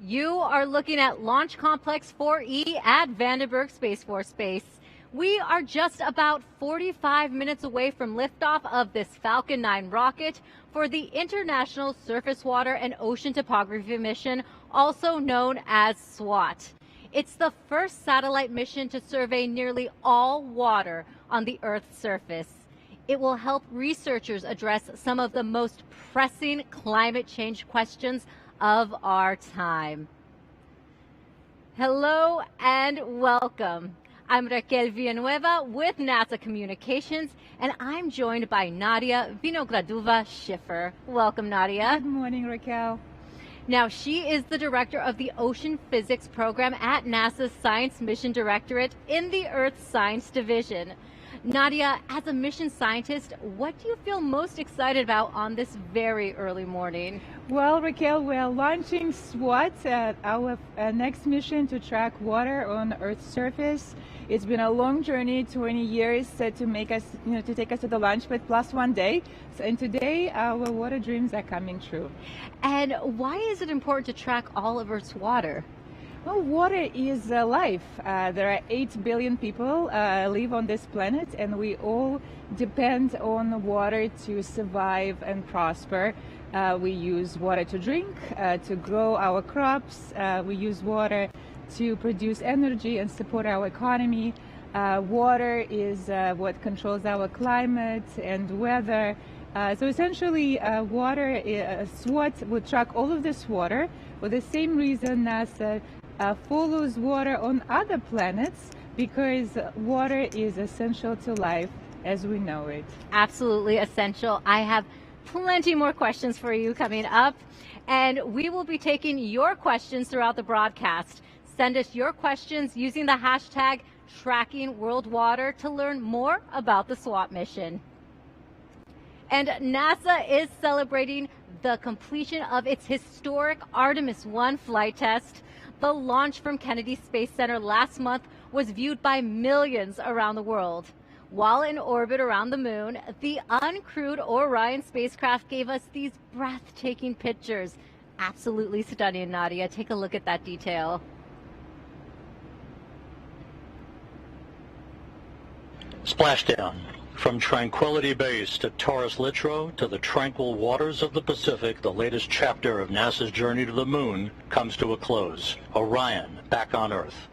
You are looking at Launch Complex 4E at Vandenberg Space Force Base. We are just about 45 minutes away from liftoff of this Falcon 9 rocket for the International Surface Water and Ocean Topography mission, also known as SWOT. It's the first satellite mission to survey nearly all water on the Earth's surface. It will help researchers address some of the most pressing climate change questions of our time. Hello and welcome. I'm Raquel Villanueva with NASA Communications, and I'm joined by Nadia Vinogradova-Schiffer. Welcome, Nadia. Good morning, Raquel. Now, she is the director of the Ocean Physics Program at NASA's Science Mission Directorate in the Earth Science Division. Nadia, as a mission scientist, what do you feel most excited about on this very early morning? Well, Raquel, we're launching SWOT, our next mission to track water on Earth's surface. It's been a long journey, 20 years to make us, to take us to the launch pad plus 1 day. And today, our water dreams are coming true. And why is it important to track all of Earth's water? Well, water is life. There are 8 billion people live on this planet, and we all depend on water to survive and prosper. We use water to drink, to grow our crops. We use water to produce energy and support our economy. Water is what controls our climate and weather. So essentially, SWOT will track all of this water for the same reason NASA follows water on other planets, because water is essential to life as we know it. Absolutely essential. I have plenty more questions for you coming up, and we will be taking your questions throughout the broadcast. Send us your questions using the hashtag #TrackingWorldWater to learn more about the SWOT mission. And NASA is celebrating the completion of its historic Artemis 1 flight test. The launch from Kennedy Space Center last month was viewed by millions around the world. While in orbit around the moon, the uncrewed Orion spacecraft gave us these breathtaking pictures. Absolutely stunning, Nadia. Take a look at that detail. Splashdown. From Tranquility Base to Taurus Littrow to the tranquil waters of the Pacific, the latest chapter of NASA's journey to the moon comes to a close. Orion, back on Earth.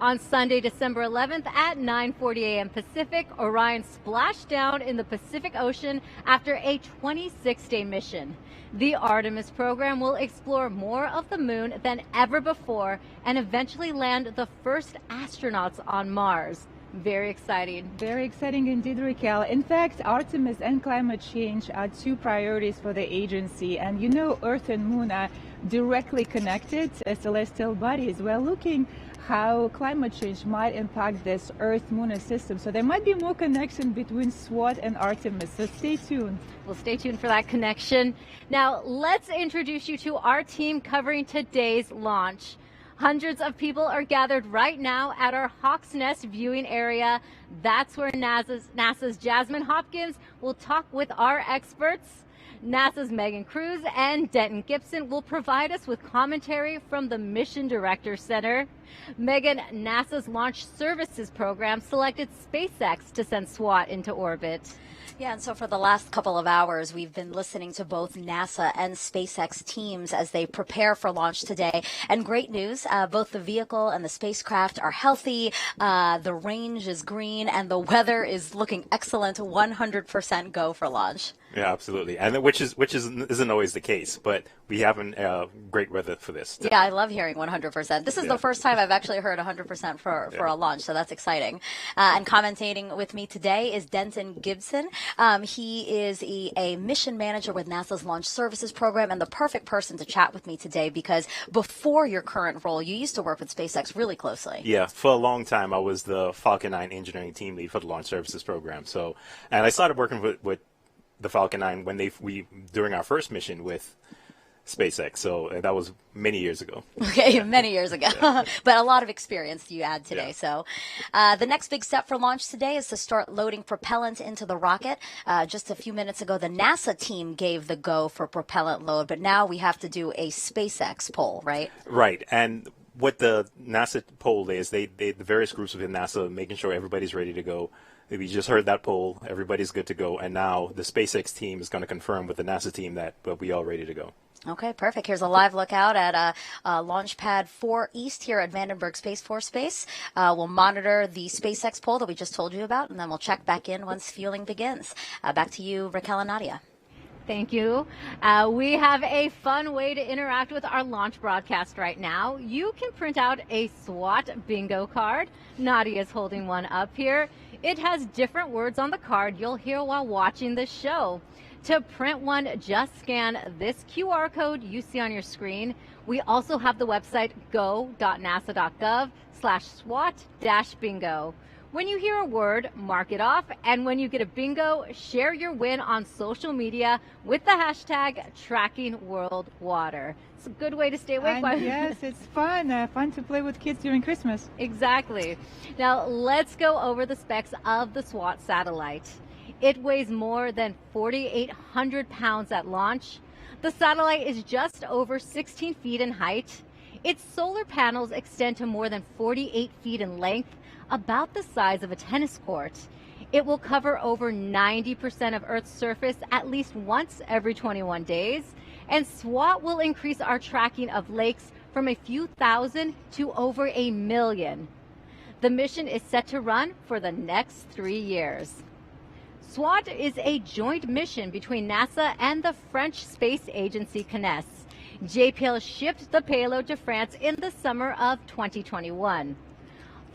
On Sunday, December 11th at 9:40 a.m. Pacific, Orion splashed down in the Pacific Ocean after a 26-day mission. The Artemis program will explore more of the moon than ever before and eventually land the first astronauts on Mars. Very exciting. Very exciting indeed, Raquel. In fact, Artemis and climate change are 2 priorities for the agency. And Earth and Moon are directly connected as celestial bodies. We're looking how climate change might impact this Earth-Moon system. So there might be more connection between SWOT and Artemis. So stay tuned. Well, stay tuned for that connection. Now, let's introduce you to our team covering today's launch. Hundreds of people are gathered right now at our Hawk's Nest viewing area. That's where NASA's Jasmine Hopkins will talk with our experts. NASA's Megan Cruz and Denton Gibson will provide us with commentary from the Mission Director Center. Megan, NASA's Launch Services Program selected SpaceX to send SWOT into orbit. Yeah, and so for the last couple of hours, we've been listening to both NASA and SpaceX teams as they prepare for launch today. And great news, both the vehicle and the spacecraft are healthy, the range is green, and the weather is looking excellent. 100% go for launch. Yeah, absolutely, and which isn't always the case, but we have great weather for this. Yeah, I love hearing 100%. This is the first time I've actually heard 100% for a launch, so that's exciting. And commentating with me today is Denton Gibson. He is a mission manager with NASA's Launch Services Program, and the perfect person to chat with me today because before your current role, you used to work with SpaceX really closely. Yeah, for a long time, I was the Falcon 9 engineering team lead for the Launch Services Program. And I started working with the Falcon 9 when during our first mission with SpaceX. So that was many years ago. Okay, many years ago. But a lot of experience you add today. So the next big step for launch today is to start loading propellant into the rocket. Just a few minutes ago, the NASA team gave the go for propellant load, but now we have to do a SpaceX poll, right? Right. And what the NASA poll is, the various groups within NASA making sure everybody's ready to go. We just heard that poll. Everybody's good to go. And now the SpaceX team is going to confirm with the NASA team that we all ready to go. Okay, perfect. Here's a live lookout at Launch Pad 4 East here at Vandenberg Space Force Base. We'll monitor the SpaceX poll that we just told you about, and then we'll check back in once fueling begins. Back to you, Raquel and Nadia. Thank you. We have a fun way to interact with our launch broadcast right now. You can print out a SWOT bingo card. Nadia is holding one up here. It has different words on the card you'll hear while watching the show. To print one, just scan this QR code you see on your screen. We also have the website go.nasa.gov/SWOT-bingo. When you hear a word, mark it off, and when you get a bingo, share your win on social media with the hashtag #TrackingWorldWater. It's a good way to stay awake. Yes, it's fun to play with kids during Christmas. Exactly. Now let's go over the specs of the SWOT satellite. It weighs more than 4,800 pounds at launch. The satellite is just over 16 feet in height. Its solar panels extend to more than 48 feet in length, about the size of a tennis court. It will cover over 90% of Earth's surface at least once every 21 days. And SWOT will increase our tracking of lakes from a few thousand to over 1 million. The mission is set to run for the next 3 years. SWOT is a joint mission between NASA and the French space agency CNES. JPL shipped the payload to France in the summer of 2021.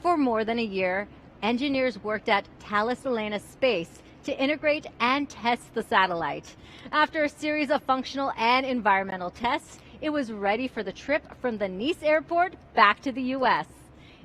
For more than a year, engineers worked at Thales Alenia Space to integrate and test the satellite. After a series of functional and environmental tests, it was ready for the trip from the Nice airport back to the U.S.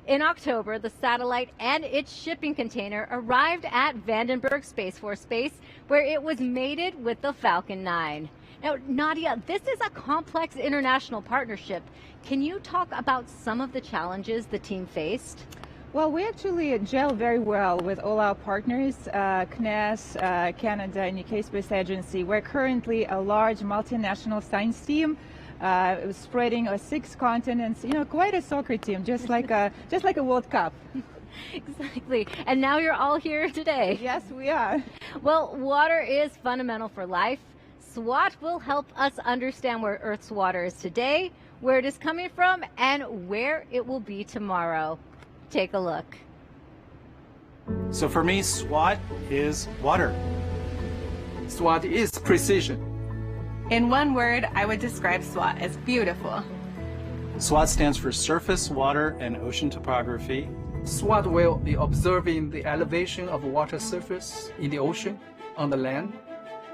In October, the satellite and its shipping container arrived at Vandenberg Space Force Base, where it was mated with the Falcon 9. Now, Nadia, this is a complex international partnership. Can you talk about some of the challenges the team faced? Well, we actually gel very well with all our partners, CNES, Canada, and UK Space Agency. We're currently a large multinational science team. Spreading 6 continents, quite a soccer team, just like a World Cup. Exactly. And now you're all here today. Yes, we are. Well, water is fundamental for life. SWOT will help us understand where Earth's water is today, where it is coming from, and where it will be tomorrow. Take a look. So for me, SWOT is water. SWOT is precision. In one word, I would describe SWOT as beautiful. SWOT stands for Surface, Water, and Ocean Topography. SWOT will be observing the elevation of water surface in the ocean, on the land.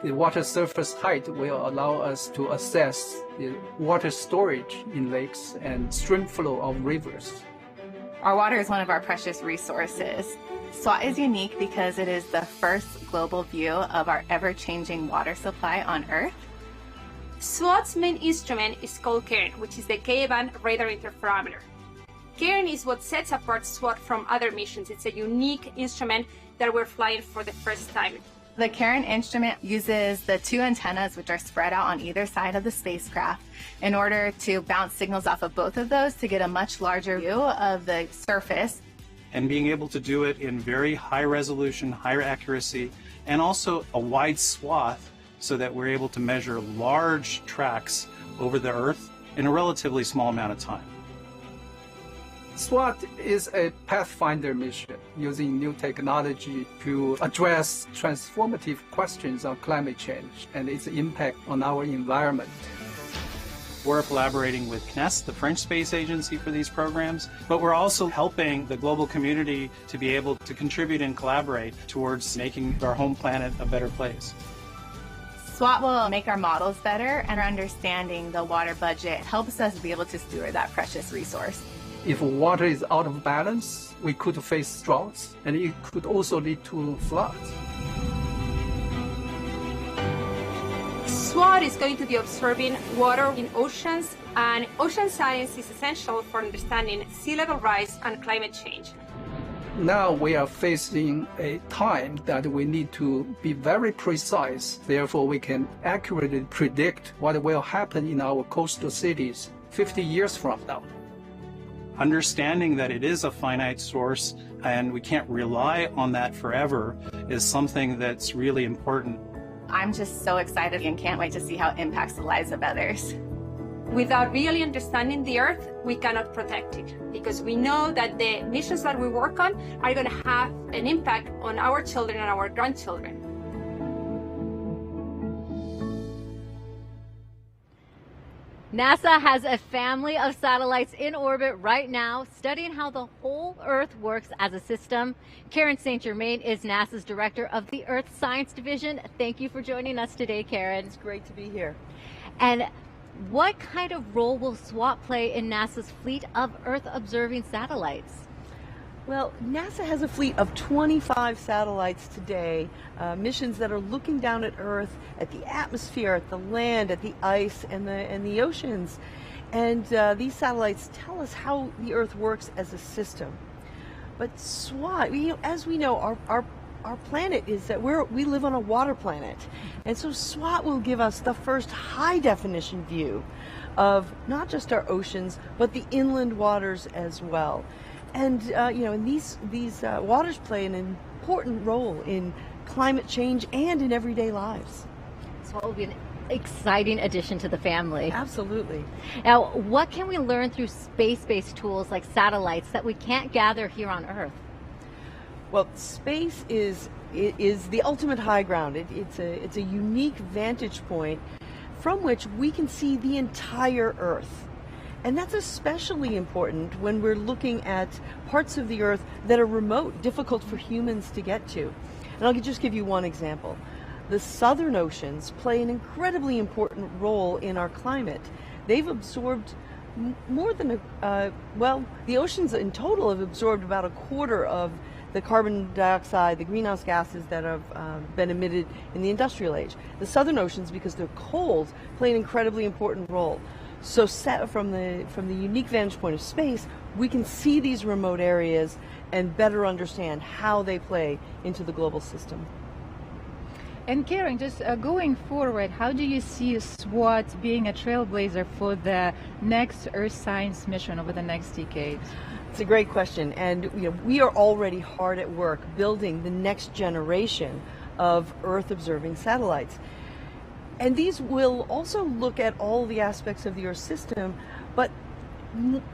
The water surface height will allow us to assess the water storage in lakes and stream flow of rivers. Our water is one of our precious resources. SWOT is unique because it is the first global view of our ever-changing water supply on Earth. SWOT's main instrument is called CARIN, which is the K-band radar interferometer. CARIN is what sets apart SWOT from other missions. It's a unique instrument that we're flying for the first time. The CARIN instrument uses the 2 antennas, which are spread out on either side of the spacecraft, in order to bounce signals off of both of those to get a much larger view of the surface. And being able to do it in very high resolution, higher accuracy, and also a wide swath, so that we're able to measure large tracts over the Earth in a relatively small amount of time. SWOT is a pathfinder mission using new technology to address transformative questions on climate change and its impact on our environment. We're collaborating with CNES, the French space agency, for these programs, but we're also helping the global community to be able to contribute and collaborate towards making our home planet a better place. SWOT will make our models better, and our understanding the water budget helps us be able to steward that precious resource. If water is out of balance, we could face droughts, and it could also lead to floods. SWOT SWOT is going to be observing water in oceans, and ocean science is essential for understanding sea level rise and climate change. Now we are facing a time that we need to be very precise. Therefore, we can accurately predict what will happen in our coastal cities 50 years from now. Understanding that it is a finite source and we can't rely on that forever is something that's really important. I'm just so excited and can't wait to see how it impacts the lives of others. Without really understanding the Earth, we cannot protect it, because we know that the missions that we work on are going to have an impact on our children and our grandchildren. NASA has a family of satellites in orbit right now, studying how the whole Earth works as a system. Karen St. Germain is NASA's director of the Earth Science Division. Thank you for joining us today, Karen. It's great to be here. And what kind of role will SWOT play in NASA's fleet of Earth-observing satellites? Well, NASA has a fleet of 25 satellites today, missions that are looking down at Earth, at the atmosphere, at the land, at the ice, and the oceans. And these satellites tell us how the Earth works as a system. But SWOT, as we know, our planet is that we live on a water planet. And so SWOT will give us the first high-definition view of not just our oceans, but the inland waters as well. And and these waters play an important role in climate change and in everyday lives. So it will be an exciting addition to the family. Absolutely. Now, what can we learn through space-based tools like satellites that we can't gather here on Earth? Well, space is the ultimate high ground. It's a unique vantage point from which we can see the entire Earth. And that's especially important when we're looking at parts of the Earth that are remote, difficult for humans to get to. And I'll just give you one example. The southern oceans play an incredibly important role in our climate. They've absorbed more than the oceans in total have absorbed about a quarter of the carbon dioxide, the greenhouse gases that have been emitted in the industrial age. The southern oceans, because they're cold, play an incredibly important role. So set from the unique vantage point of space, we can see these remote areas and better understand how they play into the global system. And Karen, just going forward, how do you see SWOT being a trailblazer for the next Earth science mission over the next decade? It's a great question, and we are already hard at work building the next generation of Earth-observing satellites. And these will also look at all the aspects of the Earth system, but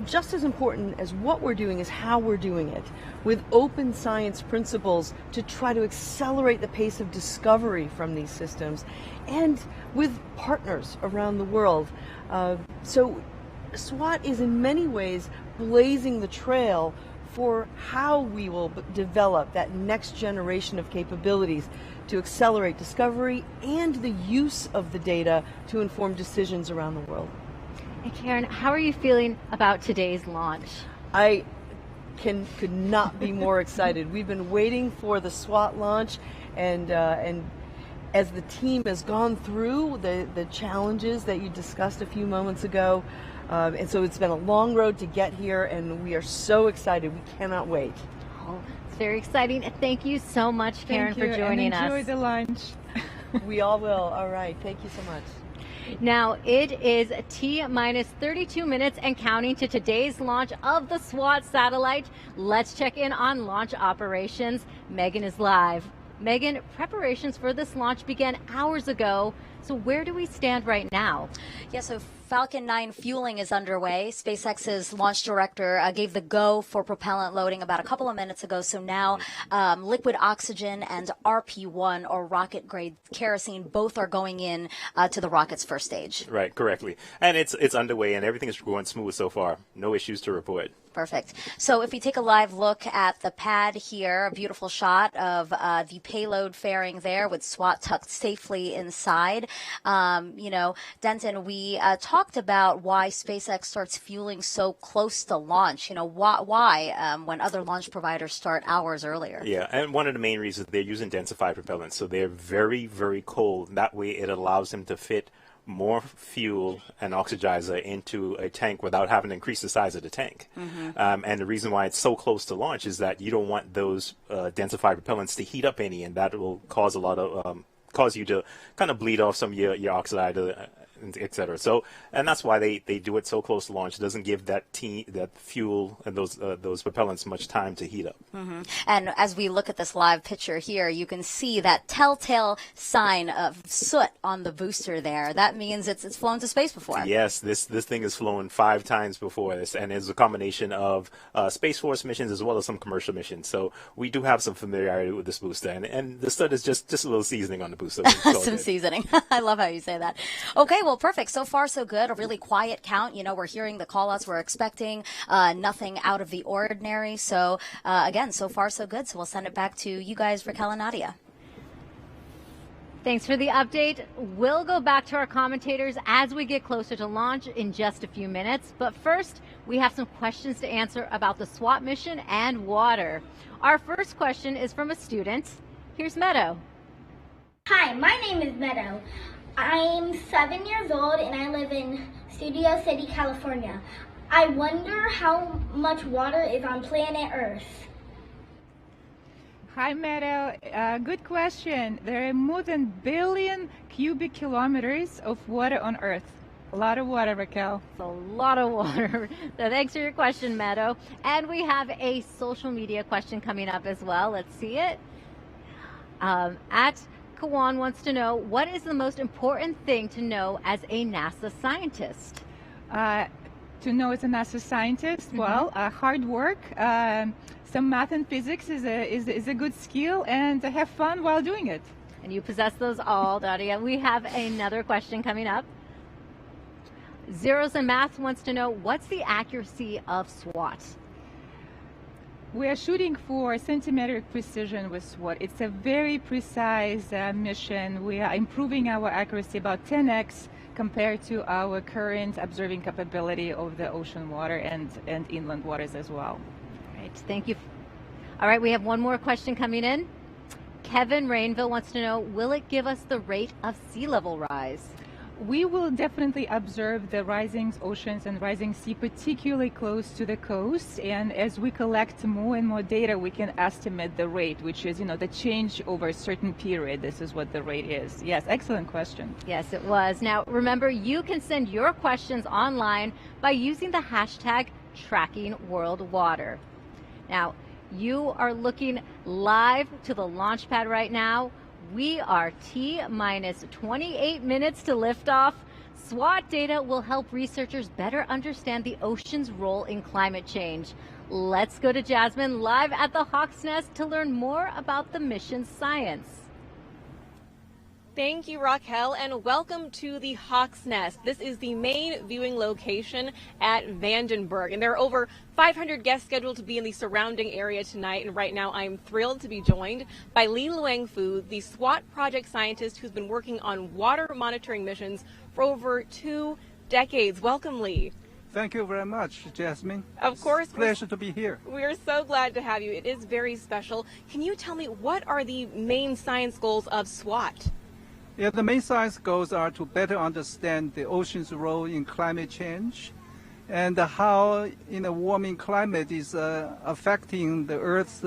just as important as what we're doing is how we're doing it, with open science principles to try to accelerate the pace of discovery from these systems, and with partners around the world. So SWOT is in many ways blazing the trail for how we will develop that next generation of capabilities to accelerate discovery and the use of the data to inform decisions around the world. Hey Karen, how are you feeling about today's launch? I could not be more excited. We've been waiting for the SWOT launch, and as the team has gone through the challenges that you discussed a few moments ago, and so it's been a long road to get here, and we are so excited. We cannot wait. Oh, it's very exciting. Thank you so much, Karen, for joining us. Enjoy the lunch. We all will. All right. Thank you so much. Now, it is T-minus 32 minutes and counting to today's launch of the SWOT satellite. Let's check in on launch operations. Megan is live. Megan, preparations for this launch began hours ago. So where do we stand right now? Yeah, so Falcon 9 fueling is underway. SpaceX's launch director gave the go for propellant loading about a couple of minutes ago. So now liquid oxygen and RP1, or rocket grade kerosene, both are going in to the rocket's first stage. Right, correctly. And it's underway, and everything is going smooth so far. No issues to report. Perfect. So if we take a live look at the pad here, a beautiful shot of the payload fairing there with SWOT tucked safely inside. Denton, we talked about why SpaceX starts fueling so close to launch. Why when other launch providers start hours earlier? Yeah, and one of the main reasons they're using densified propellants, so they're very, very cold. That way, it allows them to fit more fuel and oxidizer into a tank without having to increase the size of the tank. And the reason why it's so close to launch is that you don't want those densified propellants to heat up any, and that will cause a lot of cause you to kind of bleed off some of your oxidizer, et cetera. So, and that's why they do it so close to launch. It doesn't give that fuel and those propellants much time to heat up. And as we look at this live picture here, you can see that telltale sign of soot on the booster there. That means it's flown to space before. Yes, this thing has flown 5 times before this, and it's a combination of Space Force missions as well as some commercial missions. So we do have some familiarity with this booster, and the soot is just a little seasoning on the booster. Some seasoning. I love how you say that. Okay, well, perfect. So far, so good. A really quiet count. We're hearing the call-outs we're expecting. Nothing out of the ordinary. So, again, so far, so good. So we'll send it back to you guys, Raquel and Nadia. Thanks for the update. We'll go back to our commentators as we get closer to launch in just a few minutes. But first, we have some questions to answer about the SWOT mission and water. Our first question is from a student. Here's Meadow. Hi, my name is Meadow. I'm 7 years old and I live in Studio City, California. I wonder how much water is on planet Earth. Hi, Meadow. Good question. There are more than billion cubic kilometers of water on Earth. A lot of water, Raquel. It's a lot of water. So thanks for your question, Meadow. And we have a social media question coming up as well. Let's see it. At Kawan wants to know, what is the most important thing to know as a NASA scientist? To know as a NASA scientist, well, hard work, some math and physics is a good skill, and have fun while doing it. And you possess those all, Nadia. We have another question coming up. Zeros and Math wants to know, what's the accuracy of SWOT? We are shooting for centimetric precision with SWOT. It's a very precise mission. We are improving our accuracy about 10x compared to our current observing capability of the ocean water and inland waters as well. All right, thank you. All right, we have one more question coming in. Kevin Rainville wants to know, will it give us the rate of sea level rise? We will definitely observe the rising oceans and rising sea, particularly close to the coast. And as we collect more and more data, we can estimate the rate, which is, the change over a certain period. This is what the rate is. Yes, excellent question. Yes, it was. Now, remember, you can send your questions online by using the hashtag #TrackingWorldWater. Now, you are looking live to the launch pad right now. We are T-minus 28 minutes to liftoff. SWOT data will help researchers better understand the ocean's role in climate change. Let's go to Jasmine live at the Hawk's Nest to learn more about the mission's science. Thank you, Raquel, and welcome to the Hawk's Nest. This is the main viewing location at Vandenberg, and there are over 500 guests scheduled to be in the surrounding area tonight, and right now I'm thrilled to be joined by Li Luang-Fu, the SWOT project scientist who's been working on water monitoring missions for over 2 decades. Welcome, Li. Thank you very much, Jasmine. Of course. Pleasure to be here. We're so glad to have you. It is very special. Can you tell me, what are the main science goals of SWOT? Yeah, the main science goals are to better understand the ocean's role in climate change and how in a warming climate is affecting the Earth's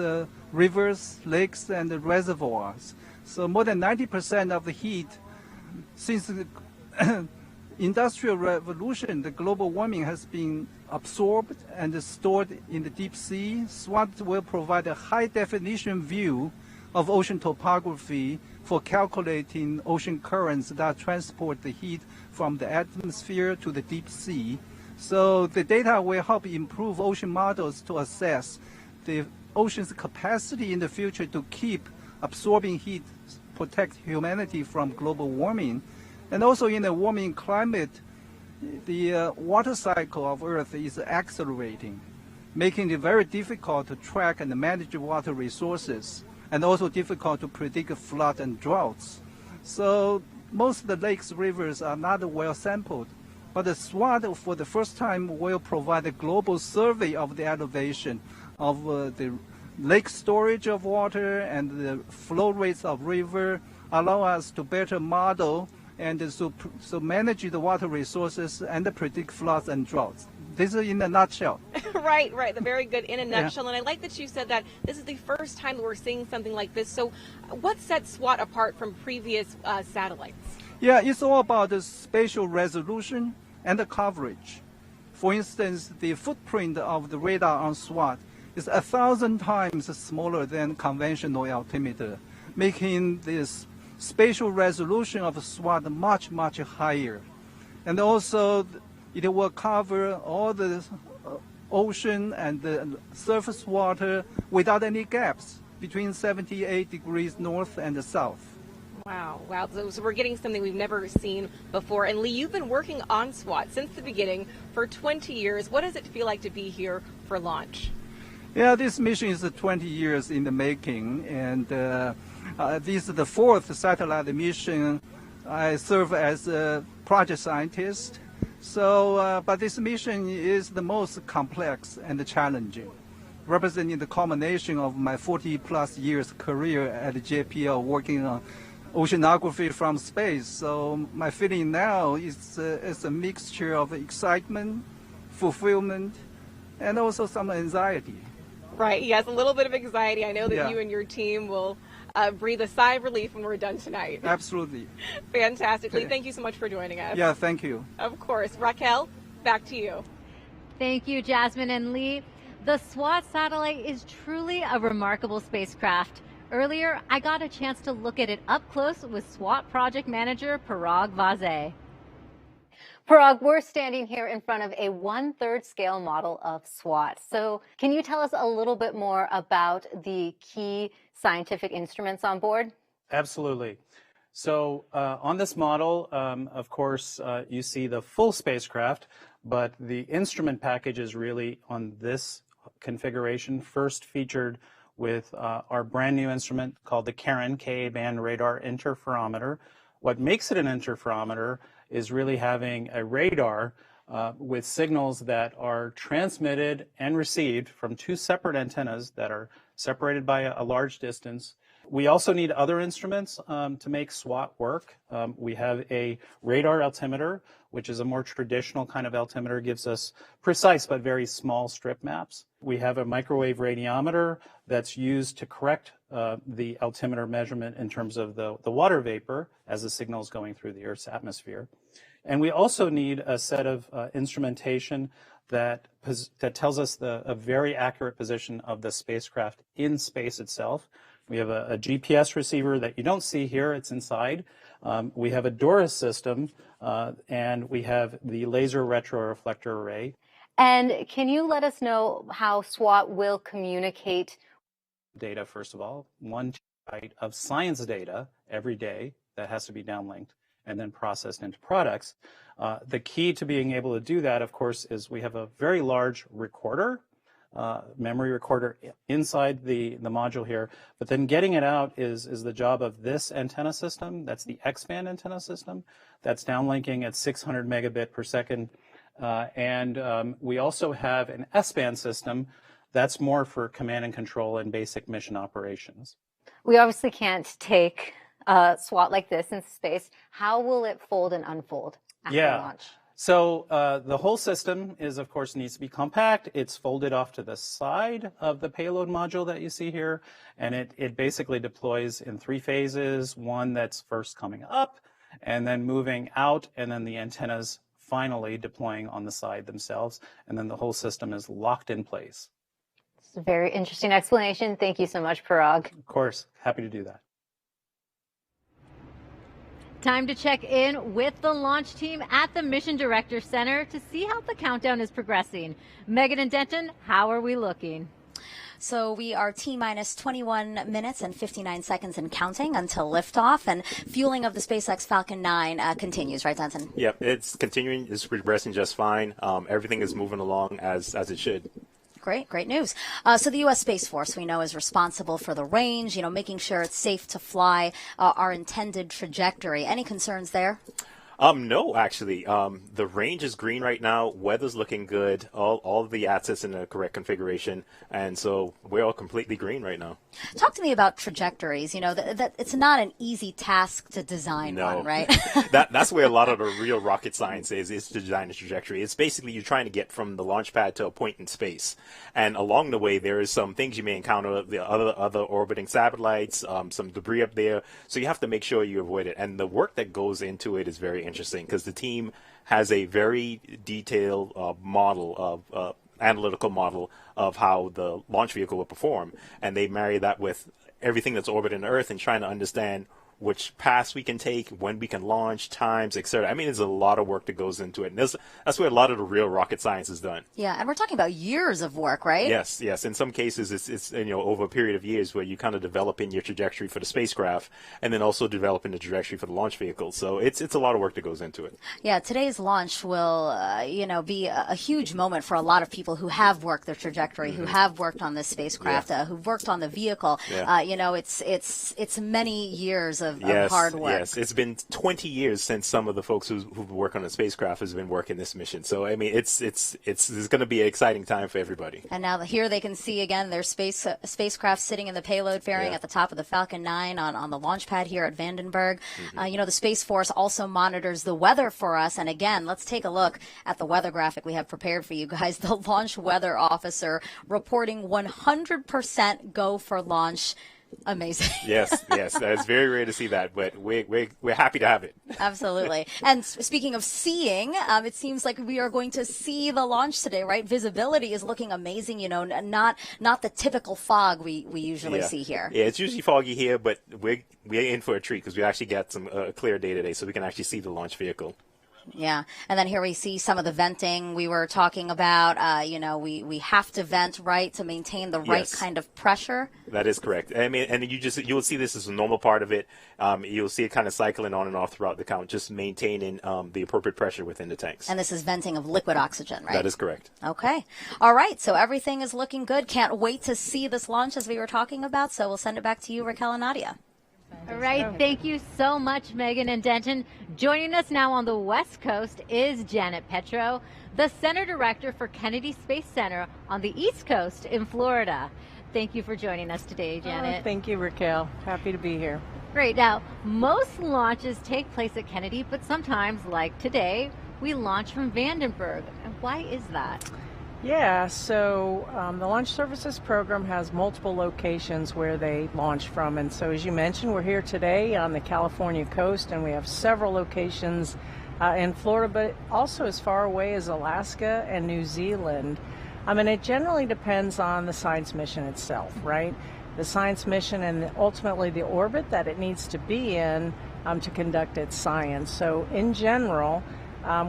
rivers, lakes, and the reservoirs. So more than 90% of the heat since the Industrial Revolution, the global warming has been absorbed and stored in the deep sea. SWOT will provide a high-definition view of ocean topography for calculating ocean currents that transport the heat from the atmosphere to the deep sea. So the data will help improve ocean models to assess the ocean's capacity in the future to keep absorbing heat, protect humanity from global warming. And also in a warming climate, the water cycle of Earth is accelerating, making it very difficult to track and manage water resources, and also difficult to predict flood and droughts. So most of the lakes, rivers are not well sampled. But the SWOT, for the first time, will provide a global survey of the elevation of the lake storage of water and the flow rates of river, allow us to better model and so manage the water resources and predict floods and droughts. This is in a nutshell. Right. Very good in a nutshell. And I like that you said that this is the first time that we're seeing something like this. So what sets SWOT apart from previous satellites? Yeah, it's all about the spatial resolution and the coverage. For instance, the footprint of the radar on SWOT is 1,000 times smaller than conventional altimeter, making this spatial resolution of SWOT much, much higher. And also, it will cover all the ocean and the surface water without any gaps between 78 degrees north and south. Wow. So we're getting something we've never seen before. And Lee, you've been working on SWOT since the beginning for 20 years. What does it feel like to be here for launch? Yeah, this mission is 20 years in the making, and this is the fourth satellite mission. I serve as a project scientist. So, but this mission is the most complex and challenging, representing the culmination of my 40-plus years career at JPL working on oceanography from space. So my feeling now is a mixture of excitement, fulfillment, and also some anxiety. Right, yes, a little bit of anxiety. I know that you and your team will breathe a sigh of relief when we're done tonight. Absolutely. Fantastically. Thank you so much for joining us. Yeah, thank you. Of course. Raquel, back to you. Thank you, Jasmine and Lee. The SWOT satellite is truly a remarkable spacecraft. Earlier, I got a chance to look at it up close with SWOT project manager Parag Vaze. Parag, we're standing here in front of a 1/3 scale model of SWOT. So can you tell us a little bit more about the key scientific instruments on board? Absolutely. So on this model, of course, you see the full spacecraft, but the instrument package is really on this configuration, first featured with our brand new instrument called the CARIN, Ka-band radar interferometer. What makes it an interferometer is really having a radar with signals that are transmitted and received from two separate antennas that are separated by a large distance. We also need other instruments to make SWOT work. We have a radar altimeter, which is a more traditional kind of altimeter, gives us precise but very small strip maps. We have a microwave radiometer that's used to correct the altimeter measurement in terms of the water vapor as the signal is going through the Earth's atmosphere. And we also need a set of instrumentation that tells us a very accurate position of the spacecraft in space itself. We have a GPS receiver that you don't see here, it's inside. We have a DORIS system, and we have the laser retroreflector array. And can you let us know how SWOT will communicate? Data, first of all, 1 terabyte of science data every day that has to be downlinked and then processed into products. The key to being able to do that, of course, is we have a very large recorder, memory recorder inside the module here, but then getting it out is the job of this antenna system. That's the X-band antenna system that's downlinking at 600 megabit per second. And we also have an S-band system that's more for command and control and basic mission operations. We obviously can't take a SWOT like this in space. How will it fold and unfold after launch? So the whole system is, of course, needs to be compact. It's folded off to the side of the payload module that you see here, and it basically deploys in 3 phases. One that's first coming up, and then moving out, and then the antennas finally deploying on the side themselves, and then the whole system is locked in place. It's a very interesting explanation. Thank you so much, Parag. Of course, happy to do that. Time to check in with the launch team at the Mission Director Center to see how the countdown is progressing. Megan and Denton, how are we looking? So we are T-minus 21 minutes and 59 seconds and counting until liftoff, and fueling of the SpaceX Falcon 9 continues, right, Denton? Yep, it's continuing. It's progressing just fine. Everything is moving along as it should. Great news. So the U.S. Space Force, we know, is responsible for the range, making sure it's safe to fly our intended trajectory. Any concerns there? No, actually. The range is green right now. Weather's looking good. All of the assets in the correct configuration. And so we're all completely green right now. Talk to me about trajectories. That it's not an easy task to design one, right? That's where a lot of the real rocket science is to design a trajectory. It's basically you're trying to get from the launch pad to a point in space. And along the way, there is some things you may encounter, the other orbiting satellites, some debris up there. So you have to make sure you avoid it. And the work that goes into it is very interesting because the team has a very detailed analytical model of how the launch vehicle will perform, and they marry that with everything that's orbiting the Earth and trying to understand which paths we can take, when we can launch, times, etc. I mean, there's a lot of work that goes into it, and that's where a lot of the real rocket science is done. Yeah, and we're talking about years of work, right? Yes. In some cases, it's over a period of years where you kind of develop in your trajectory for the spacecraft, and then also developing the trajectory for the launch vehicle. So it's a lot of work that goes into it. Yeah, today's launch will be a huge moment for a lot of people who have worked their trajectory, who have worked on this spacecraft, who've worked on the vehicle. Yeah. It's many years of hard work. Yes, it's been 20 years since some of the folks who work on the spacecraft has been working this mission. So I mean, it's going to be an exciting time for everybody. And now here they can see again their spacecraft sitting in the payload fairing at the top of the Falcon 9 on the launch pad here at Vandenberg. The Space Force also monitors the weather for us. And again, let's take a look at the weather graphic we have prepared for you guys. The launch weather officer reporting 100% go for launch. Amazing. Yes. It's very rare to see that, but we're happy to have it. Absolutely. And speaking of seeing, it seems like we are going to see the launch today, right? Visibility is looking amazing, not the typical fog we usually see here. Yeah, it's usually foggy here, but we're in for a treat because we actually got some clear day today, so we can actually see the launch vehicle. Yeah, and then here we see some of the venting we were talking about. We have to vent, right, to maintain the right kind of pressure. That is correct. I mean, and you'll see this as a normal part of it. You'll see it kind of cycling on and off throughout the count, just maintaining the appropriate pressure within the tanks. And this is venting of liquid oxygen, right? That is correct. Okay. All right. So everything is looking good. Can't wait to see this launch as we were talking about. So we'll send it back to you, Raquel and Nadia. All right, thank you so much, Megan and Denton. Joining us now on the West Coast is Janet Petro, the Center Director for Kennedy Space Center on the East Coast in Florida. Thank you for joining us today, Janet. Thank you, Raquel. Happy to be here. Great. Now, most launches take place at Kennedy, but sometimes, like today, we launch from Vandenberg. And why is that? Yeah, so the Launch Services Program has multiple locations where they launch from. And so as you mentioned, we're here today on the California coast, and we have several locations in Florida, but also as far away as Alaska and New Zealand. And it generally depends on the science mission itself, right? The science mission and ultimately the orbit that it needs to be in to conduct its science. So in general,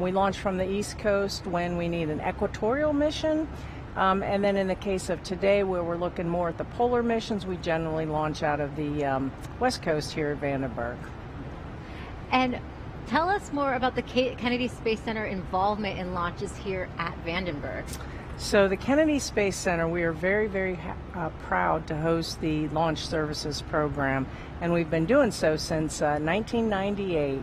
we launch from the East Coast when we need an equatorial mission. And then in the case of today, where we're looking more at the polar missions, we generally launch out of the West Coast here at Vandenberg. And tell us more about the Kennedy Space Center involvement in launches here at Vandenberg. So the Kennedy Space Center, we are very, very proud to host the Launch Services Program. And we've been doing so since 1998.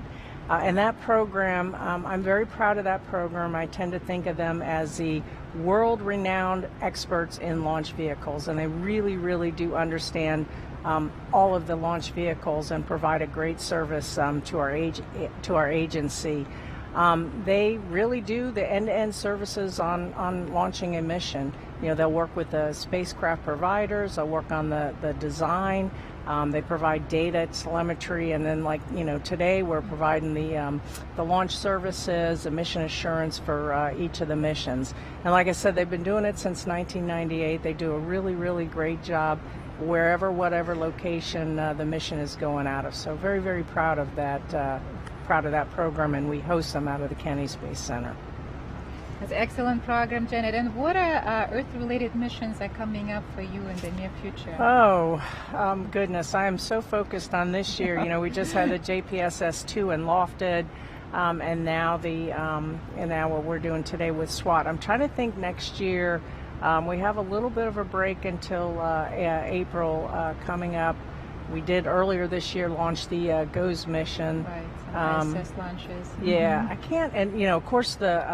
And that program, I'm very proud of that program. I tend to think of them as the world-renowned experts in launch vehicles, and they really, really do understand all of the launch vehicles and provide a great service to our agency. They really do the end-to-end services on launching a mission. They'll work with the spacecraft providers, they'll work on the design. They provide data, telemetry, and then today we're providing the launch services, the mission assurance for each of the missions. And like I said, they've been doing it since 1998. They do a really, really great job whatever location the mission is going out of. So very, very proud of that program, and we host them out of the Kennedy Space Center. That's an excellent program, Janet. And what Earth-related missions are coming up for you in the near future? Oh, goodness. I am so focused on this year. We just had the JPSS-2 in Lofted, and now what we're doing today with SWOT. I'm trying to think next year We have a little bit of a break until April coming up. We did earlier this year launch the GOES mission. Right, ISS launches. Yeah, I can't, and of course the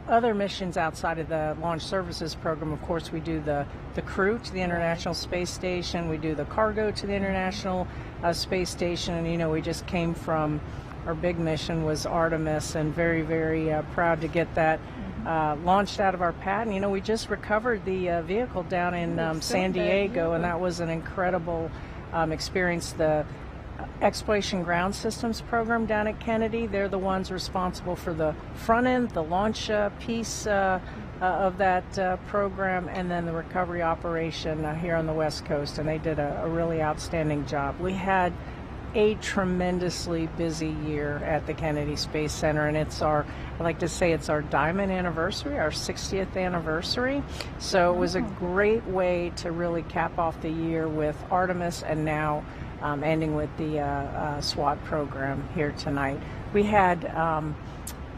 other missions outside of the launch services program. Of course, we do the crew to the International Space Station. We do the cargo to the International Space Station, and we just came from our big mission was Artemis, and very, very proud to get that launched out of our pad. And we just recovered the vehicle down in San Diego, and that was an incredible experience. The Exploration Ground Systems program down at Kennedy, they're the ones responsible for the front end, the launch piece of that program, and then the recovery operation here on the West Coast, and they did a really outstanding job. We had a tremendously busy year at the Kennedy Space Center, and I like to say it's our diamond anniversary, our 60th anniversary. So it was a great way to really cap off the year with Artemis, and now ending with the SWOT program here tonight. We had a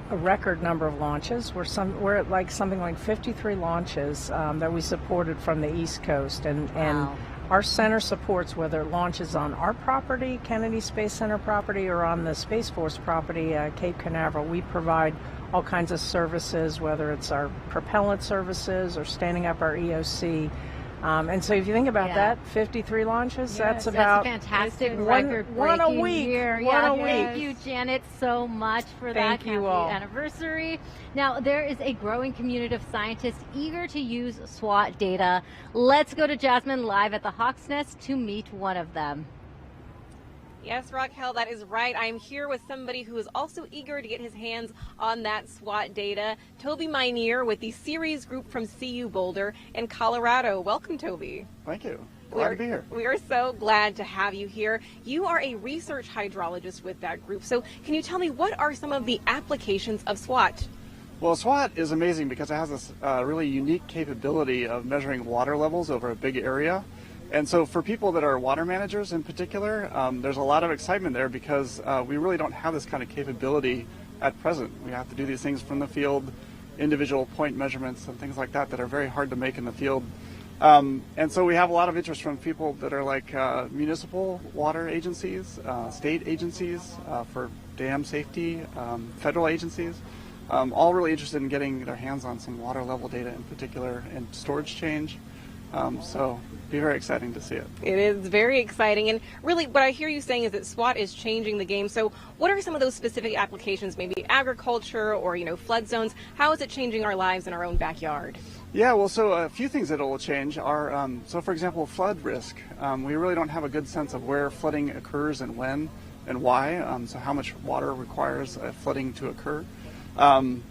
record number of launches. We're at something like 53 launches that we supported from the East Coast, and our center supports whether it launches on our property, Kennedy Space Center property, or on the Space Force property, Cape Canaveral. We provide all kinds of services, whether it's our propellant services or standing up our EOC. And so if you think about that, 53 launches, that's about a fantastic record-breaking one a week. year. Thank you, Janet, so much for that. Thank you all. Anniversary. Now, there is a growing community of scientists eager to use SWOT data. Let's go to Jasmine live at the Hawk's Nest to meet one of them. Yes, Raquel, that is right. I'm here with somebody who is also eager to get his hands on that SWOT data. Toby Minear with the Series Group from CU Boulder in Colorado. Welcome, Toby. Thank you. Glad to be here. We are so glad to have you here. You are a research hydrologist with that group. So can you tell me what are some of the applications of SWOT? Well, SWOT is amazing because it has this really unique capability of measuring water levels over a big area. And so for people that are water managers in particular, there's a lot of excitement there because we really don't have this kind of capability at present. We have to do these things from the field, individual point measurements and things like that that are very hard to make in the field. And so we have a lot of interest from people that are like municipal water agencies, state agencies for dam safety, federal agencies, all really interested in getting their hands on some water level data in particular and storage change. So be very exciting to see it. It is very exciting, and really what I hear you saying is that SWOT is changing the game. So what are some of those specific applications, maybe agriculture or flood zones? How is it changing our lives in our own backyard? Yeah, well, so a few things that it will change are, so for example, flood risk. We really don't have a good sense of where flooding occurs and when and why, so how much water requires flooding to occur.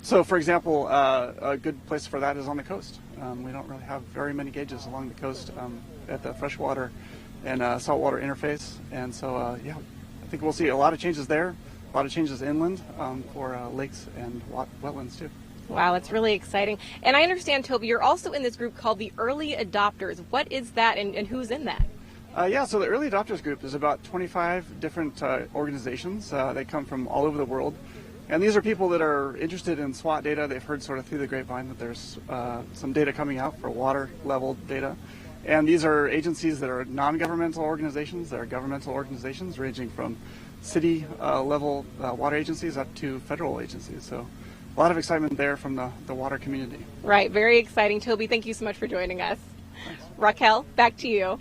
So for example, a good place for that is on the coast. We don't really have very many gauges along the coast at the freshwater and saltwater interface. And so, yeah, I think we'll see a lot of changes there, a lot of changes inland for lakes and wetlands too. Wow, that's really exciting. And I understand, Toby, you're also in this group called the Early Adopters. What is that and who's in that? Yeah, so the Early Adopters group is about 25 different organizations. They come from all over the world. And these are people that are interested in SWOT data. They've heard sort of through the grapevine that there's some data coming out for water level data. And these are agencies that are non-governmental organizations. They're governmental organizations ranging from city level water agencies up to federal agencies. So a lot of excitement there from the water community. Right, very exciting. Toby, thank you so much for joining us. Thanks. Raquel, back to you.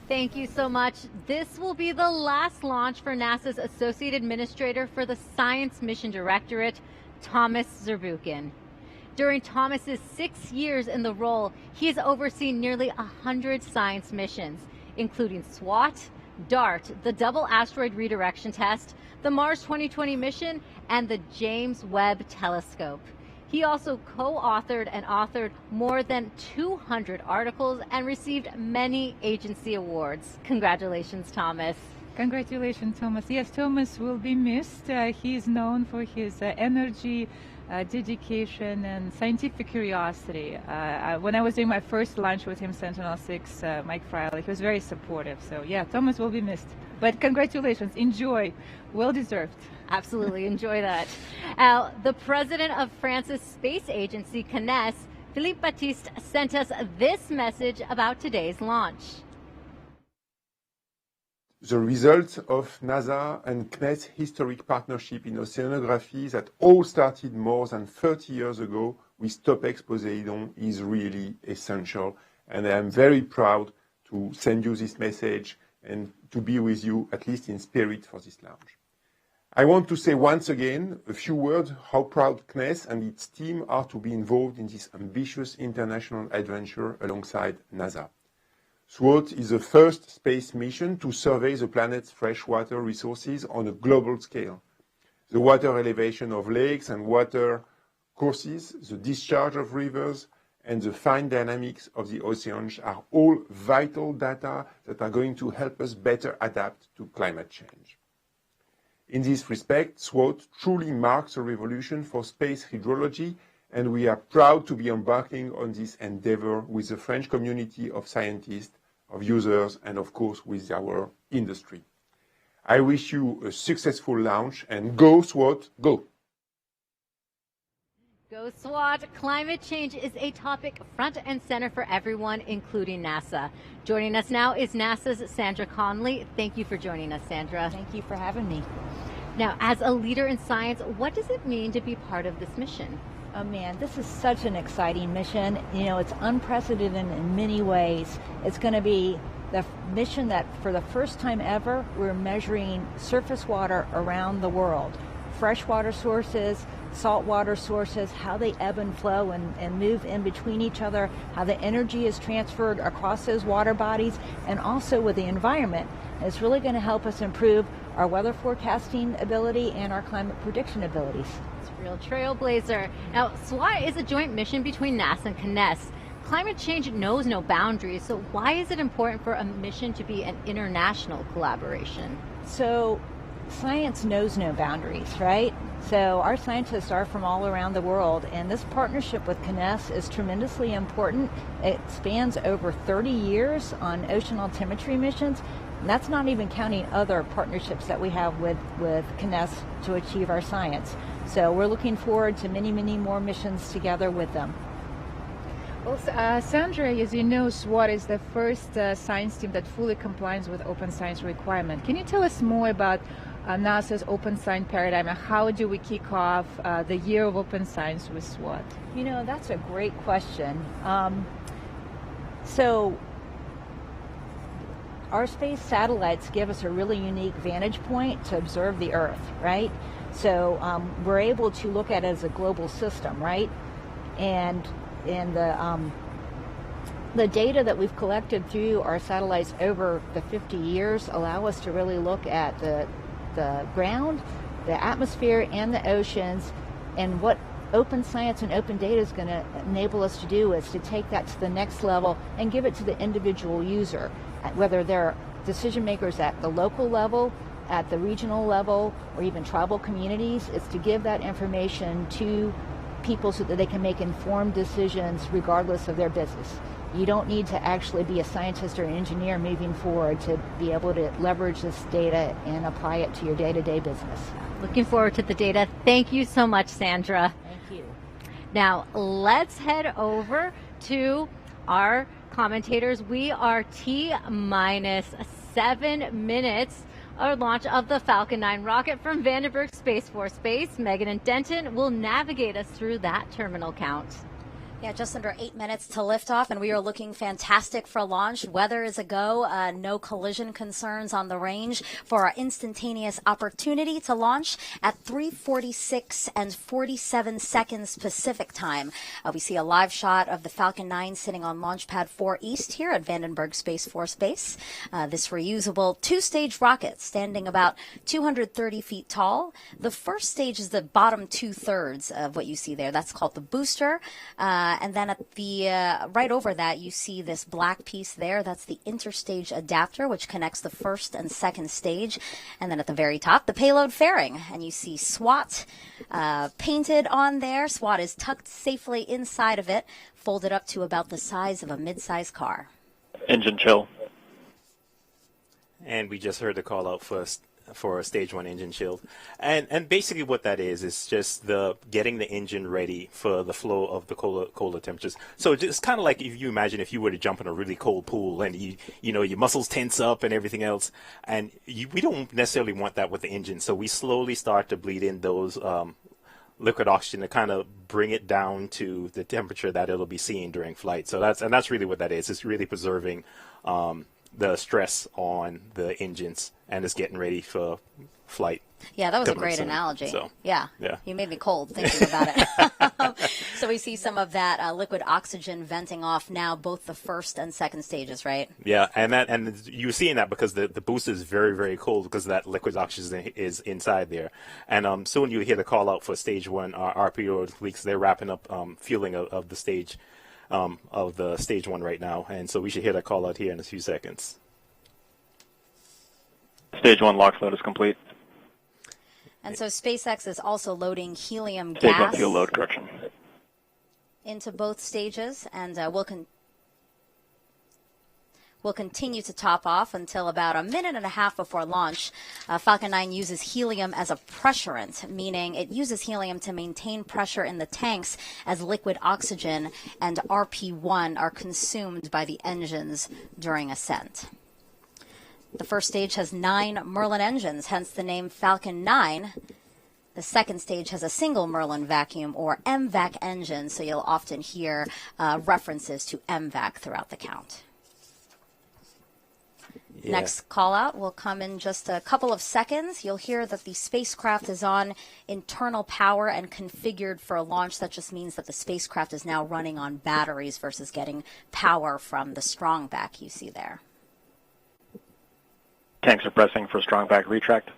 Thank you so much. This will be the last launch for NASA's Associate Administrator for the Science Mission Directorate, Thomas Zurbuchen. During Thomas's 6 years in the role, he has overseen nearly 100 science missions, including SWOT, DART, the Double Asteroid Redirection Test, the Mars 2020 mission, and the James Webb Telescope. He also co-authored and authored more than 200 articles and received many agency awards. Congratulations, Thomas. Congratulations, Thomas. Yes, Thomas will be missed. He is known for his energy, dedication, and scientific curiosity. When I was doing my first launch with him, Sentinel-6, Mike Friley, he was very supportive. So yeah, Thomas will be missed. But congratulations, enjoy, well deserved. Absolutely, enjoy that. The president of France's space agency, CNES, Philippe Baptiste sent us this message about today's launch. The result of NASA and CNES historic partnership in oceanography that all started more than 30 years ago with Topex Poseidon is really essential. And I am very proud to send you this message and to be with you, at least in spirit, for this launch. I want to say once again a few words how proud CNES and its team are to be involved in this ambitious international adventure alongside NASA. SWOT is the first space mission to survey the planet's freshwater resources on a global scale. The water elevation of lakes and water courses, the discharge of rivers, and the fine dynamics of the oceans are all vital data that are going to help us better adapt to climate change. In this respect, SWOT truly marks a revolution for space hydrology, and we are proud to be embarking on this endeavor with the French community of scientists, of users, and of course with our industry. I wish you a successful launch, and go SWOT, go! Go SWOT! Climate change is a topic front and center for everyone, including NASA. Joining us now is NASA's Sandra Conley. Thank you for joining us, Sandra. Thank you for having me. Now, as a leader in science, what does it mean to be part of this mission? Oh man, this is such an exciting mission. You know, it's unprecedented in many ways. It's going to be the mission that for the first time ever, we're measuring surface water around the world. Freshwater sources, saltwater sources, how they ebb and flow and move in between each other, how the energy is transferred across those water bodies, and also with the environment. It's really going to help us improve our weather forecasting ability and our climate prediction abilities. It's a real trailblazer. Now, SWOT is a joint mission between NASA and CNES. Climate change knows no boundaries, so why is it important for a mission to be an international collaboration? So, science knows no boundaries, right? So our scientists are from all around the world, and this partnership with CNES is tremendously important. It spans over 30 years on ocean altimetry missions, and that's not even counting other partnerships that we have with CNES to achieve our science. So we're looking forward to many, many more missions together with them. Well, Sandra, as you know, SWOT is the first science team that fully complies with open science requirement. Can you tell us more about NASA's open science paradigm and how do we kick off the year of open science with SWOT? You know, that's a great question. So our space satellites give us a really unique vantage point to observe the Earth, right? So we're able to look at it as a global system, right? And the data that we've collected through our satellites over the 50 years allow us to really look at the ground, the atmosphere, and the oceans. And what open science and open data is going to enable us to do is to take that to the next level and give it to the individual user, whether they're decision makers at the local level, at the regional level, or even tribal communities. It's to give that information to people so that they can make informed decisions regardless of their business. You don't need to actually be a scientist or an engineer moving forward to be able to leverage this data and apply it to your day-to-day business. Looking forward to the data. Thank you so much, Sandra. Thank you. Now, let's head over to our commentators. We are T-minus 7 minutes. Our launch of the Falcon 9 rocket from Vandenberg Space Force Base. Megan and Denton will navigate us through that terminal count. Yeah, just under 8 minutes to liftoff, and we are looking fantastic for launch. Weather is a go. No collision concerns on the range for our instantaneous opportunity to launch at 3:46 and 47 seconds Pacific time. We see a live shot of the Falcon 9 sitting on Launch Pad 4 East here at Vandenberg Space Force Base. This reusable two-stage rocket standing about 230 feet tall. The first stage is the bottom two-thirds of what you see there. That's called the booster. And then at the right over that, you see this black piece there. That's the interstage adapter, which connects the first and second stage. And then at the very top, the payload fairing. And you see SWOT painted on there. SWOT is tucked safely inside of it, folded up to about the size of a mid-size car. Engine chill. And we just heard the call out for for a stage 1 engine shield. And basically what that is just getting the engine ready for the flow of the colder temperatures. So it's kind of like if you imagine if you were to jump in a really cold pool and your muscles tense up and everything else, and we don't necessarily want that with the engine. So we slowly start to bleed in those liquid oxygen to kind of bring it down to the temperature that it'll be seeing during flight. So that's really what that is. It's really preserving the stress on the engines, and it's getting ready for flight. Yeah, that was a great analogy. So, yeah, you made me cold thinking about it. So we see some of that liquid oxygen venting off now, both the first and second stages, right? Yeah, and you're seeing that because the booster is very, very cold because that liquid oxygen is inside there. And soon you'll hear the call out for stage 1 RPO leaks. They're wrapping up fueling of the stage. Of the stage 1 right now, and so we should hear that call out here in a few seconds. Stage 1 LOX load is complete. And so SpaceX is also loading helium Stage gas 1 fuel load correction into both stages, and we'll continue to top off until about a minute and a half before launch. Falcon 9 uses helium as a pressurant, meaning it uses helium to maintain pressure in the tanks as liquid oxygen and RP1 are consumed by the engines during ascent. The first stage has 9 Merlin engines, hence the name Falcon 9. The second stage has a single Merlin vacuum or MVAC engine, so you'll often hear references to MVAC throughout the count. Yeah. Next call out will come in just a couple of seconds. You'll hear that the spacecraft is on internal power and configured for a launch. That just means that the spacecraft is now running on batteries versus getting power from the strong back you see there. Tanks are pressing for strong back retract.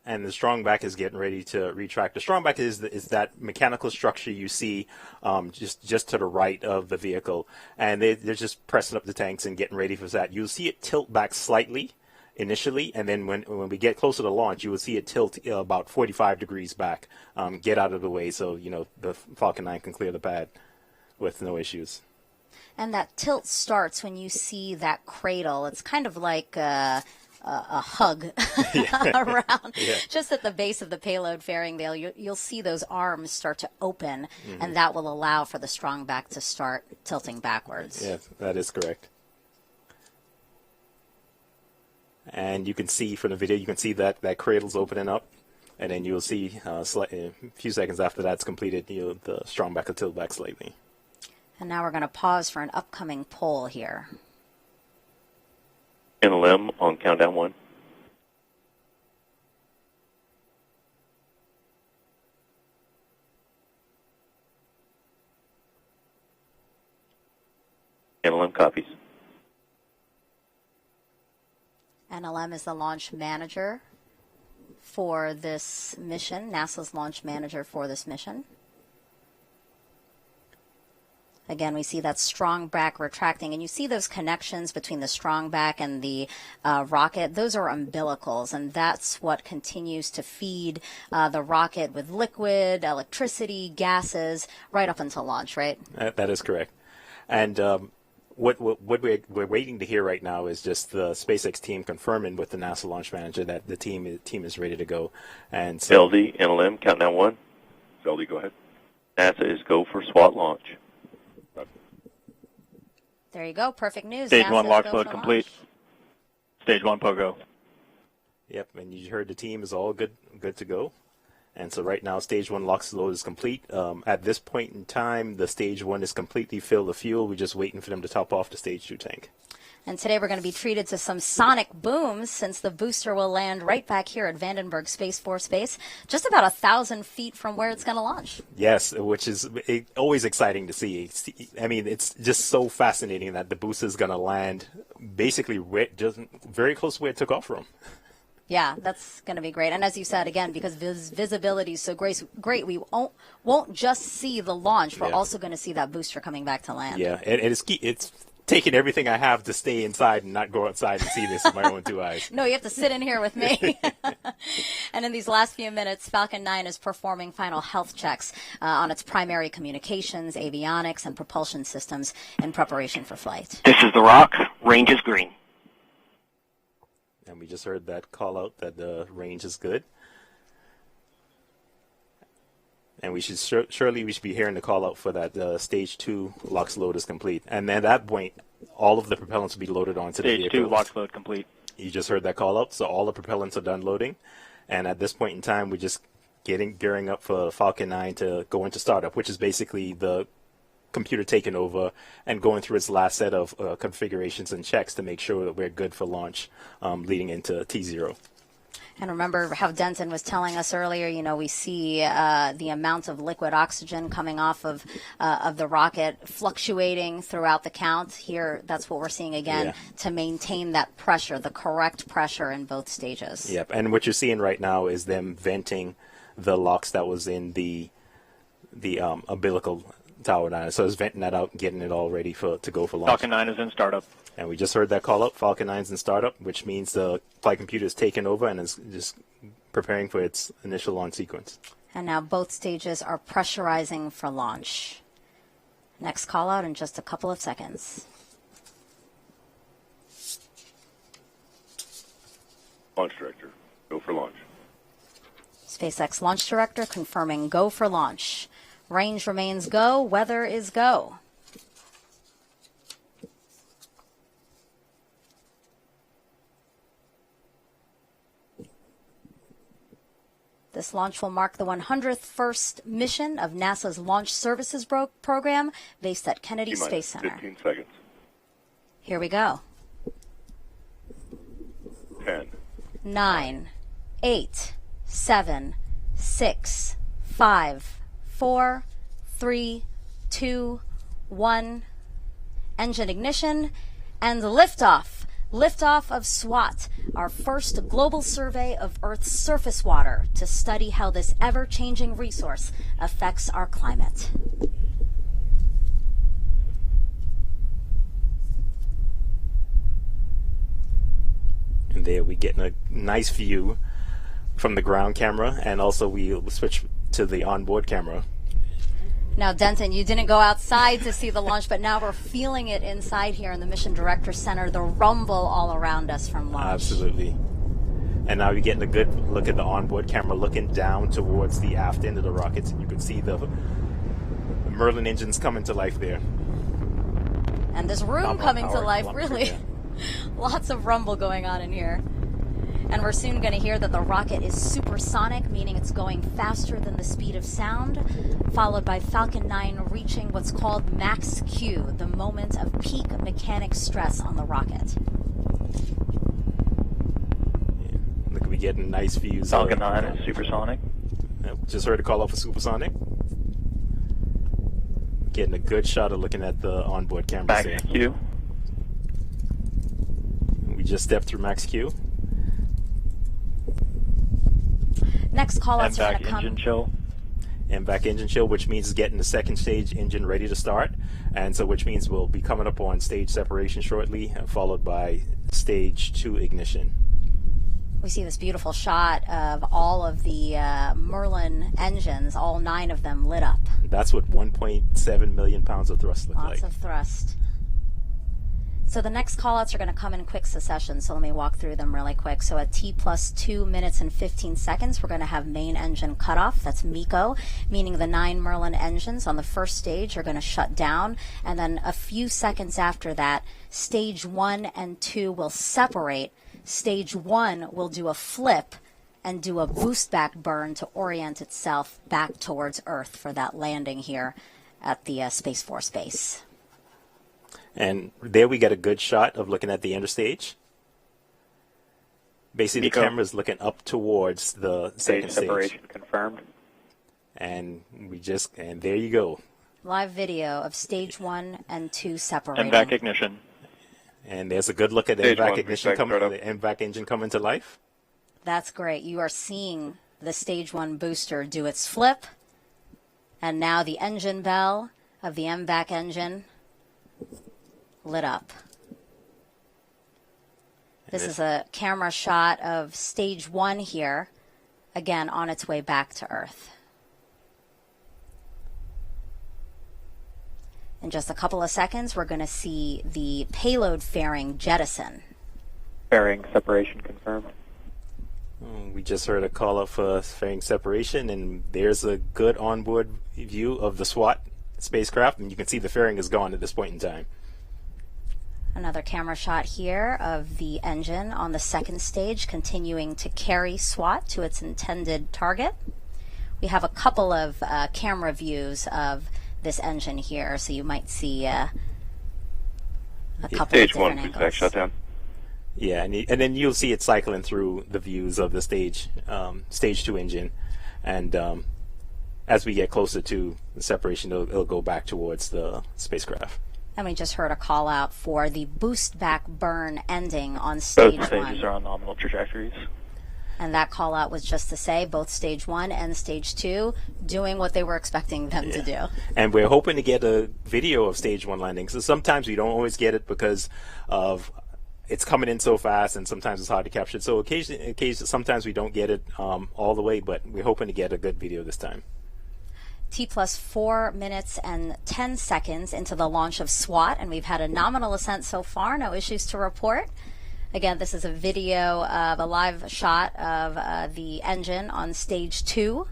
And the strong back is getting ready to retract. The strong back is that mechanical structure you see just to the right of the vehicle. And they're just pressing up the tanks and getting ready for that. You'll see it tilt back slightly initially, and then when we get closer to launch, you will see it tilt about 45 degrees back, get out of the way so, the Falcon 9 can clear the pad with no issues. And that tilt starts when you see that cradle. It's kind of like a hug around just at the base of the payload fairing veil. You'll see those arms start to open, and that will allow for the strong back to start tilting backwards. Yes, that is correct. And you can see from the video, you can see that cradle's opening up, and then you'll see a few seconds after that's completed, the strong back will tilt back slightly. And now we're going to pause for an upcoming poll here. NLM on countdown 1. NLM copies. NLM is the launch manager for this mission, NASA's launch manager for this mission. Again, we see that strong back retracting, and you see those connections between the strong back and the rocket. Those are umbilicals, and that's what continues to feed the rocket with liquid, electricity, gases, right up until launch, right? That is correct. And what we're waiting to hear right now is just the SpaceX team confirming with the NASA launch manager that the team is ready to go. And so LD, NLM, countdown 1. LD, go ahead. NASA is go for SWOT launch. There you go. Perfect news. Stage NASA's 1 LOX go load for complete. launch. Stage 1 POGO. Yep, and you heard the team is all good to go. And so right now, stage 1 LOX load is complete. At this point in time, the stage 1 is completely filled with fuel. We're just waiting for them to top off the stage 2 tank. And today we're going to be treated to some sonic booms since the booster will land right back here at Vandenberg Space Force Base, just about 1,000 feet from where it's going to launch. Yes, which is always exciting to see. I mean, it's just so fascinating that the booster is going to land basically just very close to where it took off from. Yeah, that's going to be great. And as you said, again, because visibility is so great, we won't just see the launch. We're also going to see that booster coming back to land. Yeah, and it's taking everything I have to stay inside and not go outside and see this with my own 2 eyes. No, you have to sit in here with me. And in these last few minutes, Falcon 9 is performing final health checks on its primary communications, avionics, and propulsion systems in preparation for flight. This is The Rock. Range is green. And we just heard that call out that the range is good. And we should surely we should be hearing the call out for that stage 2 LOX load is complete. And then at that point, all of the propellants will be loaded onto the vehicle. Stage 2 LOX load complete. You just heard that call out. So all the propellants are done loading. And at this point in time, we're just gearing up for Falcon 9 to go into startup, which is basically the computer taking over and going through its last set of configurations and checks to make sure that we're good for launch leading into T0. And remember how Denton was telling us earlier, you know, we see the amount of liquid oxygen coming off of the rocket fluctuating throughout the count. Here, that's what we're seeing again to maintain that pressure, the correct pressure in both stages. Yep, and what you're seeing right now is them venting the LOX that was in the umbilical tower 9. So it's venting that out, getting it all ready to go for launch. Falcon 9 is in startup. And we just heard that call up. Falcon 9 is in startup, which means the flight computer is taking over and is just preparing for its initial launch sequence. And now both stages are pressurizing for launch. Next call out in just a couple of seconds. Launch director, go for launch. SpaceX launch director confirming go for launch. Range remains go, weather is go. This launch will mark the 100th first mission of NASA's Launch Services program based at Kennedy Space Center. 15 seconds. Here we go. 10. 9, 8, 7, 6, 5, 4, 3, 2, 1. Engine ignition and liftoff. Liftoff of SWOT, our first global survey of Earth's surface water to study how this ever-changing resource affects our climate. And there we get a nice view from the ground camera, and also we switch to the onboard camera. Now, Denton, you didn't go outside to see the launch, but now we're feeling it inside here in the Mission Director Center, the rumble all around us from launch. Absolutely. And now you're getting a good look at the onboard camera looking down towards the aft end of the rockets, and you can see the Merlin engines coming to life there. And this room coming to life, really. Lots of rumble going on in here. And we're soon going to hear that the rocket is supersonic, meaning it's going faster than the speed of sound, followed by Falcon 9 reaching what's called max Q, the moment of peak mechanic stress on the rocket. Yeah. Look, we getting nice views. Falcon 9 is supersonic. Just heard a call out for supersonic. Getting a good shot of looking at the onboard cameras Max there. Q. We just stepped through max Q. Next call-outs are going to come. Engine chill. And back engine chill, which means getting the second stage engine ready to start. And so which means we'll be coming up on stage separation shortly, followed by stage 2 ignition. We see this beautiful shot of all of the Merlin engines, all 9 of them lit up. That's what 1.7 million pounds of thrust look like. Lots of thrust. So the next callouts are going to come in quick succession, so let me walk through them really quick. So at T plus 2 minutes and 15 seconds, we're going to have main engine cutoff. That's MECO, meaning the 9 Merlin engines on the first stage are going to shut down. And then a few seconds after that, stage 1 and 2 will separate. Stage 1 will do a flip and do a boost back burn to orient itself back towards Earth for that landing here at the Space Force base. And there we get a good shot of looking at the interstage. Basically, MECO. the camera's looking up towards the second stage. Separation confirmed. And there you go. Live video of stage 1 and 2 separating. MVAC ignition. And there's a good look at the Stage MVAC 1, ignition the MVAC engine coming to life. That's great. You are seeing the stage 1 booster do its flip. And now the engine bell of the MVAC engine lit up. This is a camera shot of stage 1 here, again on its way back to Earth. In just a couple of seconds, we're going to see the payload fairing jettison. Fairing separation confirmed. We just heard a call up for fairing separation, and there's a good onboard view of the SWOT spacecraft, and you can see the fairing is gone at this point in time. Another camera shot here of the engine on the second stage continuing to carry SWOT to its intended target. We have a couple of camera views of this engine here, so you might see a couple of Stage different 1, angles. back shutdown. Yeah, and then you'll see it cycling through the views of the stage 2 engine, and as we get closer to the separation, it'll go back towards the spacecraft. And we just heard a call out for the boost back burn ending on stage Both 1. stages are on nominal trajectories. And that call out was just to say both stage 1 and stage 2 doing what they were expecting them to do. And we're hoping to get a video of stage 1 landing. So sometimes we don't always get it because of it's coming in so fast, and sometimes it's hard to capture it. So occasionally sometimes we don't get it all the way, but we're hoping to get a good video this time. T plus 4 minutes and 10 seconds into the launch of SWOT, and we've had a nominal ascent so far, no issues to report. Again, this is a video of a live shot of the engine on stage 2.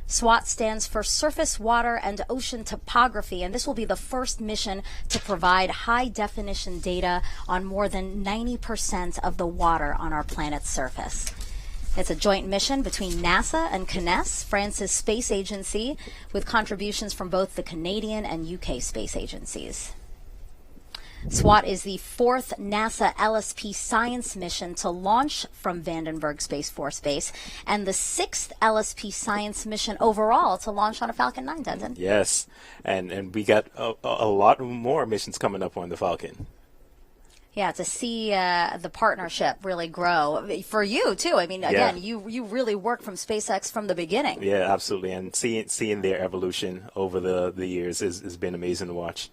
SWOT stands for Surface, Water, and Ocean Topography, and this will be the first mission to provide high-definition data on more than 90% of the water on our planet's surface. It's a joint mission between NASA and CNES, France's space agency, with contributions from both the Canadian and UK space agencies. SWOT is the 4th NASA LSP science mission to launch from Vandenberg Space Force Base, and the 6th LSP science mission overall to launch on a Falcon 9, Denton. Yes, and we got a lot more missions coming up on the Falcon. Yeah, to see the partnership really grow for you too. I mean, again, you really worked from SpaceX from the beginning. Yeah, absolutely, and seeing their evolution over the years has been amazing to watch.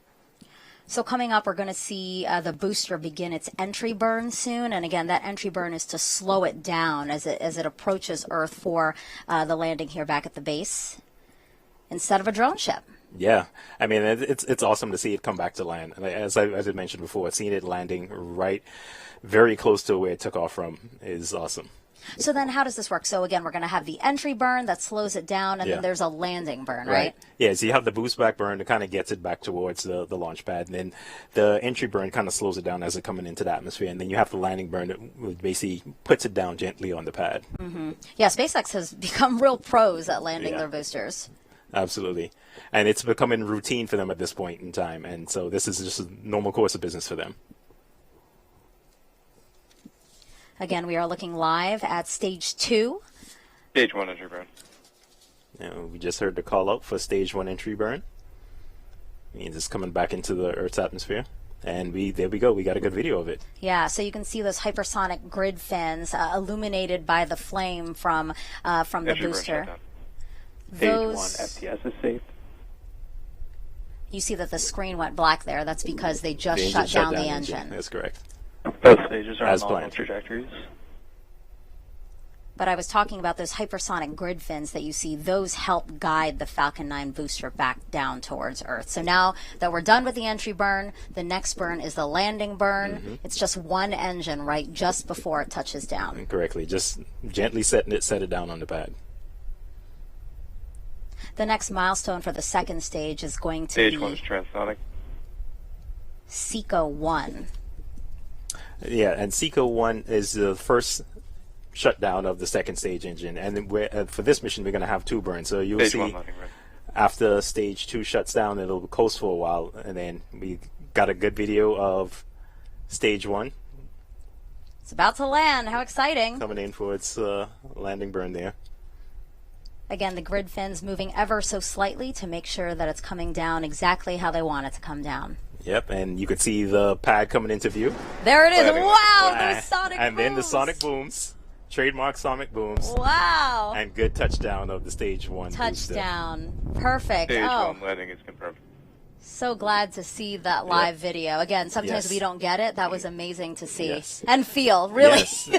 So coming up, we're going to see the booster begin its entry burn soon, and again, that entry burn is to slow it down as it approaches Earth for the landing here back at the base instead of a drone ship. Yeah, I mean, it's awesome to see it come back to land. As I mentioned before, seeing it landing right very close to where it took off from is awesome. So then how does this work? So again, we're going to have the entry burn that slows it down, and then there's a landing burn, right? Yeah, so you have the boost back burn that kind of gets it back towards the launch pad, and then the entry burn kind of slows it down as it's coming into the atmosphere, and then you have the landing burn that basically puts it down gently on the pad. Mm-hmm. Yeah, SpaceX has become real pros at landing their boosters. Absolutely. And it's becoming routine for them at this point in time, and so this is just a normal course of business for them. Again, we are looking live at stage 2. Stage 1 entry burn. We just heard the call out for stage 1 entry burn. Means it's coming back into the Earth's atmosphere. And there we go. We got a good video of it. Yeah, so you can see those hypersonic grid fins illuminated by the flame from the booster. Stage 1 FTS is safe. You see that the screen went black there. That's because they just shut down the engine. That's correct. Both stages are on As nominal planned. trajectories. But I was talking about those hypersonic grid fins that you see. Those help guide the Falcon 9 booster back down towards Earth. So now that we're done with the entry burn, the next burn is the landing burn. Mm-hmm. It's just one engine right just before it touches down. Correctly. Just gently set it down on the pad. The next milestone for the second stage is going to Stage be 1 is transonic. SECO 1. Yeah, and SECO 1 is the first shutdown of the second stage engine. And for this mission, we're going to have 2 burns. So you'll Stage see 1 landing burn. after stage 2 shuts down, it'll coast for a while. And then we got a good video of stage 1. It's about to land. How exciting. Coming in for its landing burn there. Again, the grid fins moving ever so slightly to make sure that it's coming down exactly how they want it to come down. Yep, and you can see the pad coming into view. There it is. Wow, those sonic booms. And then the sonic booms. Trademark sonic booms. Wow. And good touchdown of the stage 1 touchdown. Booster. Perfect. Stage 1 landing is confirmed. So glad to see that live video. Again, sometimes we don't get it. That was amazing to see and feel, really. Yes,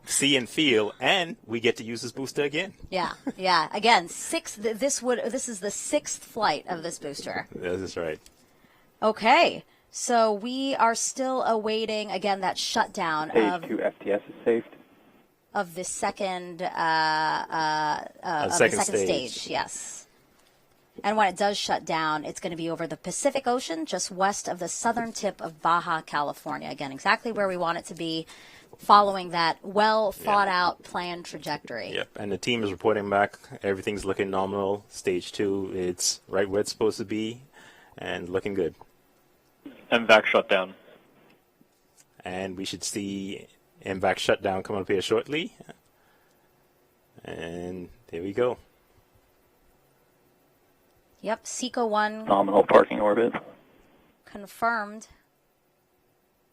see and feel, and we get to use this booster again. Yeah. Again, this is the 6th flight of this booster. That's right. Okay. So we are still awaiting, again, that shutdown Stage 2 FTS is saved. Of the second, second stage, yes. And when it does shut down, it's going to be over the Pacific Ocean, just west of the southern tip of Baja California. Again, exactly where we want it to be, following that well thought out planned trajectory. Yep, and the team is reporting back. Everything's looking nominal. Stage 2, it's right where it's supposed to be and looking good. MVAC shutdown. And we should see MVAC shutdown come up here shortly. And there we go. Yep, SECO 1. Nominal parking orbit. Confirmed.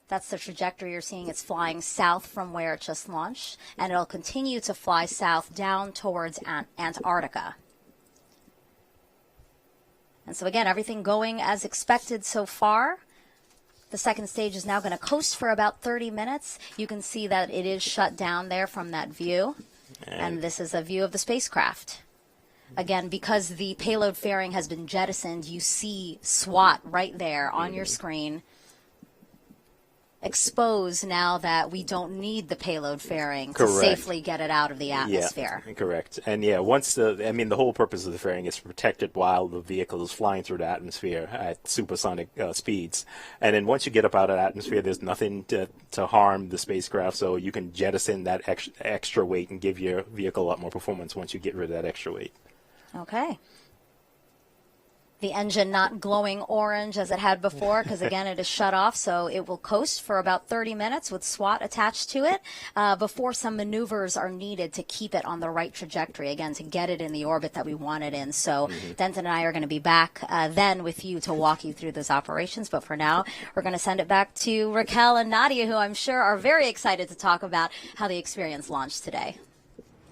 That's the trajectory you're seeing. It's flying south from where it just launched, and it'll continue to fly south down towards Antarctica. And so again, everything going as expected so far. The second stage is now going to coast for about 30 minutes. You can see that it is shut down there from that view. And this is a view of the spacecraft. Again, because the payload fairing has been jettisoned, you see SWOT right there on your screen. Exposed now that we don't need the payload fairing to safely get it out of the atmosphere. Yeah, correct. And yeah, once the whole purpose of the fairing is to protect it while the vehicle is flying through the atmosphere at supersonic speeds. And then once you get up out of the atmosphere, there's nothing to harm the spacecraft, so you can jettison that extra weight and give your vehicle a lot more performance once you get rid of that extra weight. Okay. The engine not glowing orange as it had before because, again, it is shut off, so it will coast for about 30 minutes with SWOT attached to it before some maneuvers are needed to keep it on the right trajectory, again, to get it in the orbit that we want it in. So Denton and I are going to be back then with you to walk you through those operations. But for now, we're going to send it back to Raquel and Nadia, who I'm sure are very excited to talk about how the experience launched today.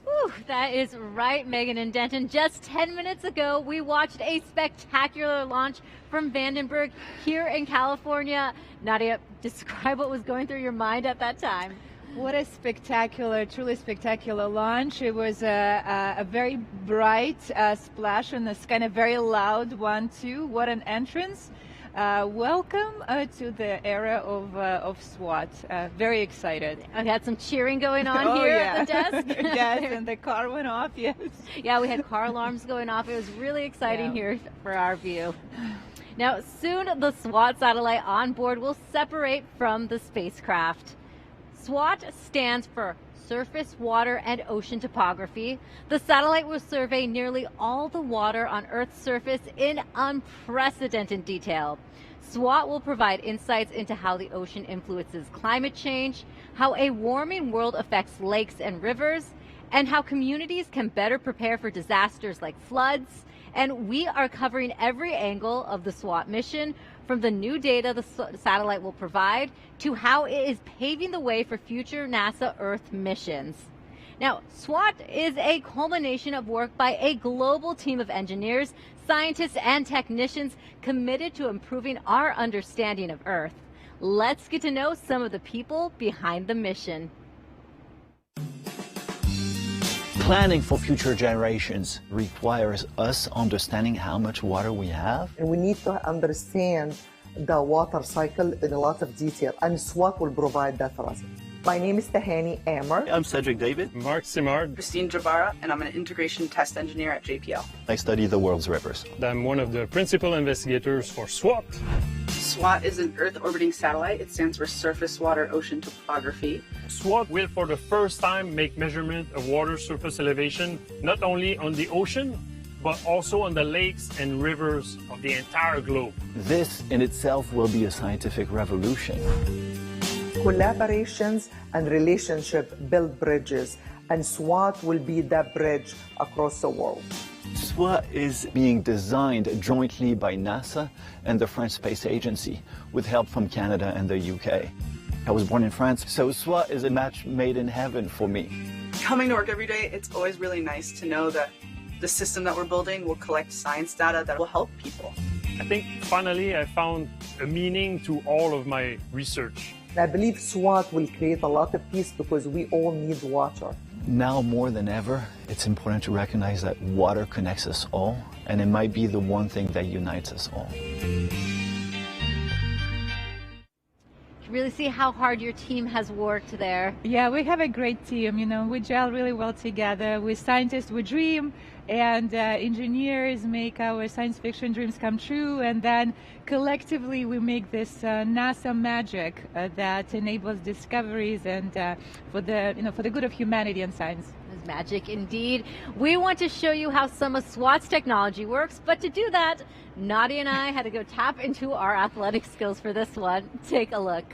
Whew, that is right, Megan and Denton. Just 10 minutes ago, we watched a spectacular launch from Vandenberg here in California. Nadia, describe what was going through your mind at that time. What a spectacular, truly spectacular launch. It was a very bright splash on the sky, and a very loud one, too. What an entrance. Welcome to the era of SWOT. Very excited. I had some cheering going on here at the desk. Yes, and the car went off, yes. Yeah, we had car alarms going off. It was really exciting here for our view. Now, soon the SWOT satellite on board will separate from the spacecraft. SWOT stands for Surface, Water, and Ocean Topography. The satellite will survey nearly all the water on Earth's surface in unprecedented detail. SWOT will provide insights into how the ocean influences climate change, how a warming world affects lakes and rivers, and how communities can better prepare for disasters like floods. And we are covering every angle of the SWOT mission, from the new data the satellite will provide to how it is paving the way for future NASA Earth missions. Now, SWOT is a culmination of work by a global team of engineers, scientists, and technicians committed to improving our understanding of Earth. Let's get to know some of the people behind the mission. Planning for future generations requires us understanding how much water we have. And we need to understand the water cycle in a lot of detail, and SWOT will provide that for us. My name is Tahani Amr. I'm Cedric David. Mark Simard. Christine Jabara, and I'm an integration test engineer at JPL. I study the world's rivers. I'm one of the principal investigators for SWOT. SWOT is an Earth orbiting satellite. It stands for Surface, Water, Ocean Topography. SWOT will, for the first time, make measurement of water surface elevation, not only on the ocean, but also on the lakes and rivers of the entire globe. This in itself will be a scientific revolution. Collaborations and relationship build bridges, and SWOT will be that bridge across the world. SWOT is being designed jointly by NASA and the French Space Agency, with help from Canada and the UK. I was born in France, so SWOT is a match made in heaven for me. Coming to work every day, it's always really nice to know that the system that we're building will collect science data that will help people. I think finally I found a meaning to all of my research. I believe SWOT will create a lot of peace because we all need water. Now more than ever, it's important to recognize that water connects us all, and it might be the one thing that unites us all. Really see how hard your team has worked there. Yeah, we have a great team. You know, we gel really well together. We scientists, we dream, and engineers make our science fiction dreams come true. And then collectively, we make this NASA magic that enables discoveries and for the good of humanity and science. It's magic indeed. We want to show you how some of SWOT's technology works, but to do that, Nadia and I had to go tap into our athletic skills for this one. Take a look.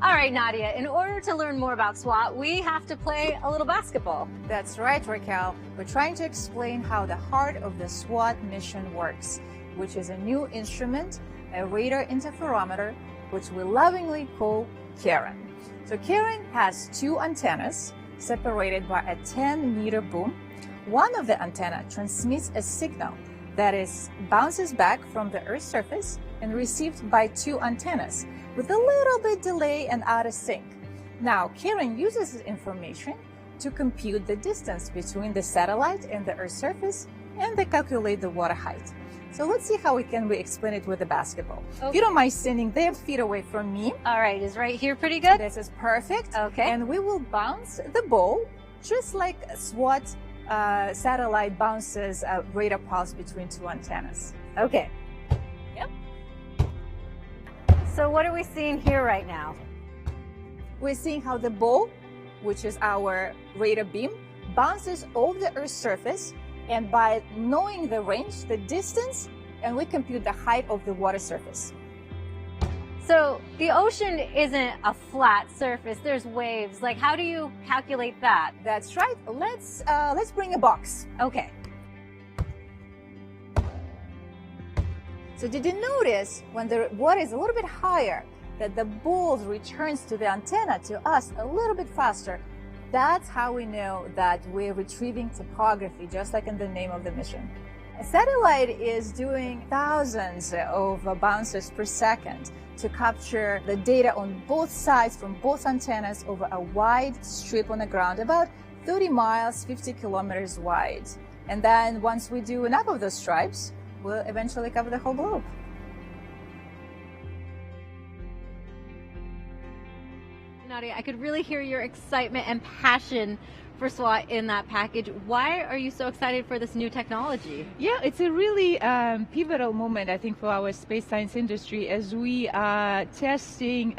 All right, Nadia, in order to learn more about SWOT, we have to play a little basketball. That's right, Raquel. We're trying to explain how the heart of the SWOT mission works, which is a new instrument, a radar interferometer, which we lovingly call Karen. So Karen has two antennas separated by a 10-meter boom. One of the antenna transmits a signal that bounces back from the Earth's surface and received by two antennas with a little bit delay and out of sync. Now, Karen uses this information to compute the distance between the satellite and the Earth's surface, and they calculate the water height. So let's see how we explain it with the basketball. Okay. If you don't mind standing there, feet away from me. All right, is right here pretty good? This is perfect. Okay. And we will bounce the ball just like SWOT satellite bounces a radar pulse between two antennas. Okay. Yep. So what are we seeing here right now? We're seeing how the ball, which is our radar beam, bounces over the Earth's surface, and by knowing the range, the distance, and we compute the height of the water surface. So the ocean isn't a flat surface, there's waves. Like, how do you calculate that? That's right. Let's bring a box. Okay. So did you notice when the water is a little bit higher that the ball returns to the antenna, to us, a little bit faster? That's how we know that we're retrieving topography, just like in the name of the mission. A satellite is doing thousands of bounces per second to capture the data on both sides from both antennas over a wide strip on the ground, about 30 miles, 50 kilometers wide. And then once we do enough of those stripes, we'll eventually cover the whole globe. Nadia, I could really hear your excitement and passion for SWOT in that package. Why are you so excited for this new technology? Yeah, it's a really pivotal moment, I think, for our space science industry as we are testing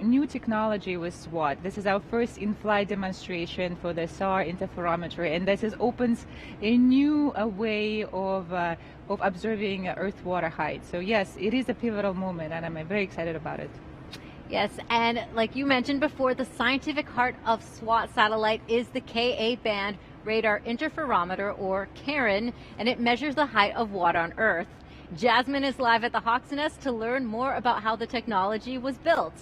new technology with SWOT. This is our first in-flight demonstration for the SAR interferometer, and this opens a new way of observing Earth water height. So yes, it is a pivotal moment, and I'm very excited about it. Yes, and like you mentioned before, the scientific heart of SWOT satellite is the Ka band radar interferometer, or Karen, and it measures the height of water on Earth. Jasmine is live at the Hawk's Nest to learn more about how the technology was built.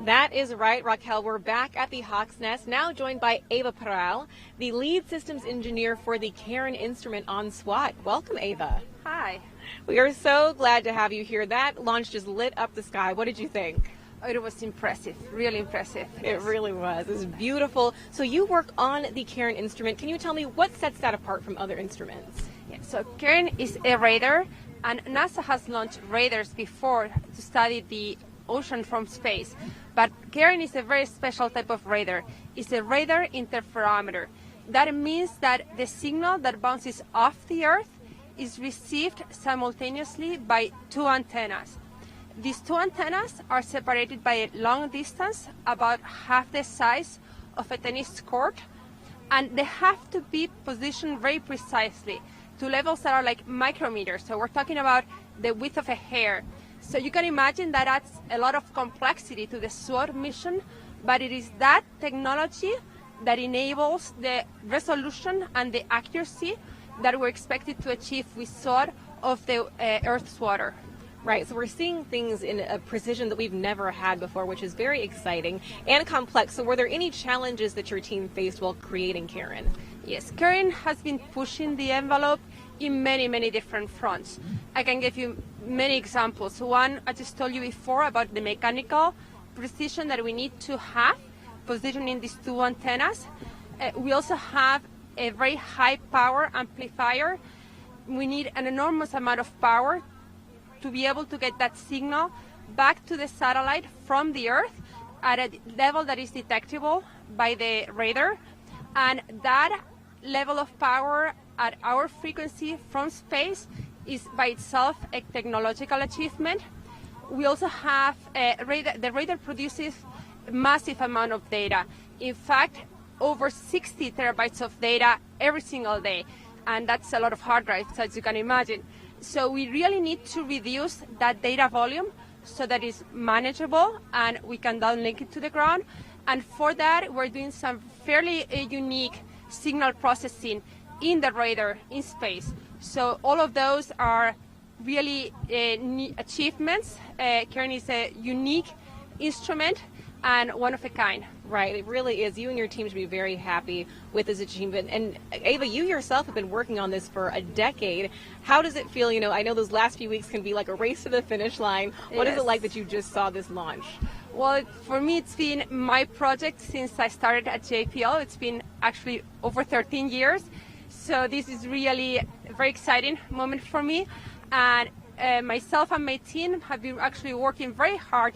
That is right, Raquel. We're back at the Hawk's Nest, now joined by Ava Peral, the lead systems engineer for the Karen instrument on SWOT. Welcome, Ava. Hi. We are so glad to have you here. That launch just lit up the sky. What did you think? Oh, it was impressive, really impressive. It really was. It was beautiful. So you work on the Karen instrument. Can you tell me what sets that apart from other instruments? Yeah, so Karen is a radar, and NASA has launched radars before to study the ocean from space. But Karen is a very special type of radar. It's a radar interferometer. That means that the signal that bounces off the Earth is received simultaneously by two antennas. These two antennas are separated by a long distance, about half the size of a tennis court, and they have to be positioned very precisely to levels that are like micrometers. So we're talking about the width of a hair. So you can imagine that adds a lot of complexity to the SWOT mission, but it is that technology that enables the resolution and the accuracy that we're expected to achieve with SWOT of the Earth's water. Right, so we're seeing things in a precision that we've never had before, which is very exciting and complex. So were there any challenges that your team faced while creating Karen? Yes, Karen has been pushing the envelope in many, many different fronts. I can give you many examples. One, I just told you before about the mechanical precision that we need to have positioning these two antennas. We also have a very high power amplifier. We need an enormous amount of power to be able to get that signal back to the satellite from the Earth at a level that is detectable by the radar. And that level of power at our frequency from space is by itself a technological achievement. We also have the radar produces a massive amount of data. In fact, over 60 terabytes of data every single day. And that's a lot of hard drives, as you can imagine. So we really need to reduce that data volume so that it's manageable and we can downlink it to the ground. And for that, we're doing some fairly unique signal processing in the radar in space. So all of those are really achievements. Karen is a unique instrument and one of a kind. Right, it really is. You and your team should be very happy with this achievement. And Ava, you yourself have been working on this for a decade. How does it feel? You know, I know those last few weeks can be like a race to the finish line. What is it like that you just saw this launch? Well, for me, it's been my project since I started at JPL. It's been actually over 13 years. So this is really a very exciting moment for me. And myself and my team have been actually working very hard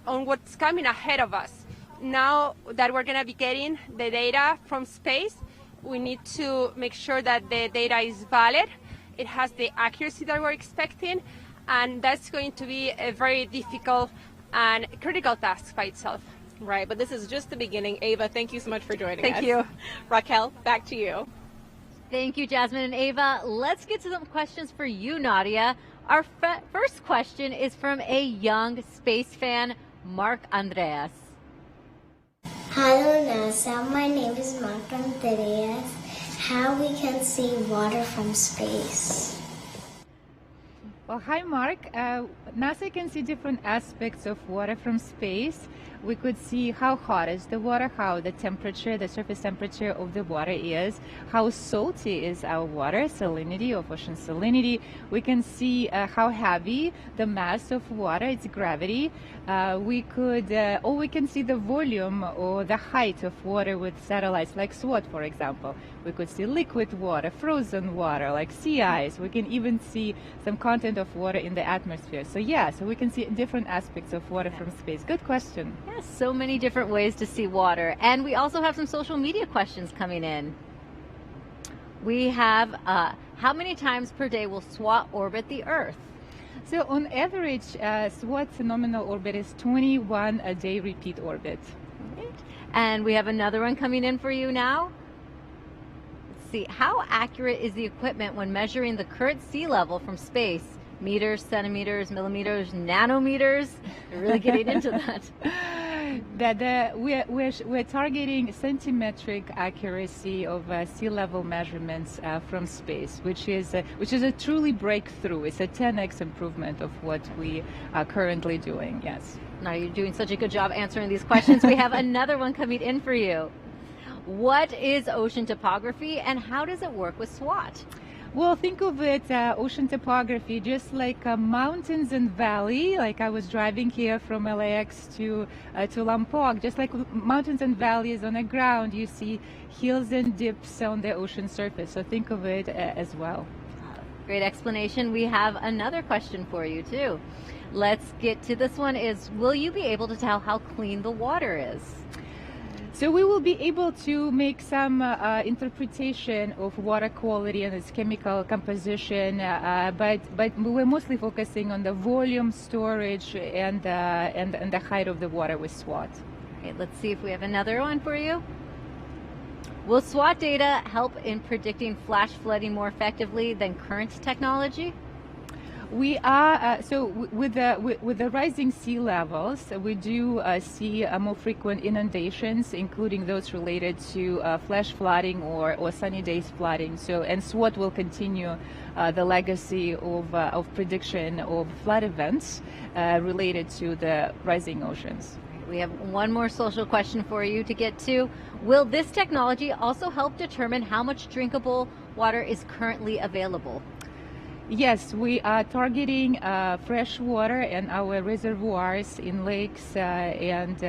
on what's coming ahead of us. Now that we're going to be getting the data from space, we need to make sure that the data is valid, it has the accuracy that we're expecting, and that's going to be a very difficult and critical task by itself. Right, but this is just the beginning. Ava, thank you so much for joining us. Thank you. Raquel, back to you. Thank you, Jasmine and Ava. Let's get to some questions for you, Nadia. Our first question is from a young space fan, Mark Andreas. Hello NASA, my name is Mark Andreas. How we can see water from space? Well, hi Mark. NASA can see different aspects of water from space. We could see how hot is the water, how the temperature, the surface temperature of the water is, how salty is our water, salinity of ocean salinity. We can see how heavy the mass of water, its gravity. We can see the volume or the height of water with satellites like SWOT, for example. We could see liquid water, frozen water, like sea ice. We can even see some content of water in the atmosphere. So we can see different aspects of water from space. Good question. Yes, so many different ways to see water. And we also have some social media questions coming in. We have, how many times per day will SWOT orbit the Earth? So on average, SWOT's nominal orbit is 21 a day repeat orbit. Right. And we have another one coming in for you now. Let's see, how accurate is the equipment when measuring the current sea level from space? Meters, centimeters, millimeters, nanometers? We're really getting into that. We're targeting centimetric accuracy of sea level measurements from space, which is a truly breakthrough. It's a 10x improvement of what we are currently doing. Yes. Now you're doing such a good job answering these questions. We have another one coming in for you. What is ocean topography and how does it work with SWOT? Well, think of it, ocean topography, just like mountains and valley. Like I was driving here from LAX to Lompoc, just like mountains and valleys on the ground, you see hills and dips on the ocean surface. So think of it as well. Great explanation. We have another question for you too. Let's get to this one. Will you be able to tell how clean the water is? So we will be able to make some interpretation of water quality and its chemical composition, but we're mostly focusing on the volume, storage, and the height of the water with SWOT. Okay, let's see if we have another one for you. Will SWOT data help in predicting flash flooding more effectively than current technology? We are with the rising sea levels, we do see more frequent inundations, including those related to flash flooding or sunny days flooding. And SWOT will continue the legacy of prediction of flood events related to the rising oceans. We have one more social question for you to get to. Will this technology also help determine how much drinkable water is currently available? Yes, we are targeting fresh water in our reservoirs in lakes and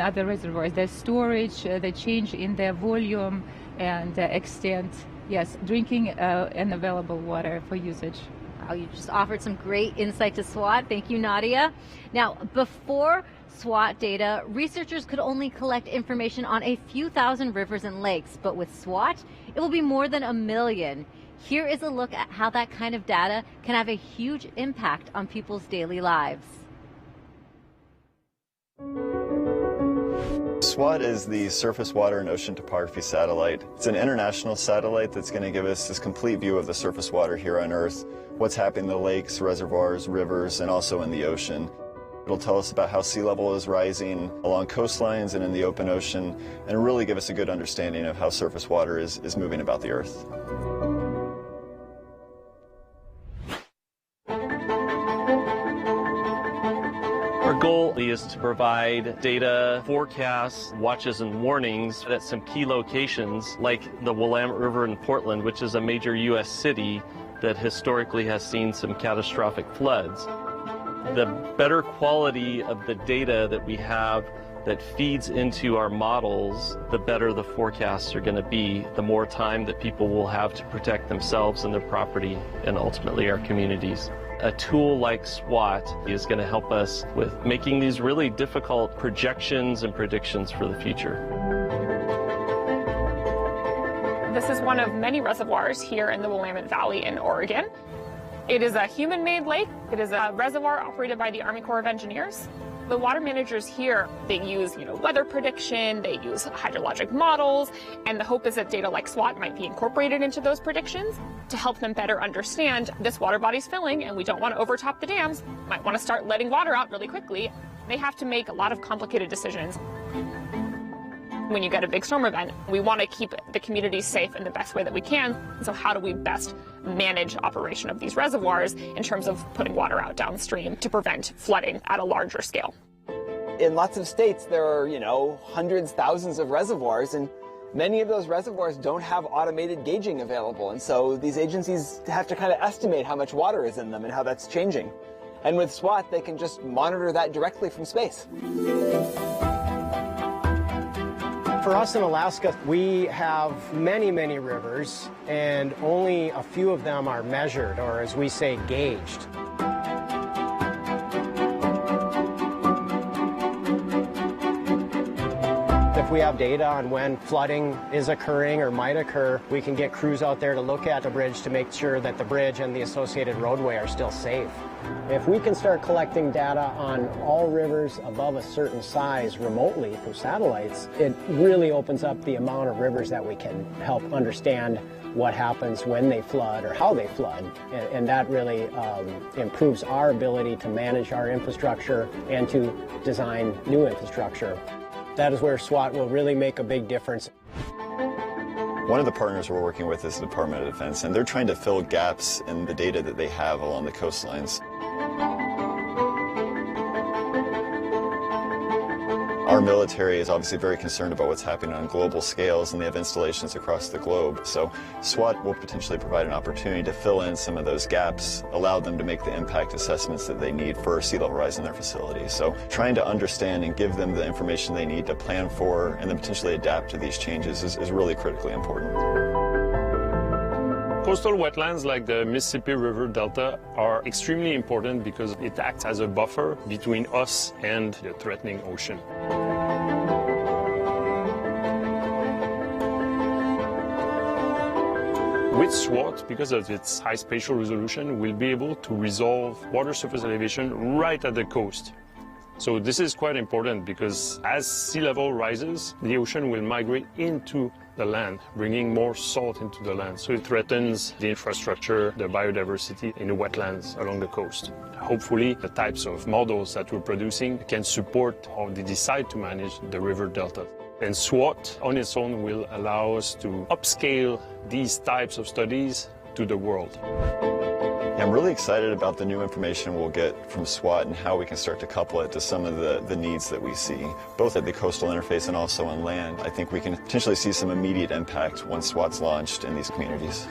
other reservoirs. The storage, the change in the volume and extent. Yes, drinking and available water for usage. Wow, you just offered some great insight to SWOT. Thank you, Nadia. Now, before SWOT data, researchers could only collect information on a few thousand rivers and lakes, but with SWOT, it will be more than 1 million. Here is a look at how that kind of data can have a huge impact on people's daily lives. SWOT is the Surface Water and Ocean Topography Satellite. It's an international satellite that's going to give us this complete view of the surface water here on Earth, what's happening in the lakes, reservoirs, rivers, and also in the ocean. It'll tell us about how sea level is rising along coastlines and in the open ocean, and really give us a good understanding of how surface water is moving about the Earth. Our goal is to provide data, forecasts, watches, and warnings at some key locations like the Willamette River in Portland, which is a major U.S. city that historically has seen some catastrophic floods. The better quality of the data that we have that feeds into our models, the better the forecasts are going to be, the more time that people will have to protect themselves and their property and ultimately our communities. A tool like SWOT is going to help us with making these really difficult projections and predictions for the future. This is one of many reservoirs here in the Willamette Valley in Oregon. It is a human-made lake. It is a reservoir operated by the Army Corps of Engineers. The water managers here, they use, weather prediction, they use hydrologic models, and the hope is that data like SWOT might be incorporated into those predictions to help them better understand this water body's filling and we don't want to overtop the dams. Might want to start letting water out really quickly. They have to make a lot of complicated decisions. When you get a big storm event, we want to keep the community safe in the best way that we can. So how do we best manage operation of these reservoirs in terms of putting water out downstream to prevent flooding at a larger scale? In lots of states, there are, hundreds, thousands of reservoirs, and many of those reservoirs don't have automated gauging available. And so these agencies have to kind of estimate how much water is in them and how that's changing. And with SWOT, they can just monitor that directly from space. For us in Alaska, we have many, many rivers, and only a few of them are measured, or as we say, gauged. If we have data on when flooding is occurring or might occur, we can get crews out there to look at the bridge to make sure that the bridge and the associated roadway are still safe. If we can start collecting data on all rivers above a certain size remotely through satellites, it really opens up the amount of rivers that we can help understand what happens when they flood or how they flood. And that really improves our ability to manage our infrastructure and to design new infrastructure. That is where SWOT will really make a big difference. One of the partners we're working with is the Department of Defense, and they're trying to fill gaps in the data that they have along the coastlines. Our military is obviously very concerned about what's happening on global scales, and they have installations across the globe. So SWOT will potentially provide an opportunity to fill in some of those gaps, allow them to make the impact assessments that they need for sea level rise in their facilities. So trying to understand and give them the information they need to plan for and then potentially adapt to these changes is really critically important. Coastal wetlands like the Mississippi River Delta are extremely important because it acts as a buffer between us and the threatening ocean. With SWOT, because of its high spatial resolution, we'll be able to resolve water surface elevation right at the coast. So this is quite important because as sea level rises, the ocean will migrate into the land, bringing more salt into the land. So it threatens the infrastructure, the biodiversity in the wetlands along the coast. Hopefully, the types of models that we're producing can support how they decide to manage the river delta. And SWOT on its own will allow us to upscale these types of studies to the world. I'm really excited about the new information we'll get from SWOT and how we can start to couple it to some of the needs that we see, both at the coastal interface and also on land. I think we can potentially see some immediate impact once SWOT's launched in these communities.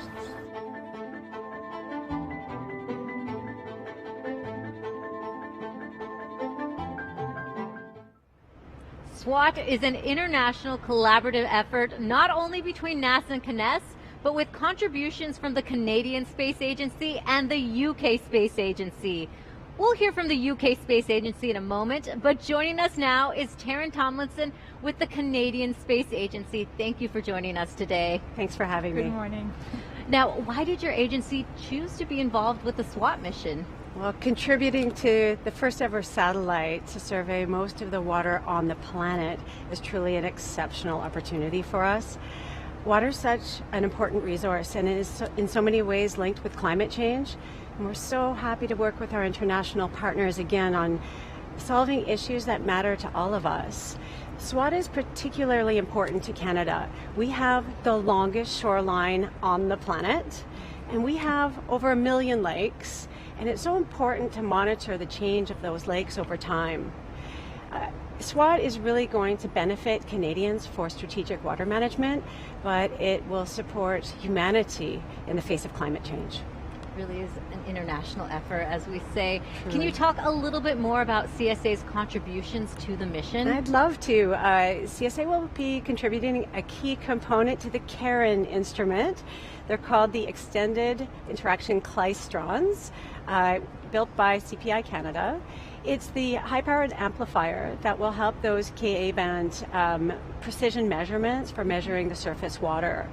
SWOT is an international collaborative effort not only between NASA and CNES, but with contributions from the Canadian Space Agency and the UK Space Agency. We'll hear from the UK Space Agency in a moment, but joining us now is Taryn Tomlinson with the Canadian Space Agency. Thank you for joining us today. Thanks for having me. Good morning. Now, why did your agency choose to be involved with the SWOT mission? Well, contributing to the first ever satellite to survey most of the water on the planet is truly an exceptional opportunity for us. Water is such an important resource and it is in so many ways linked with climate change. And we're so happy to work with our international partners again on solving issues that matter to all of us. SWOT is particularly important to Canada. We have the longest shoreline on the planet, and we have over 1 million lakes, and it's so important to monitor the change of those lakes over time. SWOT is really going to benefit Canadians for strategic water management, but it will support humanity in the face of climate change. Really is an international effort, as we say. Truly. Can you talk a little bit more about CSA's contributions to the mission? I'd love to. CSA will be contributing a key component to the CAREN instrument. They're called the Extended Interaction Klystrons, built by CPI Canada. It's the high-powered amplifier that will help those Ka-band precision measurements for measuring the surface water.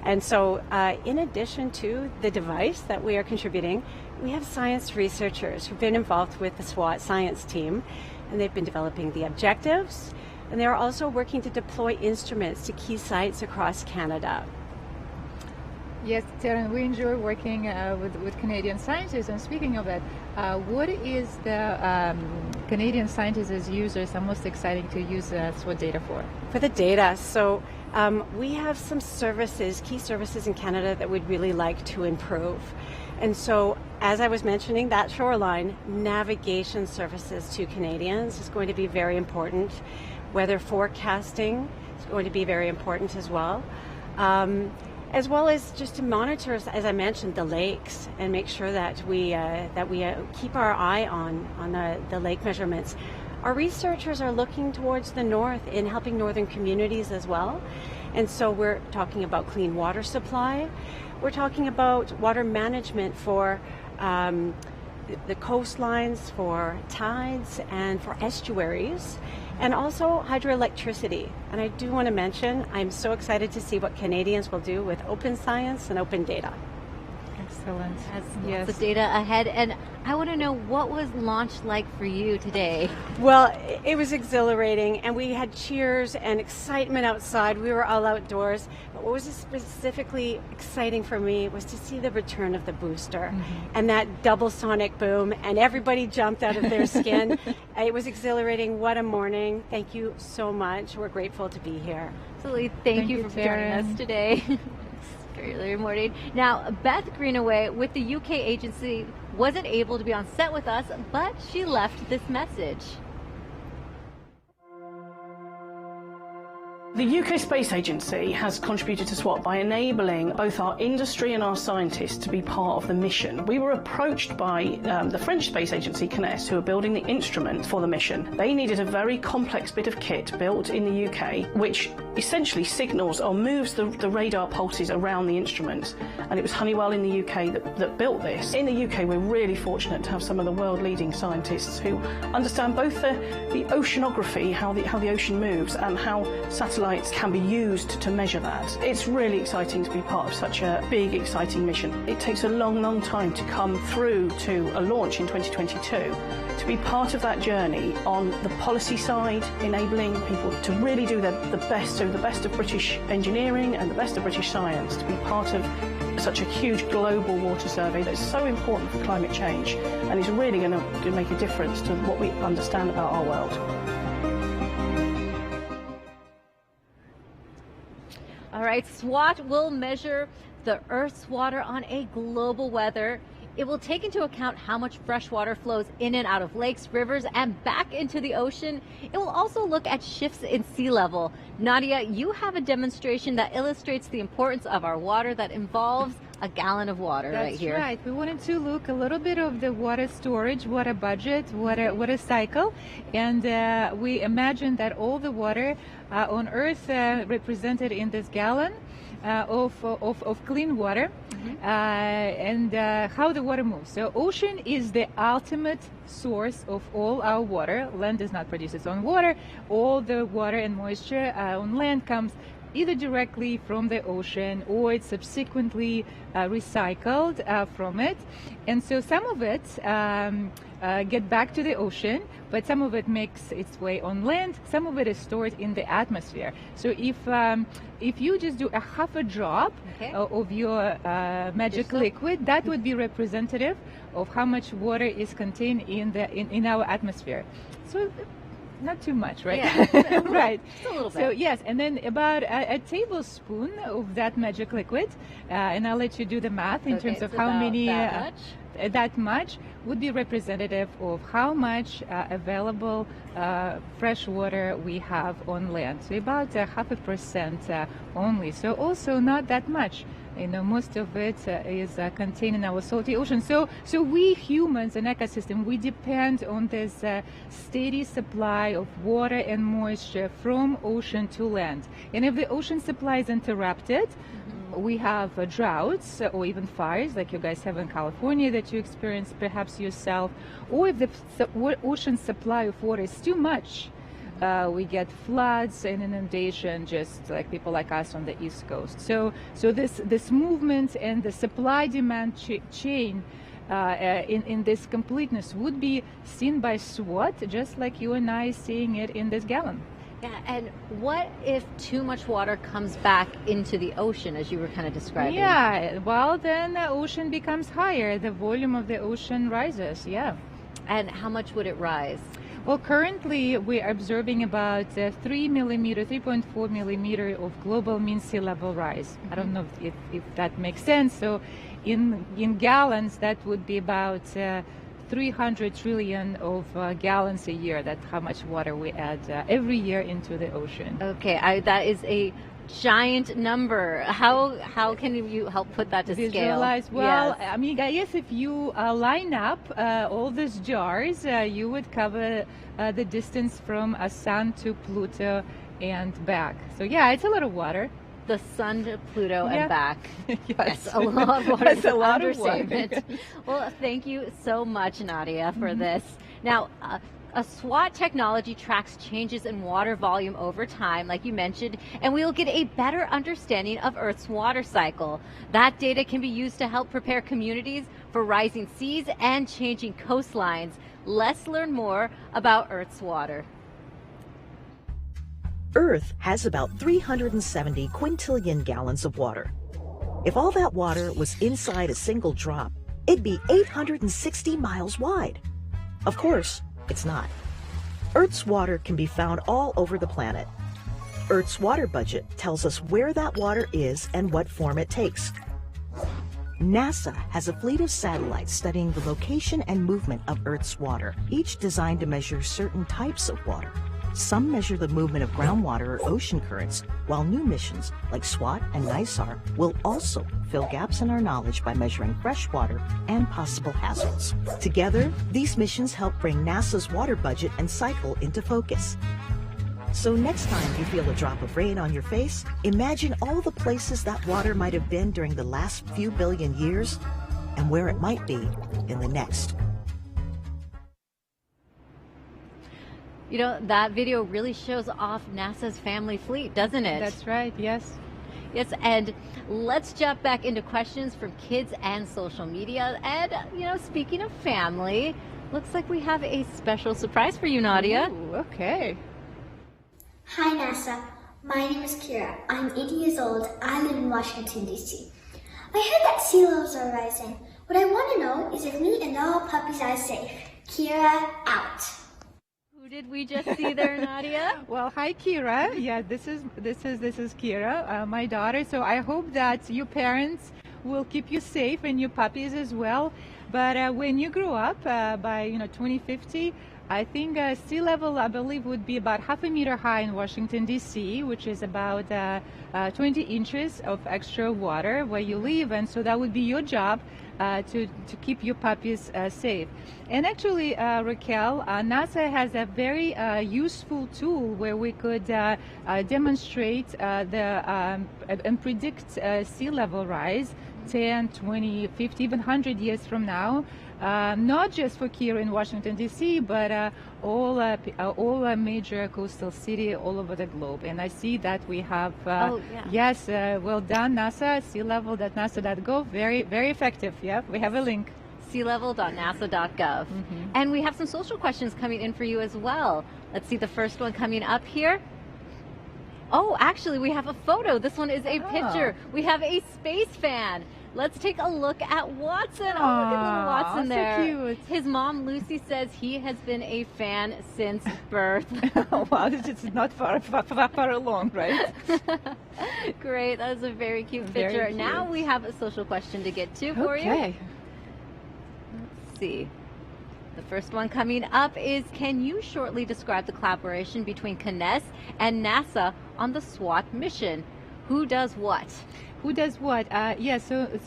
And so in addition to the device that we are contributing, we have science researchers who've been involved with the SWOT science team, and they've been developing the objectives, and they're also working to deploy instruments to key sites across Canada. Yes, Taryn, we enjoy working with Canadian scientists. And speaking of that, what is the Canadian scientists as users are most exciting to use SWOT data for? For the data, so we have some services, key services in Canada that we'd really like to improve. And so, as I was mentioning, that shoreline, navigation services to Canadians is going to be very important. Weather forecasting is going to be very important as well. As well as just to monitor, as I mentioned, the lakes and make sure that we keep our eye on the lake measurements. Our researchers are looking towards the north in helping northern communities as well. And so we're talking about clean water supply. We're talking about water management for the coastlines, for tides, and for estuaries, and also hydroelectricity. And I do want to mention, I'm so excited to see what Canadians will do with open science and open data. Excellent. Yes. Lots of data ahead. And I want to know, what was launch like for you today? Well, it was exhilarating, and we had cheers and excitement outside. We were all outdoors. But what was specifically exciting for me was to see the return of the booster and that double sonic boom, and everybody jumped out of their skin. It was exhilarating. What a morning. Thank you so much. We're grateful to be here. Absolutely. Thank you for joining us today. Early morning. Now, Beth Greenaway with the UK agency wasn't able to be on set with us, but she left this message. The UK Space Agency has contributed to SWOT by enabling both our industry and our scientists to be part of the mission. We were approached by the French Space Agency, CNES, who are building the instrument for the mission. They needed a very complex bit of kit built in the UK, which essentially signals or moves the radar pulses around the instrument. And it was Honeywell in the UK that built this. In the UK, we're really fortunate to have some of the world-leading scientists who understand both the oceanography, how the ocean moves, and how satellites can be used to measure that. It's really exciting to be part of such a big, exciting mission. It takes a long, long time to come through to a launch in 2022. To be part of that journey on the policy side, enabling people to really do the best, so the best of British engineering and the best of British science, to be part of such a huge global water survey that's so important for climate change and is really going to make a difference to what we understand about our world. All right, SWOT will measure the Earth's water on a global weather. It will take into account how much fresh water flows in and out of lakes, rivers, and back into the ocean. It will also look at shifts in sea level. Nadia, you have a demonstration that illustrates the importance of our water that involves a gallon of water right here. That's right. We wanted to look a little bit of the water storage, water budget, water cycle, and we imagined that all the water on Earth represented in this gallon of clean water and how the water moves. So ocean is the ultimate source of all our water. Land does not produce its own water. All the water and moisture on land comes either directly from the ocean or it's subsequently recycled from it. And so some of it get back to the ocean, but some of it makes its way on land. Some of it is stored in the atmosphere. So if you just do a half a drop of your magic liquid, that would be representative of how much water is contained in our atmosphere. So not too much, right? Yeah. Right. Just a little bit. So yes, and then about a tablespoon of that magic liquid, and I'll let you do the math in terms of how many. That much would be representative of how much available fresh water we have on land. So about 0.5% only. So also not that much. You know, most of it is contained in our salty ocean. So we humans, an ecosystem, we depend on this steady supply of water and moisture from ocean to land. And if the ocean supply is interrupted, we have droughts or even fires like you guys have in California that you experience perhaps yourself. Or if the ocean supply of water is too much, we get floods and inundation, just like people like us on the East Coast. So this movement and the supply-demand chain in this completeness would be seen by SWOT, just like you and I seeing it in this gallon. Yeah, and what if too much water comes back into the ocean, as you were kind of describing? Yeah, well, then the ocean becomes higher. The volume of the ocean rises, yeah. And how much would it rise? Well, currently we're observing about 3.4 millimeter of global mean sea level rise. I don't know if that makes sense. So in gallons, that would be about 300 trillion of gallons a year. That's how much water we add every year into the ocean. Okay, that is a giant number. How can you help put that to Visualize? scale? Well, yes. I mean, I guess if you line up all these jars, you would cover the distance from a sun to Pluto and back. So yeah, it's a lot of water. The sun to Pluto and back. Yes. That's a lot of water. That's a lot understatement. of water. Well, thank you so much, Nadia, for this. Now, a SWOT technology tracks changes in water volume over time, like you mentioned, and we will get a better understanding of Earth's water cycle. That data can be used to help prepare communities for rising seas and changing coastlines. Let's learn more about Earth's water. Earth has about 370 quintillion gallons of water. If all that water was inside a single drop, it'd be 860 miles wide. Of course, it's not. Earth's water can be found all over the planet. Earth's water budget tells us where that water is and what form it takes. NASA has a fleet of satellites studying the location and movement of Earth's water, each designed to measure certain types of water. Some measure the movement of groundwater or ocean currents, while new missions like SWOT and NISAR will also fill gaps in our knowledge by measuring fresh water and possible hazards. Together, these missions help bring NASA's water budget and cycle into focus. So next time you feel a drop of rain on your face, imagine all the places that water might have been during the last few billion years and where it might be in the next. You know, that video really shows off NASA's family fleet, doesn't it? That's right, yes. Yes, and let's jump back into questions from kids and social media. And, you know, speaking of family, looks like we have a special surprise for you, Nadia. Ooh, okay. Hi, NASA. My name is Kira. I'm 8 years old. I live in Washington, D.C. I heard that sea levels are rising. What I want to know is if me and all puppies are safe. Kira, out. Who did we just see there, Nadia? Well, hi, Kira. Yeah, this is Kira, my daughter. So I hope that your parents will keep you safe and your puppies as well. But when you grow up, by 2050, I think sea level, I believe, would be about 0.5 meter high in Washington, D.C., which is about 20 inches of extra water where you live. And so that would be your job to keep your puppies safe. And actually, Raquel, NASA has a very useful tool where we could demonstrate and predict sea level rise 10, 20, 50, even 100 years from now. Not just for here in Washington, D.C., but all major coastal cities all over the globe. And I see that we have, yes, well done, NASA, sealevel.nasa.gov, very, very effective. Yeah, we have a link. sealevel.nasa.gov. And we have some social questions coming in for you as well. Let's see the first one coming up here. Oh, actually, we have a photo. This one is a picture. We have a space fan. Let's take a look at Watson. Oh, look at little Watson there. So cute. His mom, Lucy, says he has been a fan since birth. Wow, it's not far along, right? Great. That was a very cute picture. Very cute. Now we have a social question to get to for you. Okay. Let's see. The first one coming up is, can you shortly describe the collaboration between CNES and NASA on the SWOT mission? Who does what? Who does what? So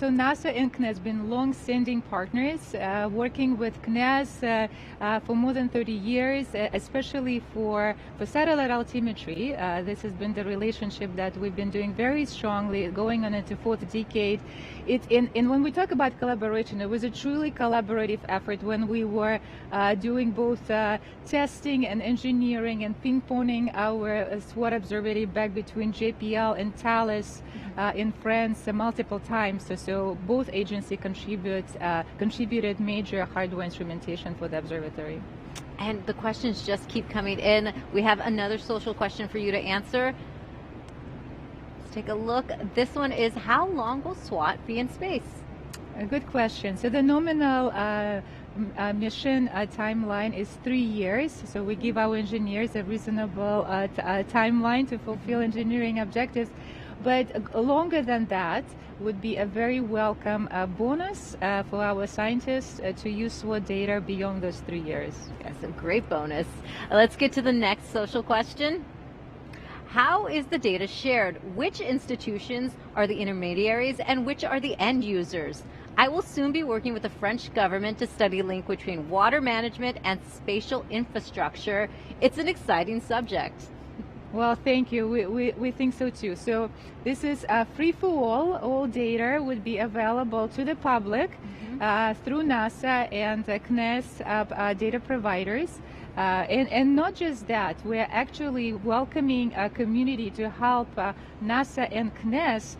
NASA and CNES have been long-standing partners, working with CNES for more than 30 years, especially for satellite altimetry. This has been the relationship that we've been doing very strongly, going on into fourth decade. And when we talk about collaboration, it was a truly collaborative effort when we were doing both testing and engineering and ping-ponging our SWOT observatory back between JPL and Thales in France multiple times. So both agencies contributed major hardware instrumentation for the observatory. And the questions just keep coming in. We have another social question for you to answer. Let's take a look. This one is, how long will SWOT be in space? A good question. So the nominal mission timeline is 3 years. So we give our engineers a reasonable timeline to fulfill engineering objectives. But longer than that would be a very welcome bonus for our scientists to use SWOT data beyond those 3 years. That's a great bonus. Let's get to the next social question. How is the data shared? Which institutions are the intermediaries and which are the end users? I will soon be working with the French government to study a link between water management and spatial infrastructure. It's an exciting subject. Well, thank you. We think so too. So this is free for all. All data would be available to the public through NASA and CNES data providers. And not just that, we're actually welcoming a community to help NASA and CNES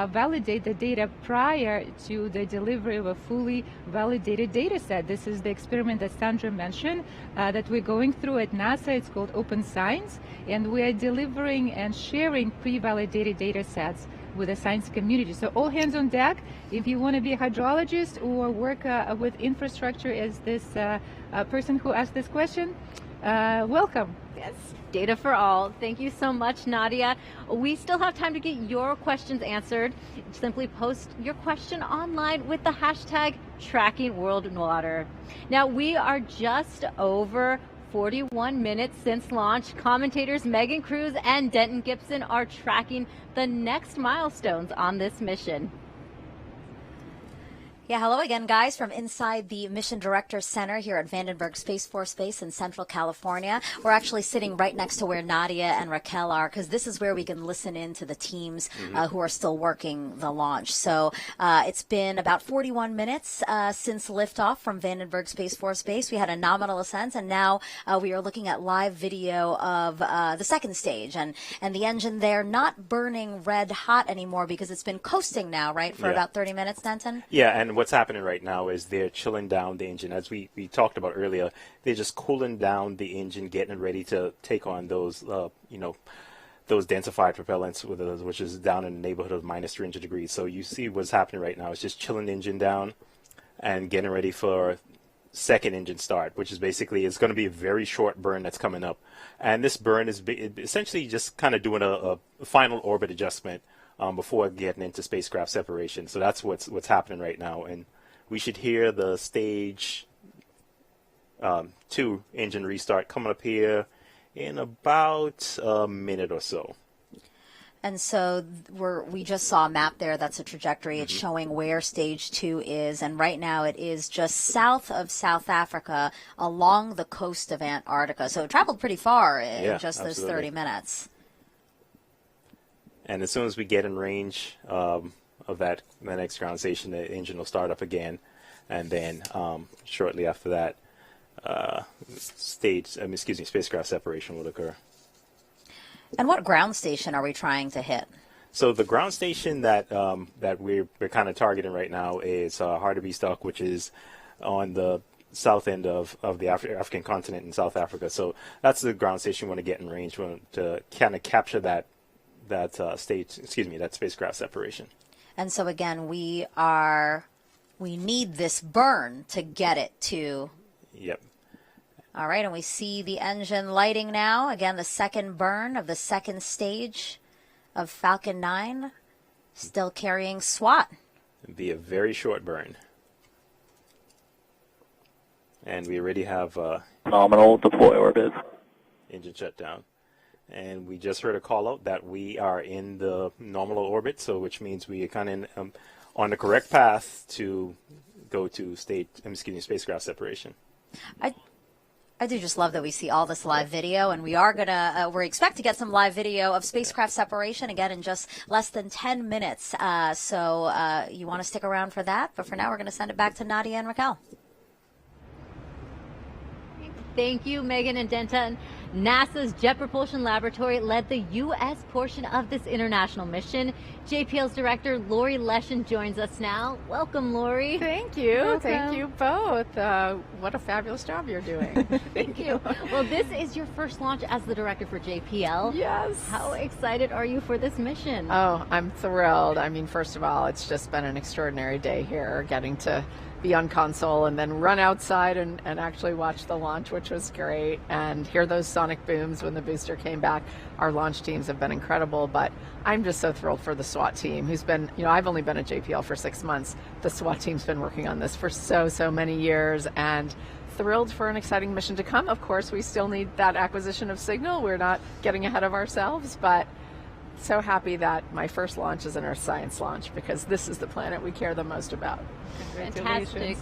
validate the data prior to the delivery of a fully validated data set. This is the experiment that Sandra mentioned that we're going through at NASA. It's called Open Science, and we are delivering and sharing pre-validated data sets with the science community. So all hands on deck. If you want to be a hydrologist or work with infrastructure as this person who asked this question, welcome. Yes, data for all. Thank you so much, Nadia. We still have time to get your questions answered. Simply post your question online with the hashtag #TrackingWorldWater. Now, we are just over 41 minutes since launch. Commentators Megan Cruz and Denton Gibson are tracking the next milestones on this mission. Yeah, hello again, guys, from inside the Mission Director Center here at Vandenberg Space Force Base in Central California. We're actually sitting right next to where Nadia and Raquel are, because this is where we can listen in to the teams who are still working the launch. So it's been about 41 minutes since liftoff from Vandenberg Space Force Base. We had a nominal ascent, and now we are looking at live video of the second stage. And the engine there not burning red hot anymore because it's been coasting now, right, for about 30 minutes, Denton? Yeah, and what's happening right now is they're chilling down the engine. As we talked about earlier, they're just cooling down the engine, getting it ready to take on those, those densified propellants, which is down in the neighborhood of minus 300 degrees. So you see what's happening right now. It's just chilling the engine down and getting ready for second engine start, which is basically, it's going to be a very short burn that's coming up. And this burn is essentially just kind of doing a final orbit adjustment before getting into spacecraft separation. So that's what's happening right now, and we should hear the stage 2 engine restart coming up here in about a minute or so. And so we just saw a map there. That's a trajectory. It's showing where stage 2 is. And right now it is just south of South Africa along the coast of Antarctica. So it traveled pretty far in just those 30 minutes. And as soon as we get in range of the next ground station, the engine will start up again. And then shortly after that, spacecraft separation will occur. And what ground station are we trying to hit? So the ground station that we're kind of targeting right now is Hartebeestok, which is on the south end of the African continent in South Africa. So that's the ground station we want to get in range to kind of capture that spacecraft separation. And so again, we need this burn to get it to. Yep. All right, and we see the engine lighting now. Again, the second burn of the second stage of Falcon 9, still carrying SWOT. It'd be a very short burn. And we already have nominal deploy orbit. Engine shutdown. And we just heard a call out that we are in the nominal orbit, so which means we are kind of on the correct path to go to spacecraft separation. I do just love that we see all this live video, and we expect to get some live video of spacecraft separation again in just less than 10 minutes. So you want to stick around for that, but for now we're going to send it back to Nadia and Raquel. Thank you, Megan and Denton. NASA's Jet Propulsion Laboratory led the U.S. portion of this international mission. JPL's director, Lori Leshin, joins us now. Welcome, Lori. Thank you. Welcome. Thank you both. What a fabulous job you're doing. Thank you. Well, this is your first launch as the director for JPL. Yes. How excited are you for this mission? Oh, I'm thrilled. I mean, first of all, it's just been an extraordinary day here, getting to be on console and then run outside and actually watch the launch, which was great, and hear those sonic booms when the booster came back. Our launch teams have been incredible, but I'm just so thrilled for the SWOT team, who's been, I've only been at JPL for 6 months. The SWOT team's been working on this for so many years, and thrilled for an exciting mission to come. Of course, we still need that acquisition of signal. We're not getting ahead of ourselves, but so happy that my first launch is an Earth science launch, because this is the planet we care the most about. Fantastic.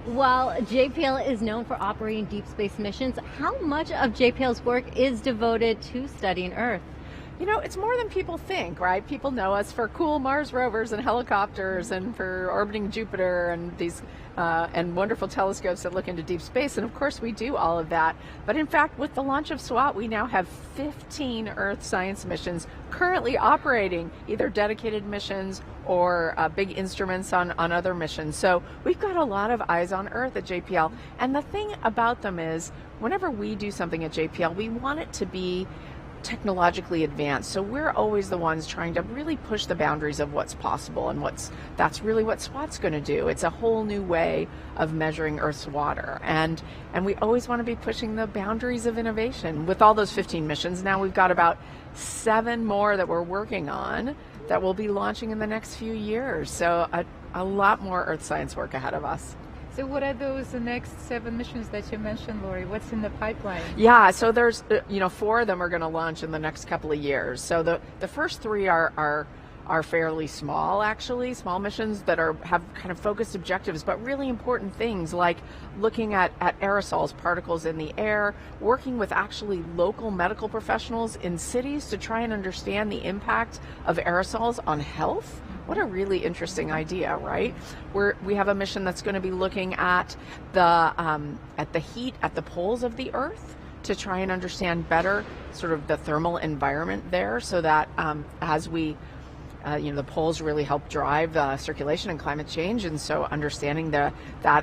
While JPL is known for operating deep space missions, how much of JPL's work is devoted to studying Earth? It's more than people think, right? People know us for cool Mars rovers and helicopters and for orbiting Jupiter and these and wonderful telescopes that look into deep space. And of course we do all of that. But in fact, with the launch of SWOT, we now have 15 Earth science missions currently operating, either dedicated missions or big instruments on other missions. So we've got a lot of eyes on Earth at JPL. And the thing about them is, whenever we do something at JPL, we want it to be technologically advanced. So we're always the ones trying to really push the boundaries of what's possible, and that's really what SWOT's going to do. It's a whole new way of measuring Earth's water, and we always want to be pushing the boundaries of innovation. With all those 15 missions, now we've got about 7 more that we're working on that we'll be launching in the next few years. So a lot more Earth science work ahead of us. So what are those next 7 missions that you mentioned, Lori? What's in the pipeline? Yeah, so there's 4 of them are going to launch in the next couple of years. So the first 3 are fairly small, actually, small missions that have kind of focused objectives, but really important things like looking at aerosols, particles in the air, working with actually local medical professionals in cities to try and understand the impact of aerosols on health. What a really interesting idea, right? We have a mission that's going to be looking at the heat at the poles of the Earth to try and understand better sort of the thermal environment there, so that as we the poles really help drive circulation and climate change, and so understanding that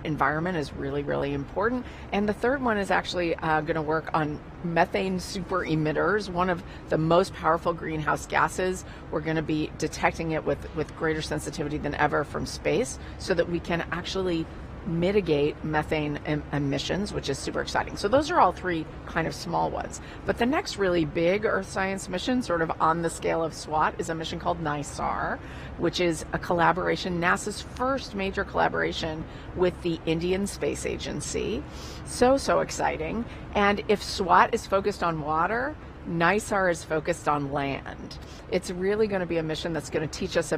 environment is really, really important. And the third one is actually going to work on methane super emitters, one of the most powerful greenhouse gases. We're going to be detecting it with greater sensitivity than ever from space, so that we can actually mitigate methane emissions, which is super exciting. So those are all 3 kind of small ones. But the next really big Earth science mission, sort of on the scale of SWOT, is a mission called NISAR, which is a collaboration, NASA's first major collaboration with the Indian Space Agency. So exciting. And if SWOT is focused on water, NISAR is focused on land. It's really going to be a mission that's going to teach us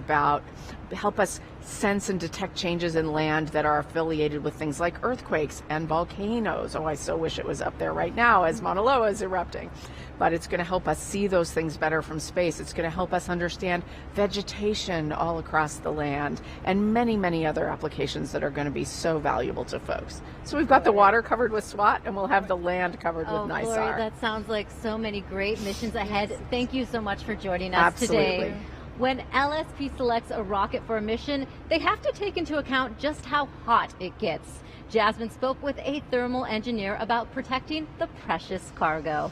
help us sense and detect changes in land that are affiliated with things like earthquakes and volcanoes. Oh, I so wish it was up there right now as Mauna Loa is erupting. But it's going to help us see those things better from space. It's going to help us understand vegetation all across the land and many, many other applications that are going to be so valuable to folks. So we've got the water covered with SWOT, and we'll have the land covered with NISAR. Gloria, that sounds like so many great missions ahead. Thank you so much for joining us Absolutely. today. When LSP selects a rocket for a mission, they have to take into account just how hot it gets. Jasmine spoke with a thermal engineer about protecting the precious cargo.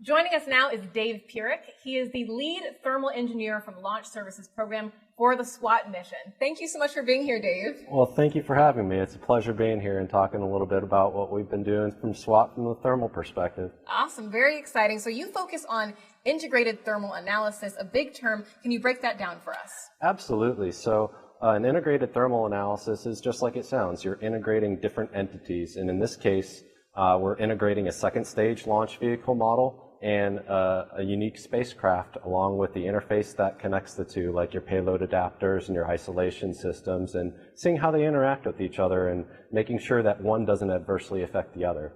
Joining us now is Dave Purick. He is the lead thermal engineer from Launch Services Program for the SWOT mission. Thank you so much for being here, Dave. Well, thank you for having me. It's a pleasure being here and talking a little bit about what we've been doing from SWOT from the thermal perspective. Awesome, very exciting. So you focus on integrated thermal analysis, a big term. Can you break that down for us? Absolutely. So an integrated thermal analysis is just like it sounds. You're integrating different entities, and in this case, we're integrating a second stage launch vehicle model and a unique spacecraft along with the interface that connects the two, like your payload adapters and your isolation systems, and seeing how they interact with each other and making sure that one doesn't adversely affect the other.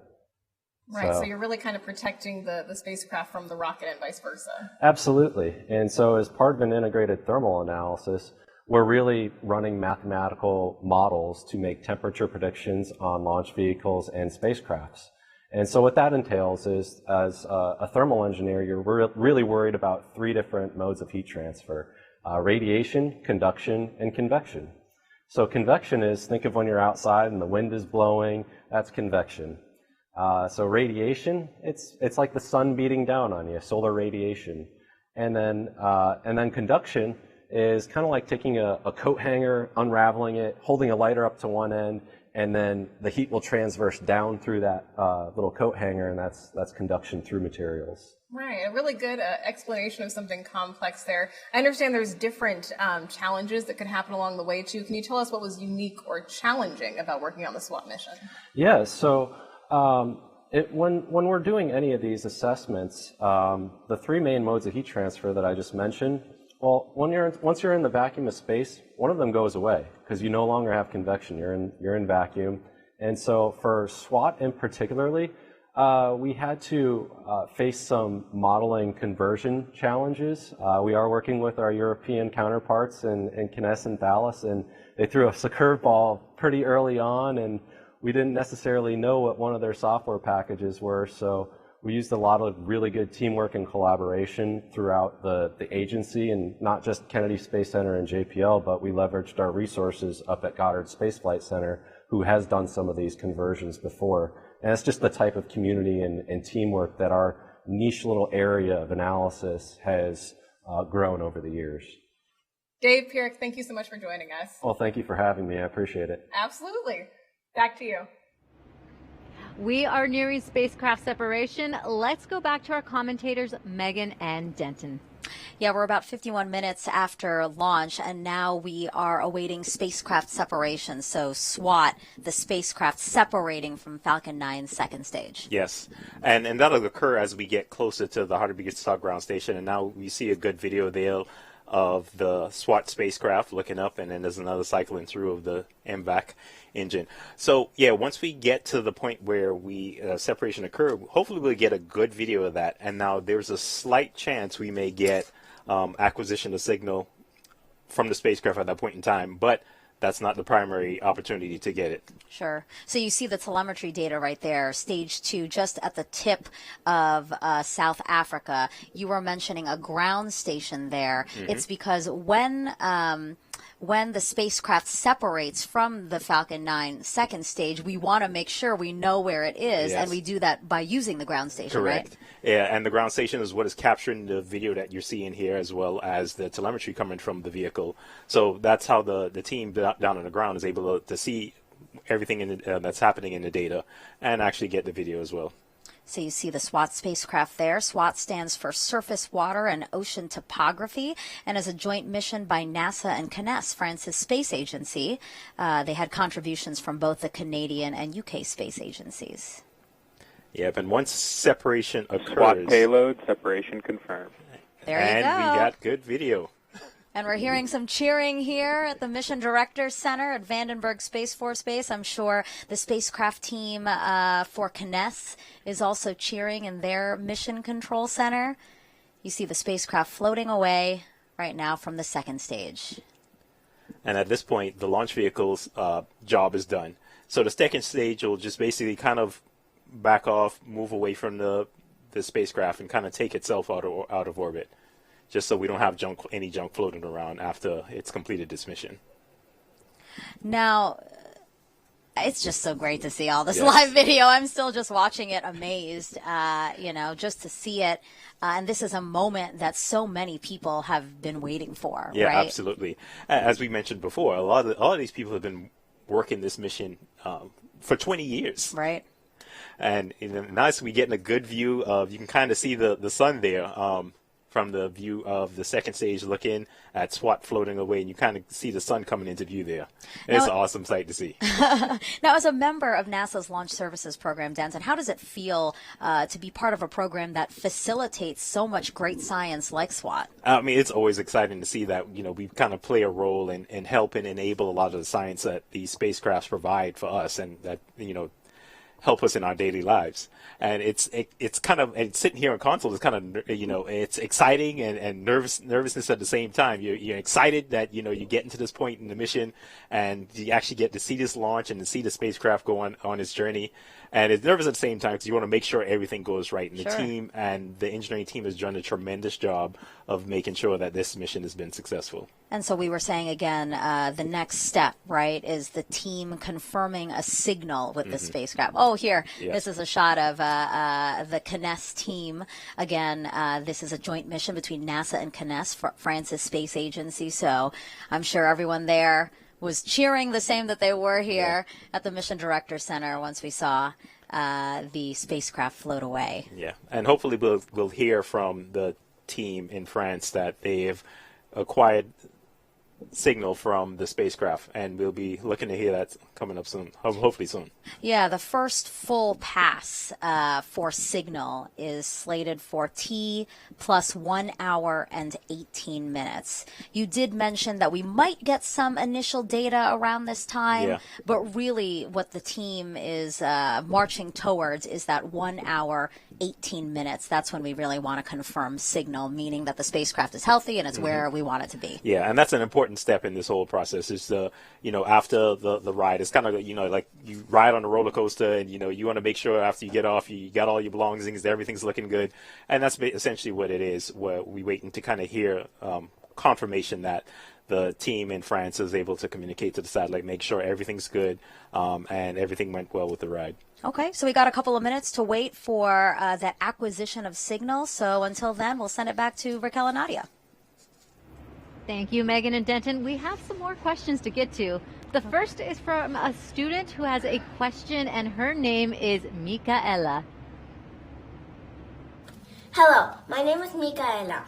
Right, so you're really kind of protecting the spacecraft from the rocket and vice versa. Absolutely. And so as part of an integrated thermal analysis, we're really running mathematical models to make temperature predictions on launch vehicles and spacecrafts. And so what that entails is, as a thermal engineer, you're really worried about three different modes of heat transfer: radiation, conduction, and convection. So convection is, think of when you're outside and the wind is blowing, that's convection. So radiation, it's like the sun beating down on you, solar radiation. And then conduction is kind of like taking a coat hanger, unraveling it, holding a lighter up to one end, and then the heat will transverse down through that little coat hanger, and that's conduction through materials. Right, a really good explanation of something complex there. I understand there's different challenges that could happen along the way too. Can you tell us what was unique or challenging about working on the SWOT mission? Yeah, so when we're doing any of these assessments, the three main modes of heat transfer that I just mentioned, well, once you're in the vacuum of space, one of them goes away because you no longer have convection. You're in vacuum, and so for SWOT in particularly, we had to face some modeling conversion challenges. We are working with our European counterparts in CNES and Thales, and they threw us a curveball pretty early on, and we didn't necessarily know what one of their software packages were, so we used a lot of really good teamwork and collaboration throughout the agency, and not just Kennedy Space Center and JPL, but we leveraged our resources up at Goddard Space Flight Center, who has done some of these conversions before. And it's just the type of community and teamwork that our niche little area of analysis has grown over the years. Dave Purick, thank you so much for joining us. Well, thank you for having me. I appreciate it. Absolutely. Back to you. We are nearing spacecraft separation. Let's go back to our commentators, Megan and Denton. Yeah, we're about 51 minutes after launch, and now we are awaiting spacecraft separation. So SWOT, the spacecraft separating from Falcon 9's second stage. Yes, and that'll occur as we get closer to the Hartebeestad ground station. And now we see a good video there of the SWOT spacecraft looking up, and then there's another cycling through of the MVAC engine. So yeah, once we get to the point where we separation occur, hopefully we'll get a good video of that. And now there's a slight chance we may get acquisition of signal from the spacecraft at that point in time, but that's not the primary opportunity to get it. Sure. So you see the telemetry data right there, stage 2, just at the tip of South Africa. You were mentioning a ground station there. Mm-hmm. It's because when the spacecraft separates from the Falcon 9 second stage, we want to make sure we know where it is, yes. And we do that by using the ground station, correct. Right? Yeah, and the ground station is what is capturing the video that you're seeing here, as well as the telemetry coming from the vehicle. So that's how the team down on the ground is able to see everything that's happening in the data and actually get the video as well. So you see the SWOT spacecraft there. SWOT stands for Surface Water and Ocean Topography, and is a joint mission by NASA and CNES, France's space agency. They had contributions from both the Canadian and UK space agencies. Yep, and once separation occurs... SWOT payload, separation confirmed. There you and go. we got good video. And we're hearing some cheering here at the Mission Directors Center at Vandenberg Space Force Base. I'm sure the spacecraft team for CNES is also cheering in their Mission Control Center. You see the spacecraft floating away right now from the second stage. And at this point, the launch vehicle's job is done. So the second stage will just basically kind of back off, move away from the spacecraft, and kind of take itself out of orbit, just so we don't have any junk floating around after it's completed this mission. Now, it's just so great to see all this live video. I'm still just watching it amazed, just to see it. And this is a moment that so many people have been waiting for, Yeah, right? absolutely. As we mentioned before, a lot of these people have been working this mission for 20 years. Right. And nice, we getting a good view of, you can kind of see the sun there from the view of the second stage, looking at SWOT floating away, and you kind of see the sun coming into view there. It's an awesome sight to see. Now, as a member of NASA's Launch Services Program, Denton, how does it feel to be part of a program that facilitates so much great science like SWOT? I mean, it's always exciting to see that, we kind of play a role in helping enable a lot of the science that these spacecrafts provide for us, and that, help us in our daily lives. And it's kind of, and sitting here on console is kind of, it's exciting and nervousness at the same time. You're excited that, you're getting to this point in the mission, and you actually get to see this launch and to see the spacecraft go on its journey. And it's nervous at the same time because you want to make sure everything goes right. And the team and the engineering team has done a tremendous job of making sure that this mission has been successful. And so we were saying again, the next step, right, is the team confirming a signal with the spacecraft. Oh, here, this is a shot of the CNES team. Again, this is a joint mission between NASA and CNES, France's space agency. So I'm sure everyone there was cheering the same that they were here at the Mission Directors Center once we saw the spacecraft float away. Yeah, and hopefully we'll hear from the team in France that they've acquired signal from the spacecraft, and we'll be looking to hear that coming up soon, hopefully soon. Yeah, the first full pass for signal is slated for T plus 1 hour and 18 minutes. You did mention that we might get some initial data around this time, but really what the team is marching towards is that 1 hour, 18 minutes. That's when we really want to confirm signal, meaning that the spacecraft is healthy and it's where we want it to be. Yeah, and that's an important step in this whole process. Is after the ride, it's kind of like you ride on a roller coaster, and you want to make sure after you get off you got all your belongings, everything's looking good, and that's essentially what it is. Where we waiting to kind of hear confirmation that the team in France is able to communicate to the satellite, make sure everything's good, and everything went well with the ride. Okay, so we got a couple of minutes to wait for that acquisition of signal. So until then, we'll send it back to Raquel and Nadia. Thank you, Megan and Denton. We have some more questions to get to. The first is from a student who has a question, and her name is Micaela. Hello, my name is Micaela,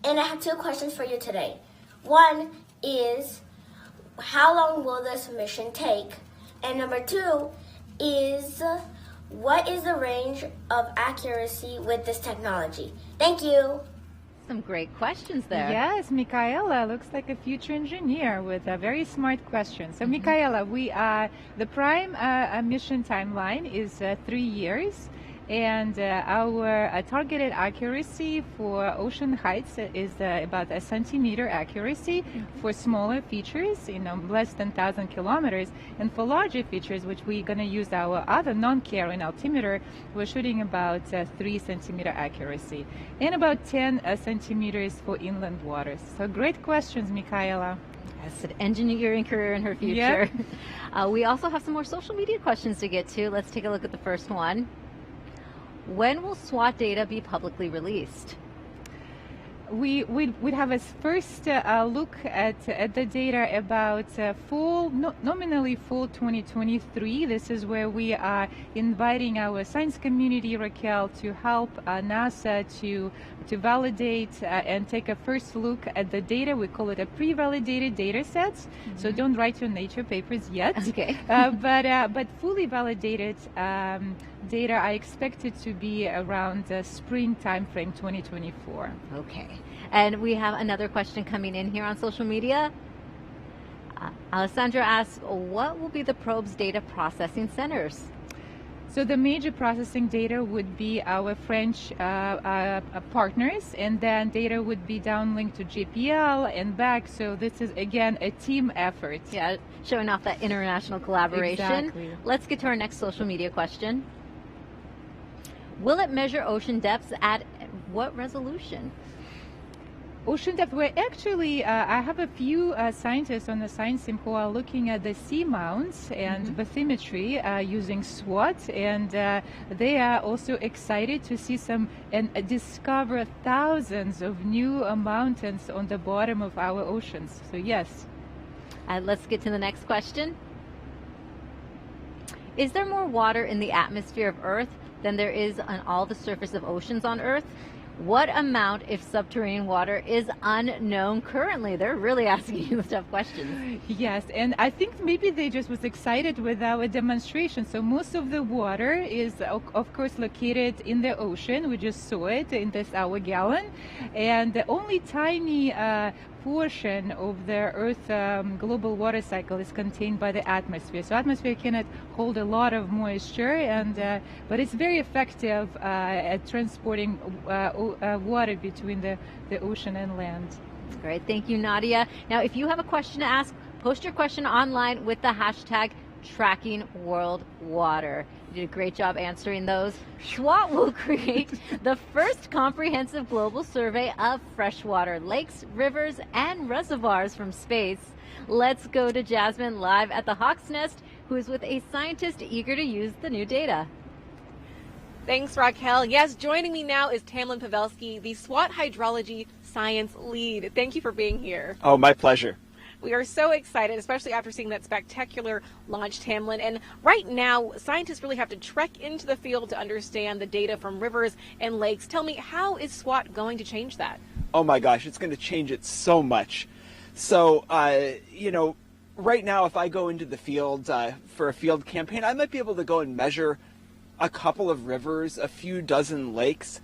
and I have two questions for you today. One is, how long will this mission take? And number two is, what is the range of accuracy with this technology? Thank you. Some great questions there. Yes, Micaela looks like a future engineer with a very smart question. So, Micaela, the prime mission timeline is 3 years, and our targeted accuracy for ocean heights is about a centimeter accuracy for smaller features, less than 1,000 kilometers, and for larger features, which we're going to use our other non-carrying altimeter, we're shooting about 3 centimeter accuracy, and about 10 centimeters for inland waters. So great questions, Micaela. Yes, an engineering career in her future. Yep. We also have some more social media questions to get to. Let's take a look at the first one. When will SWOT data be publicly released? We'd have a first look at the data about nominally full 2023. This is where we are inviting our science community, Raquel, to help NASA to validate and take a first look at the data. We call it a pre-validated data sets. So don't write your Nature papers yet. Okay. But fully validated data I expect it to be around spring timeframe 2024. Okay. And we have another question coming in here on social media. Alessandra asks, what will be the probe's data processing centers? So the major processing data would be our French partners, and then data would be downlinked to JPL and back. So this is, again, a team effort. Yeah, showing off that international collaboration. Exactly. Let's get to our next social media question. Will it measure ocean depths at what resolution? Ocean depth, we're actually, I have a few scientists on the science team who are looking at the seamounts and bathymetry using SWOT, and they are also excited to see some and discover thousands of new mountains on the bottom of our oceans. So yes. Let's get to the next question. Is there more water in the atmosphere of Earth than there is on all the surface of oceans on Earth? What amount, if subterranean water, is unknown currently? They're really asking you tough questions. Yes, and I think maybe they just was excited with our demonstration. So most of the water is, of course, located in the ocean. We just saw it in this hour gallon. And the only tiny portion of the Earth global water cycle is contained by the atmosphere. So atmosphere cannot hold a lot of moisture, and but it's very effective at transporting water between the ocean and land. Great, thank you, Nadia. Now, if you have a question to ask, post your question online with the hashtag #TrackingWorldWater. You did a great job answering those. SWOT will create the first comprehensive global survey of freshwater lakes, rivers, and reservoirs from space. Let's go to Jasmine live at the Hawk's Nest, who is with a scientist eager to use the new data. Thanks, Raquel. Yes, joining me now is Tamlin Pavelski, the SWOT Hydrology Science Lead. Thank you for being here. Oh, my pleasure. We are so excited, especially after seeing that spectacular launch, Tamlin. And right now, scientists really have to trek into the field to understand the data from rivers and lakes. Tell me, how is SWOT going to change that? Oh my gosh, it's going to change it so much. So, you know, right now, if I go into the field for a field campaign, I might be able to go and measure a couple of rivers, a few dozen lakes.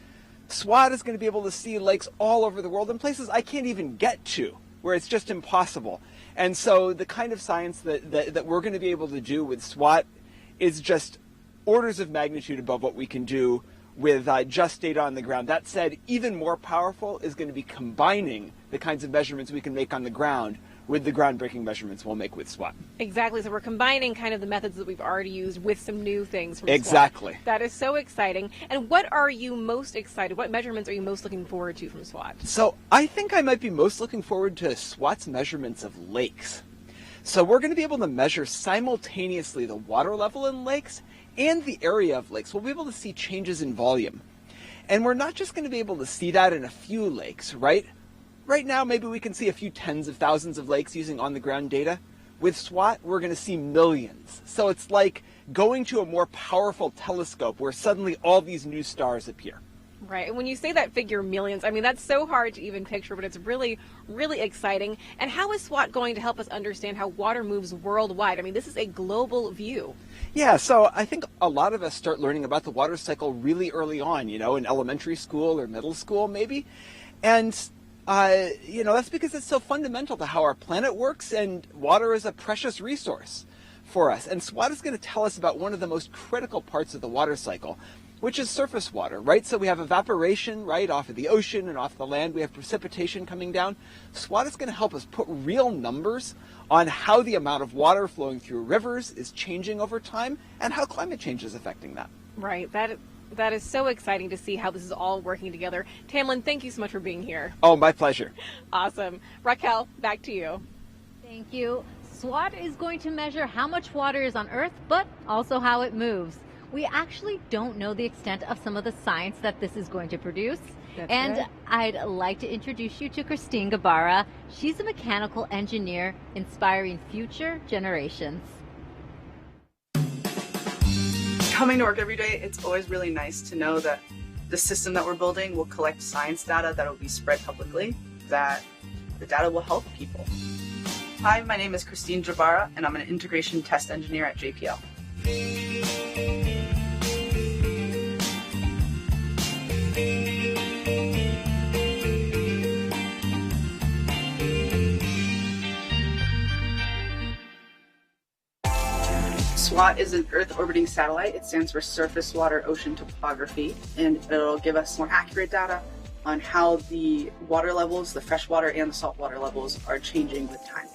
SWOT is going to be able to see lakes all over the world in places I can't even get to, where it's just impossible. And so the kind of science that we're going to be able to do with SWOT is just orders of magnitude above what we can do with just data on the ground. That said, even more powerful is going to be combining the kinds of measurements we can make on the ground with the groundbreaking measurements we'll make with SWOT. Exactly. So we're combining kind of the methods that we've already used with some new things from Exactly. SWOT. That is so exciting. And what are you most excited? What measurements are you most looking forward to from SWOT? So I think I might be most looking forward to SWOT's measurements of lakes. So we're going to be able to measure simultaneously the water level in lakes and the area of lakes. We'll be able to see changes in volume. And we're not just going to be able to see that in a few lakes, right? Right now, maybe we can see a few tens of thousands of lakes using on-the-ground data. With SWOT, we're going to see millions. So it's like going to a more powerful telescope where suddenly all these new stars appear. Right. And when you say that figure millions, I mean, that's so hard to even picture, but it's really, really exciting. And how is SWOT going to help us understand how water moves worldwide? I mean, this is a global view. Yeah, so I think a lot of us start learning about the water cycle really early on, you know, in elementary school or middle school maybe. And you know, that's because it's so fundamental to how our planet works, and water is a precious resource for us. And SWOT is going to tell us about one of the most critical parts of the water cycle, which is surface water, right? So we have evaporation, right, off of the ocean and off the land. We have precipitation coming down. SWOT is going to help us put real numbers on how the amount of water flowing through rivers is changing over time and how climate change is affecting that. Right. That is so exciting to see how this is all working together. Tamlin, thank you so much for being here. Oh, my pleasure. Awesome. Raquel, back to you. Thank you. SWOT is going to measure how much water is on Earth, but also how it moves. We actually don't know the extent of some of the science that this is going to produce. That's and right. I'd like to introduce you to Christine Gabarra. She's a mechanical engineer inspiring future generations. Coming to work every day, it's always really nice to know that the system that we're building will collect science data that will be spread publicly, that the data will help people. Hi, my name is Christine Jabara, and I'm an integration test engineer at JPL. SWOT is an Earth orbiting satellite. It stands for Surface Water Ocean Topography, and it'll give us more accurate data on how the water levels, the freshwater and the saltwater levels, are changing with time.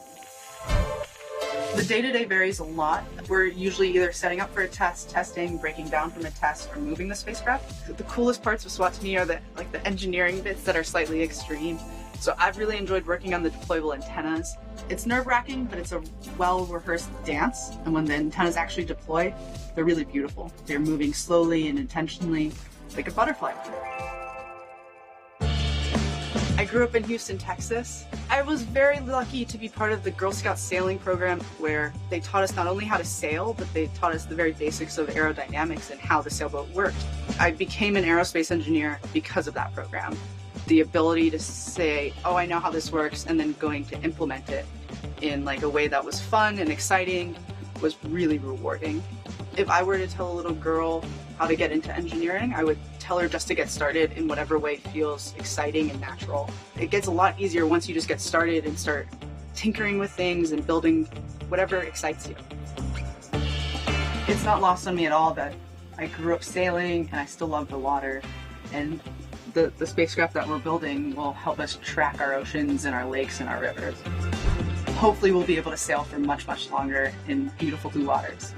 The day-to-day varies a lot. We're usually either setting up for a test, testing, breaking down from a test, or moving the spacecraft. The coolest parts of SWOT to me are the engineering bits that are slightly extreme. So I've really enjoyed working on the deployable antennas. It's nerve-wracking, but it's a well-rehearsed dance. And when the antennas actually deploy, they're really beautiful. They're moving slowly and intentionally, like a butterfly. I grew up in Houston, Texas. I was very lucky to be part of the Girl Scout sailing program, where they taught us not only how to sail, but they taught us the very basics of aerodynamics and how the sailboat worked. I became an aerospace engineer because of that program. The ability to say, oh, I know how this works, and then going to implement it in a way that was fun and exciting was really rewarding. If I were to tell a little girl how to get into engineering, I would tell her just to get started in whatever way feels exciting and natural. It gets a lot easier once you just get started and start tinkering with things and building whatever excites you. It's not lost on me at all that I grew up sailing and I still love the water, and the spacecraft that we're building will help us track our oceans and our lakes and our rivers. Hopefully we'll be able to sail for much, much longer in beautiful blue waters.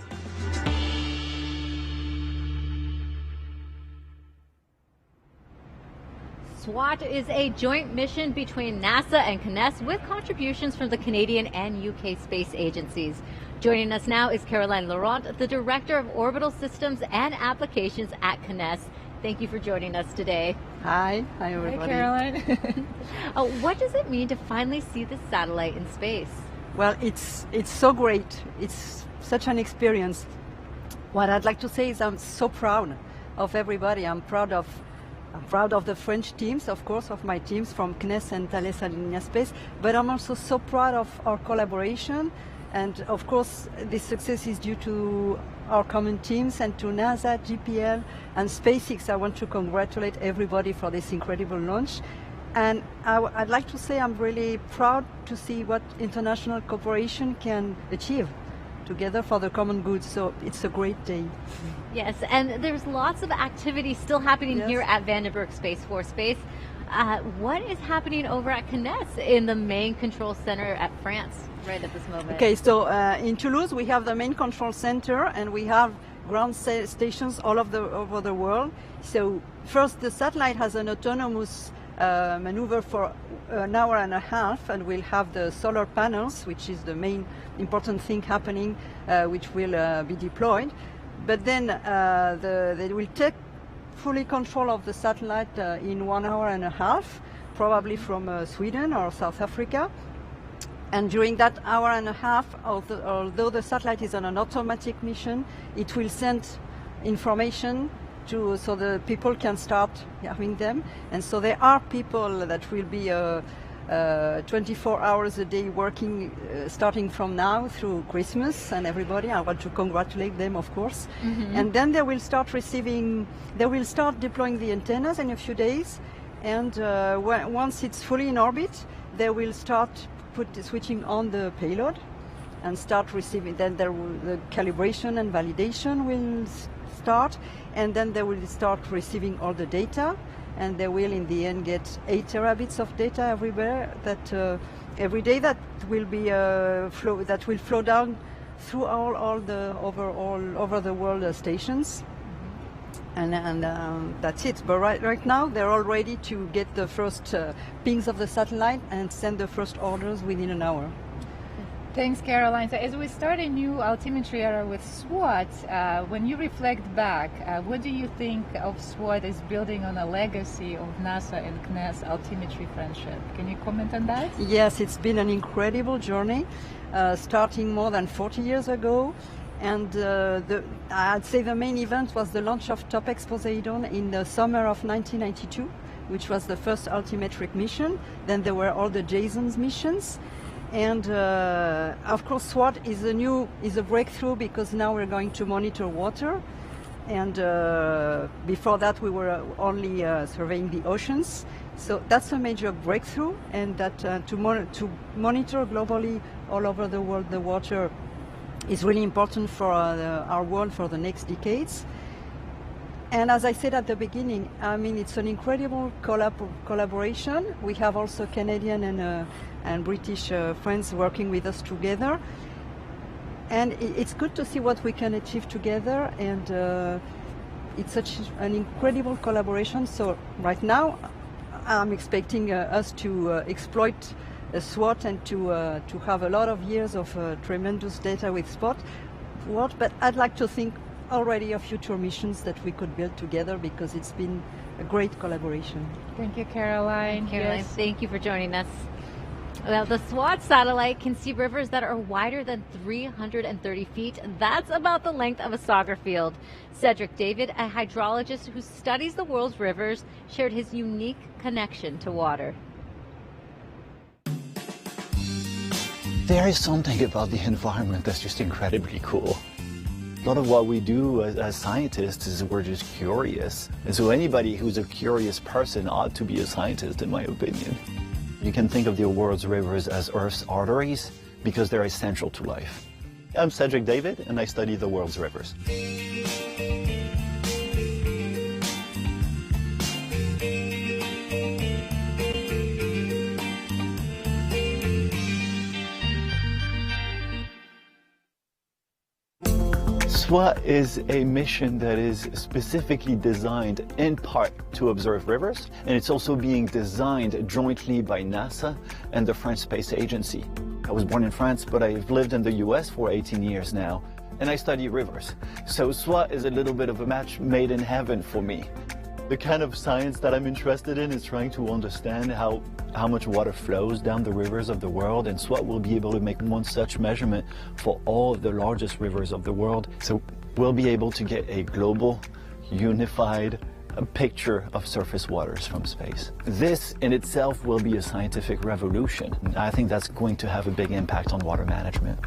SWOT is a joint mission between NASA and CNES with contributions from the Canadian and UK space agencies. Joining us now is Caroline Laurent, the Director of Orbital Systems and Applications at CNES. Thank you for joining us today. Hi everybody. Hi, Caroline. What does it mean to finally see this satellite in space? Well, it's so great. It's such an experience. What I'd like to say is I'm so proud of everybody. I'm proud of the French teams, of course, of my teams from CNES and Thales Alenia Space, but I'm also so proud of our collaboration. And of course, this success is due to our common teams and to NASA, GPL, and SpaceX. I want to congratulate everybody for this incredible launch. And I'd like to say I'm really proud to see what international cooperation can achieve together for the common good. So it's a great day. Yes, and there's lots of activity still happening here at Vandenberg Space Force Base. What is happening over at CNES in the main control center at France right at this moment? Okay, so in Toulouse we have the main control center and we have ground stations all over the world. So first the satellite has an autonomous maneuver for an hour and a half, and we'll have the solar panels, which is the main important thing happening, which will be deployed. But then they will take fully control of the satellite in 1 hour and a half, probably from Sweden or South Africa. And during that hour and a half, although the satellite is on an automatic mission, it will send information so the people can start having them. And so there are people that will be 24 hours a day working starting from now through Christmas, and everybody, I want to congratulate them, of course. Mm-hmm. And then they will start deploying the antennas in a few days, and once it's fully in orbit, they will start switching on the payload and start receiving. Then the calibration and validation will start, and then they will start receiving all the data, and they will in the end get 8 terabits of data everywhere, that every day, that will be that will flow down through all over the world stations. And that's it. But right now they're all ready to get the first pings of the satellite and send the first orders within an hour. Thanks, Caroline. So as we start a new altimetry era with SWOT, when you reflect back, what do you think of SWOT as building on a legacy of NASA and CNES altimetry friendship? Can you comment on that? Yes, it's been an incredible journey, starting more than 40 years ago. And I'd say the main event was the launch of TOPEX Poseidon in the summer of 1992, which was the first altimetric mission. Then there were all the JSONs missions. And of course, SWOT is a breakthrough, because now we're going to monitor water. And before that, we were only surveying the oceans. So that's a major breakthrough, and that to monitor globally all over the world the water is really important for our world for the next decades. And as I said at the beginning, I mean, it's an incredible collaboration. We have also Canadian and British friends working with us together. And it's good to see what we can achieve together. And it's such an incredible collaboration. So right now, I'm expecting us to exploit SWOT and to have a lot of years of tremendous data with SWOT. But I'd like to think already of future missions that we could build together, because it's been a great collaboration. Thank you, Caroline. Caroline, thank you for joining us. Well, the SWOT satellite can see rivers that are wider than 330 feet. That's about the length of a soccer field. Cedric David, a hydrologist who studies the world's rivers, shared his unique connection to water. There is something about the environment that's just incredibly cool. A lot of what we do as scientists is we're just curious. And so anybody who's a curious person ought to be a scientist, in my opinion. You can think of the world's rivers as Earth's arteries because they're essential to life. I'm Cedric David, and I study the world's rivers. SWOT is a mission that is specifically designed in part to observe rivers, and it's also being designed jointly by NASA and the French Space Agency. I was born in France, but I've lived in the US for 18 years now, and I study rivers. So SWOT is a little bit of a match made in heaven for me. The kind of science that I'm interested in is trying to understand how much water flows down the rivers of the world, and SWOT will be able to make one such measurement for all of the largest rivers of the world. So we'll be able to get a global, unified picture of surface waters from space. This in itself will be a scientific revolution. I think that's going to have a big impact on water management.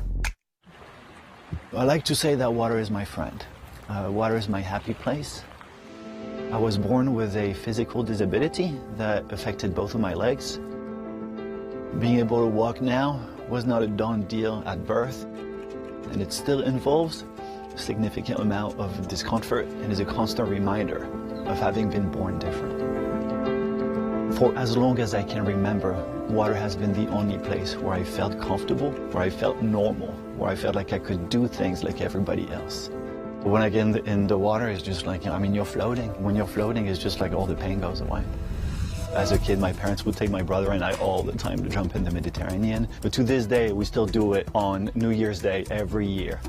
I like to say that water is my friend. Water is my happy place. I was born with a physical disability that affected both of my legs. Being able to walk now was not a done deal at birth, and it still involves a significant amount of discomfort and is a constant reminder of having been born different. For as long as I can remember, water has been the only place where I felt comfortable, where I felt normal, where I felt like I could do things like everybody else. When I get in the water, it's just like, I mean, you're floating. When you're floating, it's just like all the pain goes away. As a kid, my parents would take my brother and I all the time to jump in the Mediterranean. But to this day, we still do it on New Year's Day every year.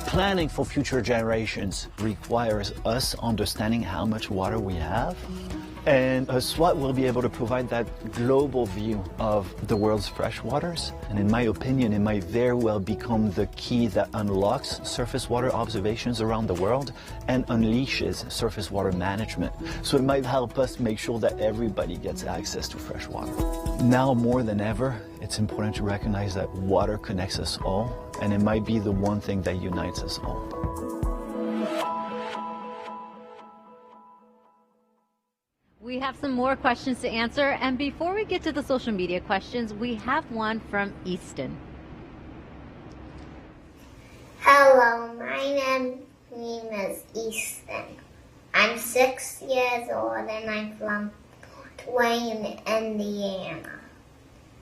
Planning for future generations requires us understanding how much water we have. And SWOT will be able to provide that global view of the world's fresh waters. And in my opinion, it might very well become the key that unlocks surface water observations around the world and unleashes surface water management. So it might help us make sure that everybody gets access to fresh water. Now more than ever, it's important to recognize that water connects us all, and it might be the one thing that unites us all. We have some more questions to answer, and before we get to the social media questions, we have one from Easton. Hello, my name is Easton. I'm 6 years old and I'm from Wayne, Indiana.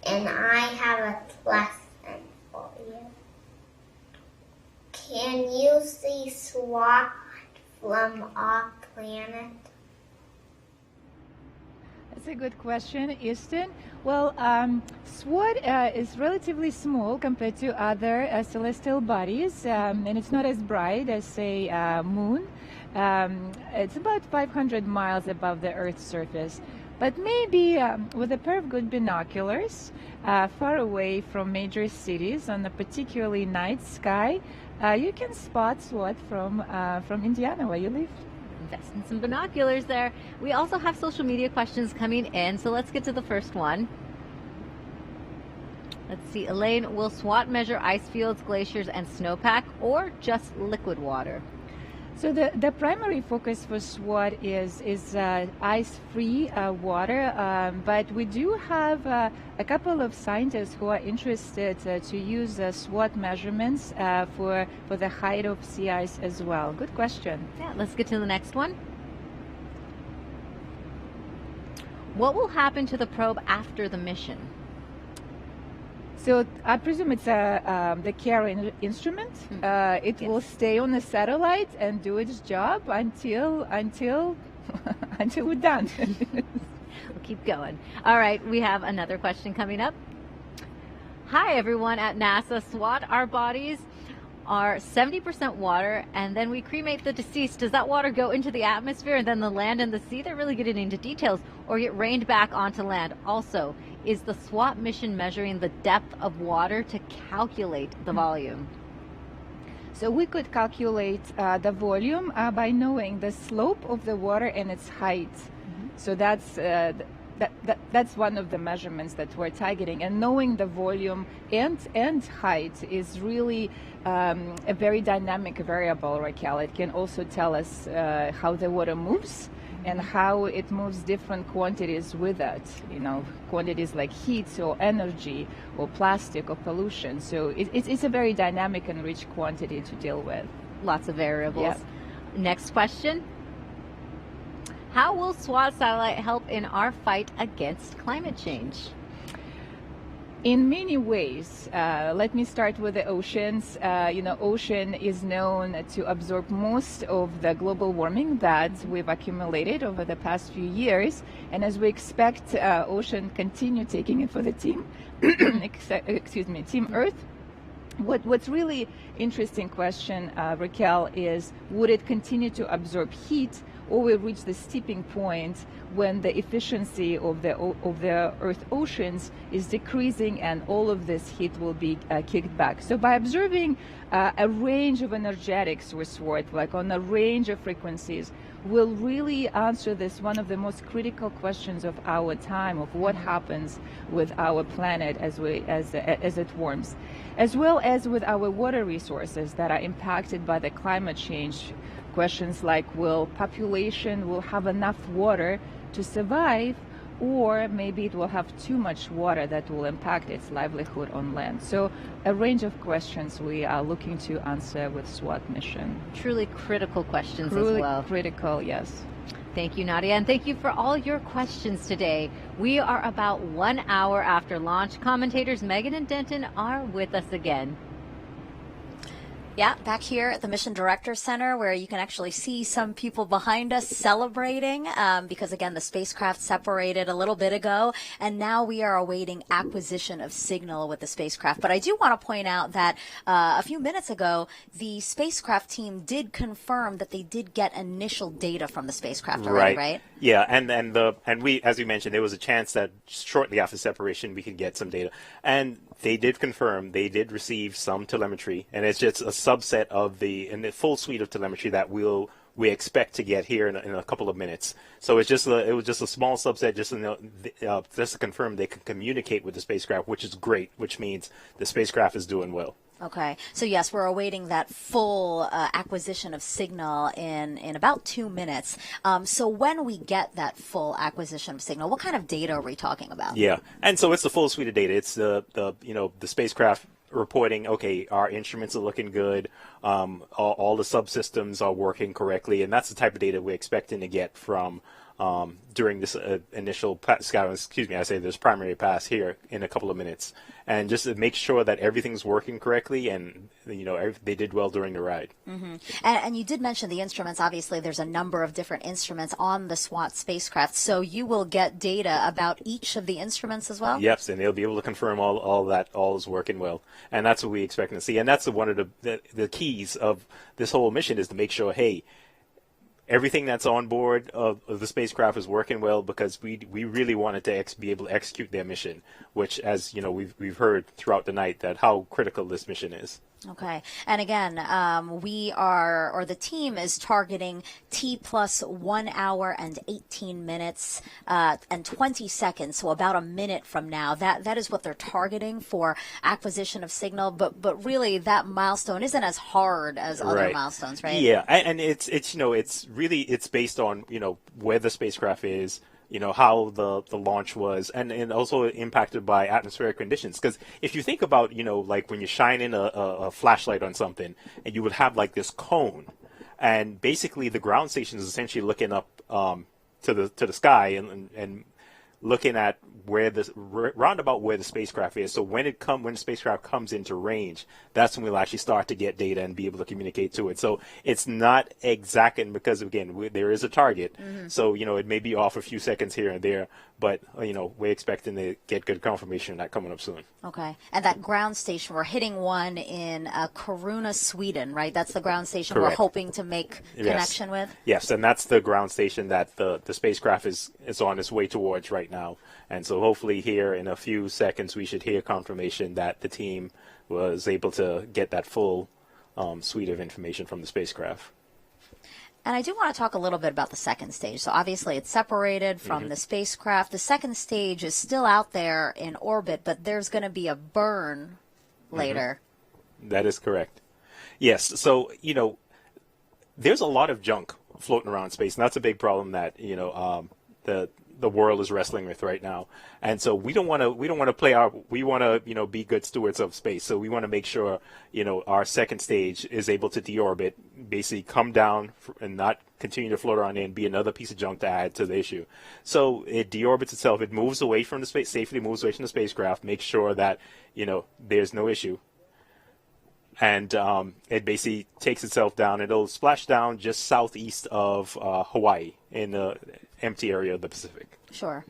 And I have a question for you. Can you see SWOT from our planet? That's a good question, Easton. Well, SWOT is relatively small compared to other celestial bodies, and it's not as bright as, say, Moon. It's about 500 miles above the Earth's surface. But maybe with a pair of good binoculars, far away from major cities on a particularly night sky, you can spot SWOT from Indiana, where you live. Invest in some binoculars there. We also have social media questions coming in, so let's get to the first one. Let's see, Elaine, will SWOT measure ice fields, glaciers, and snowpack, or just liquid water? So the primary focus for SWOT is ice-free water, but we do have a couple of scientists who are interested to use SWOT measurements for the height of sea ice as well. Good question. Yeah, let's get to the next one. What will happen to the probe after the mission? So I presume it's the carrier instrument. It will stay on the satellite and do its job until we're done. We'll keep going. All right, we have another question coming up. Hi, everyone at NASA SWOT. Our bodies are 70% water, and then we cremate the deceased. Does that water go into the atmosphere and then the land and the sea? They're really getting into details, or get rained back onto land. Also, is the SWOT mission measuring the depth of water to calculate the volume? So we could calculate the volume by knowing the slope of the water and its height. So that's one of the measurements that we're targeting, and knowing the volume and height is really a very dynamic variable, Raquel. It can also tell us how the water moves and how it moves different quantities with it, quantities like heat or energy or plastic or pollution. So it's a very dynamic and rich quantity to deal with. Lots of variables. Yeah. Next question. How will SWOT satellite help in our fight against climate change? In many ways. Let me start with the oceans. Ocean is known to absorb most of the global warming that we've accumulated over the past few years. And as we expect ocean continue taking it for the team, Team Earth, what's really interesting question, Raquel, is would it continue to absorb heat, or will reach the tipping point when the efficiency of the Earth oceans is decreasing and all of this heat will be kicked back? So by observing a range of energetics with SWOT, like on a range of frequencies, will really answer this one of the most critical questions of our time, of what happens with our planet as it warms, as well as with our water resources that are impacted by the climate change. Questions like, will population have enough water to survive, or maybe it will have too much water that will impact its livelihood on land. So a range of questions we are looking to answer with SWOT mission. Truly critical questions Truly as well. Critical, yes. Thank you, Nadia, and thank you for all your questions today. We are about 1 hour after launch. Commentators Megan and Denton are with us again. Yeah, back here at the Mission Director Center, where you can actually see some people behind us celebrating because, again, the spacecraft separated a little bit ago, and now we are awaiting acquisition of signal with the spacecraft. But I do want to point out that a few minutes ago, the spacecraft team did confirm that they did get initial data from the spacecraft already, right? Yeah, and we, as we mentioned, there was a chance that shortly after separation we could get some data, and they did confirm they did receive some telemetry, and it's just a subset of the full suite of telemetry that we expect to get here in a couple of minutes. So it was just a small subset, just to confirm they can communicate with the spacecraft, which is great, which means the spacecraft is doing well. Okay. So, yes, we're awaiting that full acquisition of signal in about 2 minutes. So when we get that full acquisition of signal, what kind of data are we talking about? Yeah. And so it's the full suite of data. It's the spacecraft reporting, okay, our instruments are looking good, all the subsystems are working correctly, and that's the type of data we're expecting to get from during this initial this primary pass here in a couple of minutes, and just to make sure that everything's working correctly and they did well during the ride. Mm-hmm. And you did mention the instruments. Obviously, there's a number of different instruments on the SWOT spacecraft, so you will get data about each of the instruments as well? Yes, and they'll be able to confirm all is working well, and that's what we expect to see. And that's one of the keys of this whole mission, is to make sure, hey, everything that's on board of the spacecraft is working well, because we really wanted to be able to execute their mission, which, as you know, we've heard throughout the night that how critical this mission is. Okay. And again, the team is targeting T plus 1 hour and 18 minutes and 20 seconds, so about a minute from now. That is what they're targeting for acquisition of signal, but really that milestone isn't as hard as other milestones, right? Yeah, and it's based on, where the spacecraft is, how the launch was, and also impacted by atmospheric conditions. Because if you think about, like when you shine in a flashlight on something, and you would have like this cone, and basically the ground station is essentially looking up to the sky and looking at roundabout where the spacecraft is. So when the spacecraft comes into range, that's when we'll actually start to get data and be able to communicate to it. So it's not exact, and because again there is a target, so it may be off a few seconds here and there, but we're expecting to get good confirmation of that coming up soon. Okay, and that ground station, we're hitting one in Kiruna, Sweden, right? That's the ground station Correct. We're hoping to make connection with. Yes, and that's the ground station that the spacecraft is on its way towards right now. And so hopefully here in a few seconds we should hear confirmation that the team was able to get that full suite of information from the spacecraft. And I do want to talk a little bit about the second stage. So obviously it's separated from the spacecraft. The second stage is still out there in orbit, but there's going to be a burn later. That is correct. Yes, so, there's a lot of junk floating around space, and that's a big problem that, the world is wrestling with right now. And so we don't want to play we want to be good stewards of space. So we want to make sure our second stage is able to deorbit, basically come down and not continue to float around and be another piece of junk to add to the issue. So it deorbits itself, it moves away from the space, safely moves away from the spacecraft, makes sure that there's no issue, and it basically takes itself down. It'll splash down just southeast of Hawaii in the empty area of the Pacific. Sure.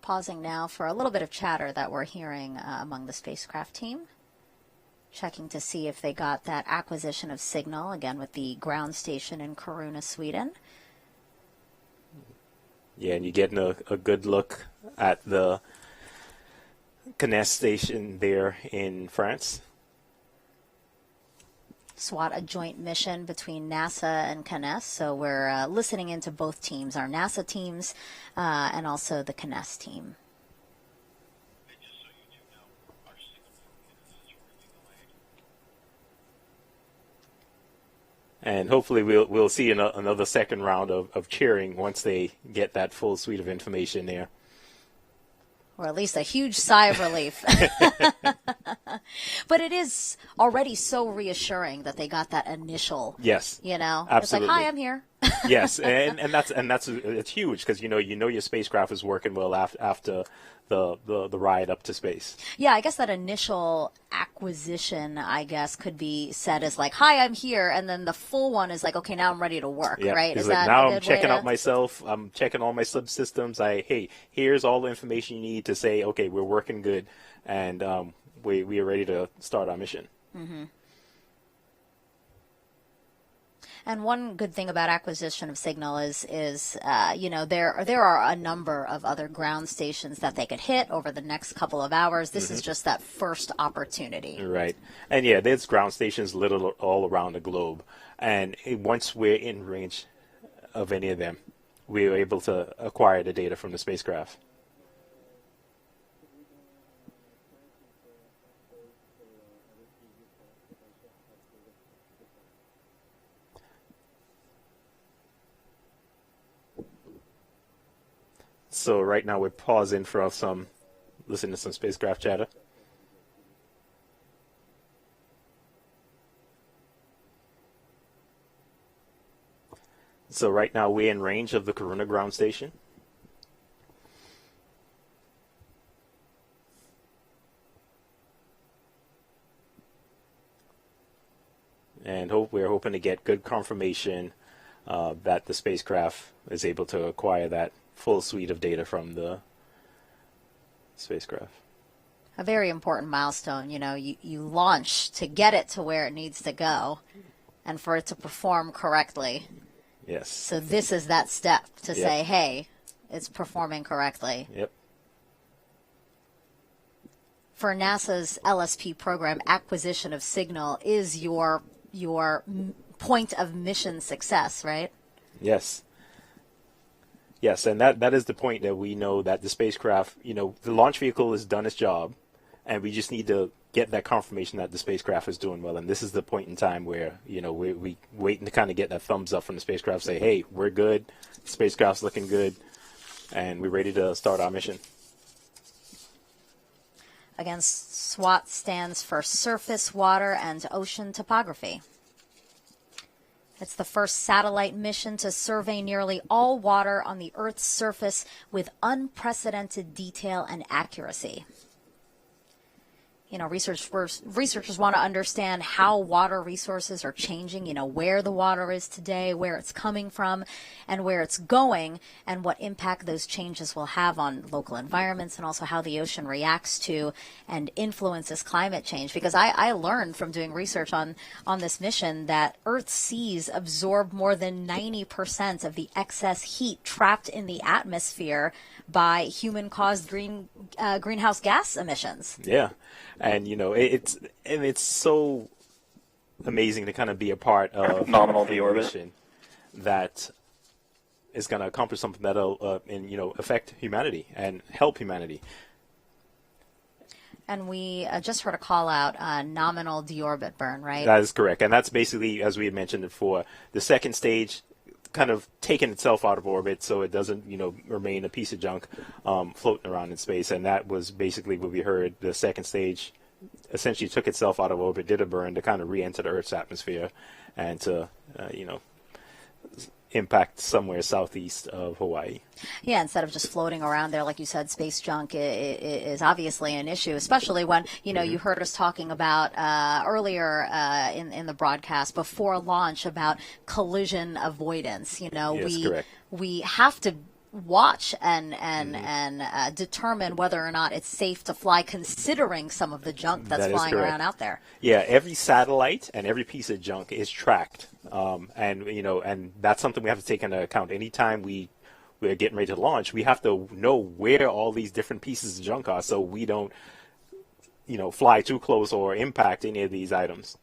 Pausing now for a little bit of chatter that we're hearing among the spacecraft team. Checking to see if they got that acquisition of signal, again with the ground station in Kiruna, Sweden. Yeah, and you're getting a good look at the CNES station there in France. SWOT, a joint mission between NASA and CNES. So we're listening into both teams, our NASA teams and also the CNES team. And hopefully we'll see another second round of cheering once they get that full suite of information there. Or at least a huge sigh of relief. But it is already so reassuring that they got that initial. Yes. Absolutely. It's like, hi, I'm here. Yes, and that's it's huge because your spacecraft is working well after the ride up to space. Yeah, I guess that initial acquisition, could be said as like, hi, I'm here, and then the full one is like, okay, now I'm ready to work, right? Is that now I'm checking out myself, I'm checking all my subsystems. Hey, here's all the information you need to say, okay, we're working good, and we are ready to start our mission. Mm-hmm. And one good thing about acquisition of signal is there are a number of other ground stations that they could hit over the next couple of hours. This is just that first opportunity. Right. And yeah, there's ground stations little all around the globe. And once we're in range of any of them, we are able to acquire the data from the spacecraft. So right now we're pausing for listen to some spacecraft chatter. So right now we're in range of the Kiruna ground station. And we're hoping to get good confirmation that the spacecraft is able to acquire that full suite of data from the spacecraft. A very important milestone. You launch to get it to where it needs to go and for it to perform correctly. Yes. So this is that step to say, hey, it's performing correctly. Yep. for NASA's LSP program, acquisition of signal is your point of mission success, right? Yes. Yes, and that is the point that we know that the spacecraft, the launch vehicle has done its job, and we just need to get that confirmation that the spacecraft is doing well. And this is the point in time where, we waiting to kind of get that thumbs up from the spacecraft, say, hey, we're good, the spacecraft's looking good, and we're ready to start our mission. Again, SWOT stands for Surface, Water, and Ocean Topography. It's the first satellite mission to survey nearly all water on the Earth's surface with unprecedented detail and accuracy. Researchers want to understand how water resources are changing, where the water is today, where it's coming from, and where it's going, and what impact those changes will have on local environments, and also how the ocean reacts to and influences climate change. Because I learned from doing research on this mission that Earth's seas absorb more than 90% of the excess heat trapped in the atmosphere by human-caused greenhouse gas emissions. Yeah. And it's so amazing to kind of be a part of nominal a mission that is going to accomplish something that'll affect humanity and help humanity. And we just heard a call out, nominal deorbit burn, right? That is correct, and that's basically, as we had mentioned before, the second stage, kind of taking itself out of orbit so it doesn't, remain a piece of junk floating around in space. And that was basically what we heard. The second stage essentially took itself out of orbit, did a burn to kind of re-enter the Earth's atmosphere and to, impact somewhere southeast of Hawaii. Yeah, instead of just floating around there, like you said, space junk is obviously an issue, especially when, you heard us talking about earlier in the broadcast before launch about collision avoidance. Yes, correct. We have to watch and determine whether or not it's safe to fly, considering some of the junk that's flying around out there. Yeah, every satellite and every piece of junk is tracked, and that's something we have to take into account. Anytime we're getting ready to launch, we have to know where all these different pieces of junk are, so we don't, fly too close or impact any of these items.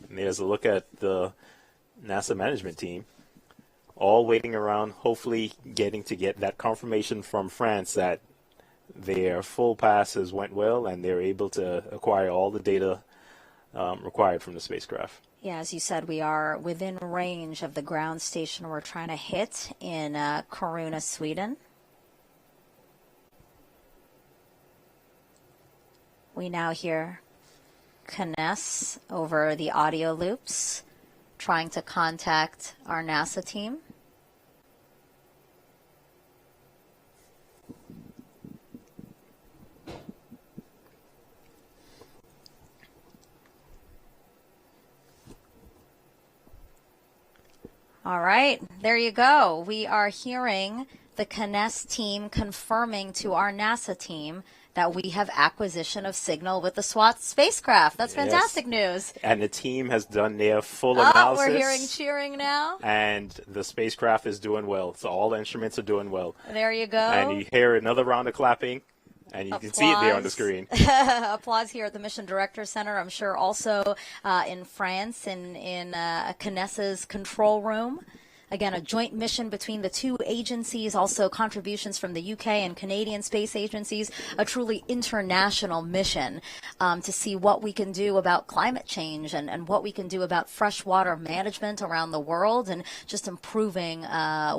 And there's a look at the NASA management team, all waiting around, hopefully getting that confirmation from France that their full passes went well and they're able to acquire all the data required from the spacecraft. Yeah, as you said, we are within range of the ground station we're trying to hit in Kiruna, Sweden. We now hear CNES over the audio loops trying to contact our NASA team. All right, there you go. We are hearing the CNES team confirming to our NASA team that we have acquisition of signal with the SWOT spacecraft. That's fantastic news. And the team has done their full analysis. We're hearing cheering now. And the spacecraft is doing well. So all the instruments are doing well. There you go. And you hear another round of clapping. And you can see it there on the screen. Applause here at the Mission Director Center. I'm sure also in France, in CNES's control room. Again, a joint mission between the two agencies, also contributions from the UK and Canadian space agencies, a truly international mission to see what we can do about climate change and what we can do about freshwater management around the world and just improving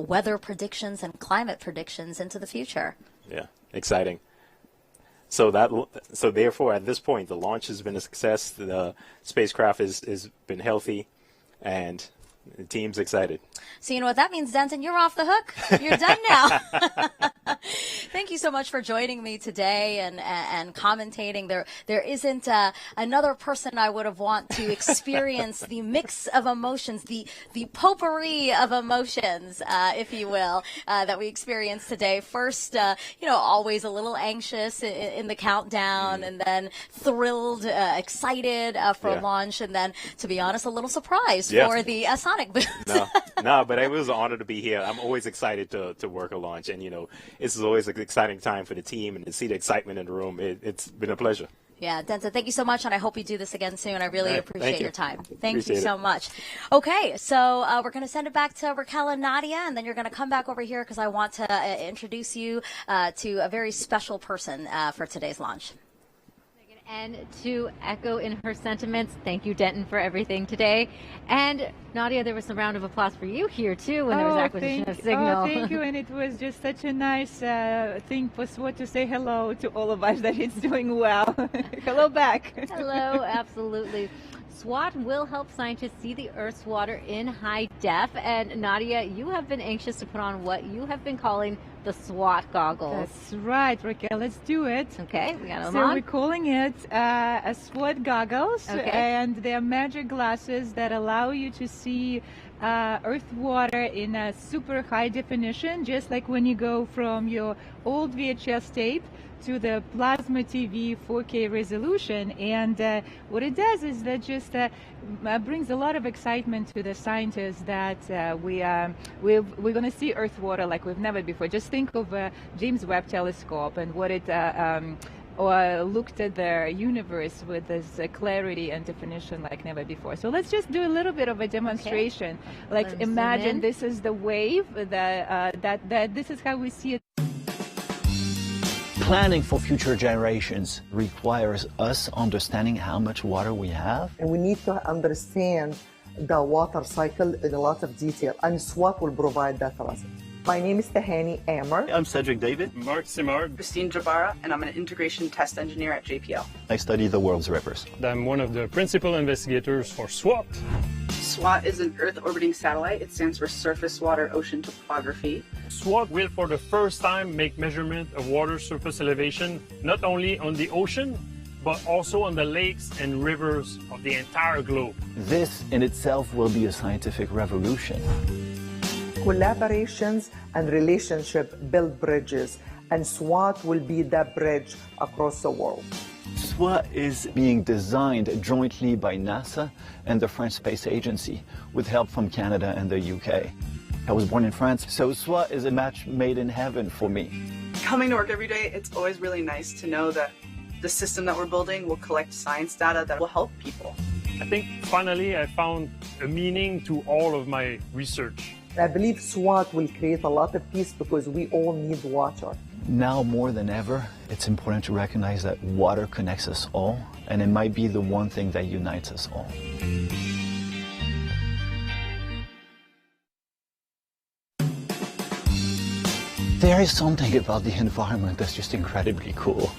weather predictions and climate predictions into the future. Yeah, exciting. So therefore, at this point, the launch has been a success. The spacecraft has been healthy, and the team's excited. So you know what that means, Denton? You're off the hook. You're done now. Thank you. thank you so much for joining me today and commentating. There isn't another person I would have want to experience the mix of emotions, the potpourri of emotions, if you will, that we experienced today. First, always a little anxious in the countdown, and then thrilled, excited for launch, and then, to be honest, a little surprised for the Sonic booth. No, but it was an honor to be here. I'm always excited to work a launch, and this is always an exciting time for the team, and to see the excitement in the room, it's been a pleasure. Yeah, Denton, thank you so much, and I hope we do this again soon. I really appreciate your time. Thank you so much. Okay, so we're going to send it back to Raquel and Nadia, and then you're going to come back over here because I want to introduce you to a very special person for today's launch. And to echo in her sentiments, thank you, Denton, for everything today. And Nadia, there was some round of applause for you here, too, when there was acquisition of Signal. Oh, thank you. And it was just such a nice thing for SWOT to say hello to all of us, that it's doing well. Hello back. Hello, absolutely. SWOT will help scientists see the Earth's water in high def. And Nadia, you have been anxious to put on what you have been calling the SWOT goggles. That's right, Raquel. Let's do it. Okay, we got them on. So we're calling it a SWOT goggles, and they're magic glasses that allow you to see Earth water in a super high definition, just like when you go from your old VHS tape to the plasma TV 4K resolution. And what it does is that just brings a lot of excitement to the scientists that we're going to see Earth water like we've never before. Just think of James Webb Telescope and what it or looked at the universe with this clarity and definition like never before. So let's just do a little bit of a demonstration. Like imagine this is the wave, that this is how we see it. Planning for future generations requires us understanding how much water we have. And we need to understand the water cycle in a lot of detail, and SWOT will provide that for us. My name is Tahani Amar. I'm Cedric David. Mark Simard. Christine Jabara, and I'm an integration test engineer at JPL. I study the world's rivers. I'm one of the principal investigators for SWOT. SWOT is an Earth orbiting satellite. It stands for Surface Water Ocean Topography. SWOT will, for the first time, make measurement of water surface elevation, not only on the ocean, but also on the lakes and rivers of the entire globe. This in itself will be a scientific revolution. Collaborations and relationship build bridges, and SWOT will be that bridge across the world. SWOT is being designed jointly by NASA and the French Space Agency, with help from Canada and the UK. I was born in France, so SWOT is a match made in heaven for me. Coming to work every day, it's always really nice to know that the system that we're building will collect science data that will help people. I think finally I found a meaning to all of my research. I believe SWOT will create a lot of peace because we all need water. Now more than ever, it's important to recognize that water connects us all, and it might be the one thing that unites us all. There is something about the environment that's just incredibly cool.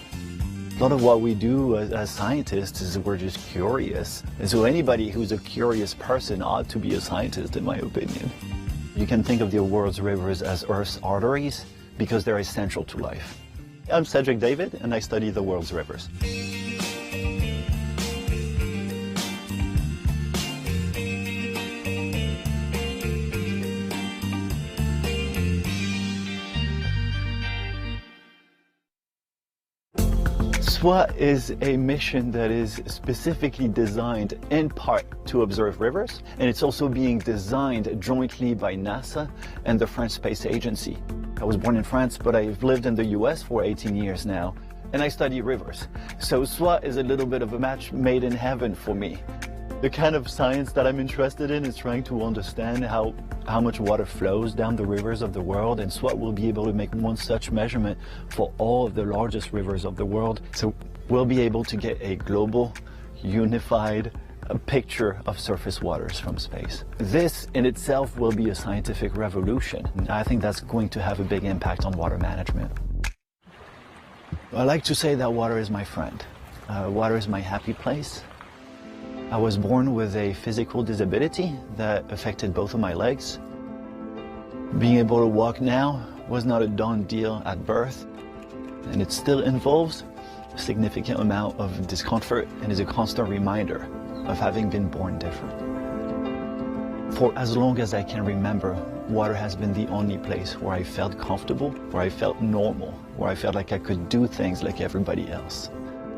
A lot of what we do as scientists is we're just curious. And so anybody who's a curious person ought to be a scientist, in my opinion. You can think of the world's rivers as Earth's arteries because they're essential to life. I'm Cedric David, and I study the world's rivers. SWOT is a mission that is specifically designed in part to observe rivers, and it's also being designed jointly by NASA and the French Space Agency. I was born in France, but I've lived in the US for 18 years now, and I study rivers. So SWOT is a little bit of a match made in heaven for me. The kind of science that I'm interested in is trying to understand how much water flows down the rivers of the world, and SWOT will be able to make one such measurement for all of the largest rivers of the world. So we'll be able to get a global, unified picture of surface waters from space. This in itself will be a scientific revolution. I think that's going to have a big impact on water management. I like to say that water is my friend. Water is my happy place. I was born with a physical disability that affected both of my legs. Being able to walk now was not a done deal at birth. And it still involves a significant amount of discomfort and is a constant reminder of having been born different. For as long as I can remember, water has been the only place where I felt comfortable, where I felt normal, where I felt like I could do things like everybody else.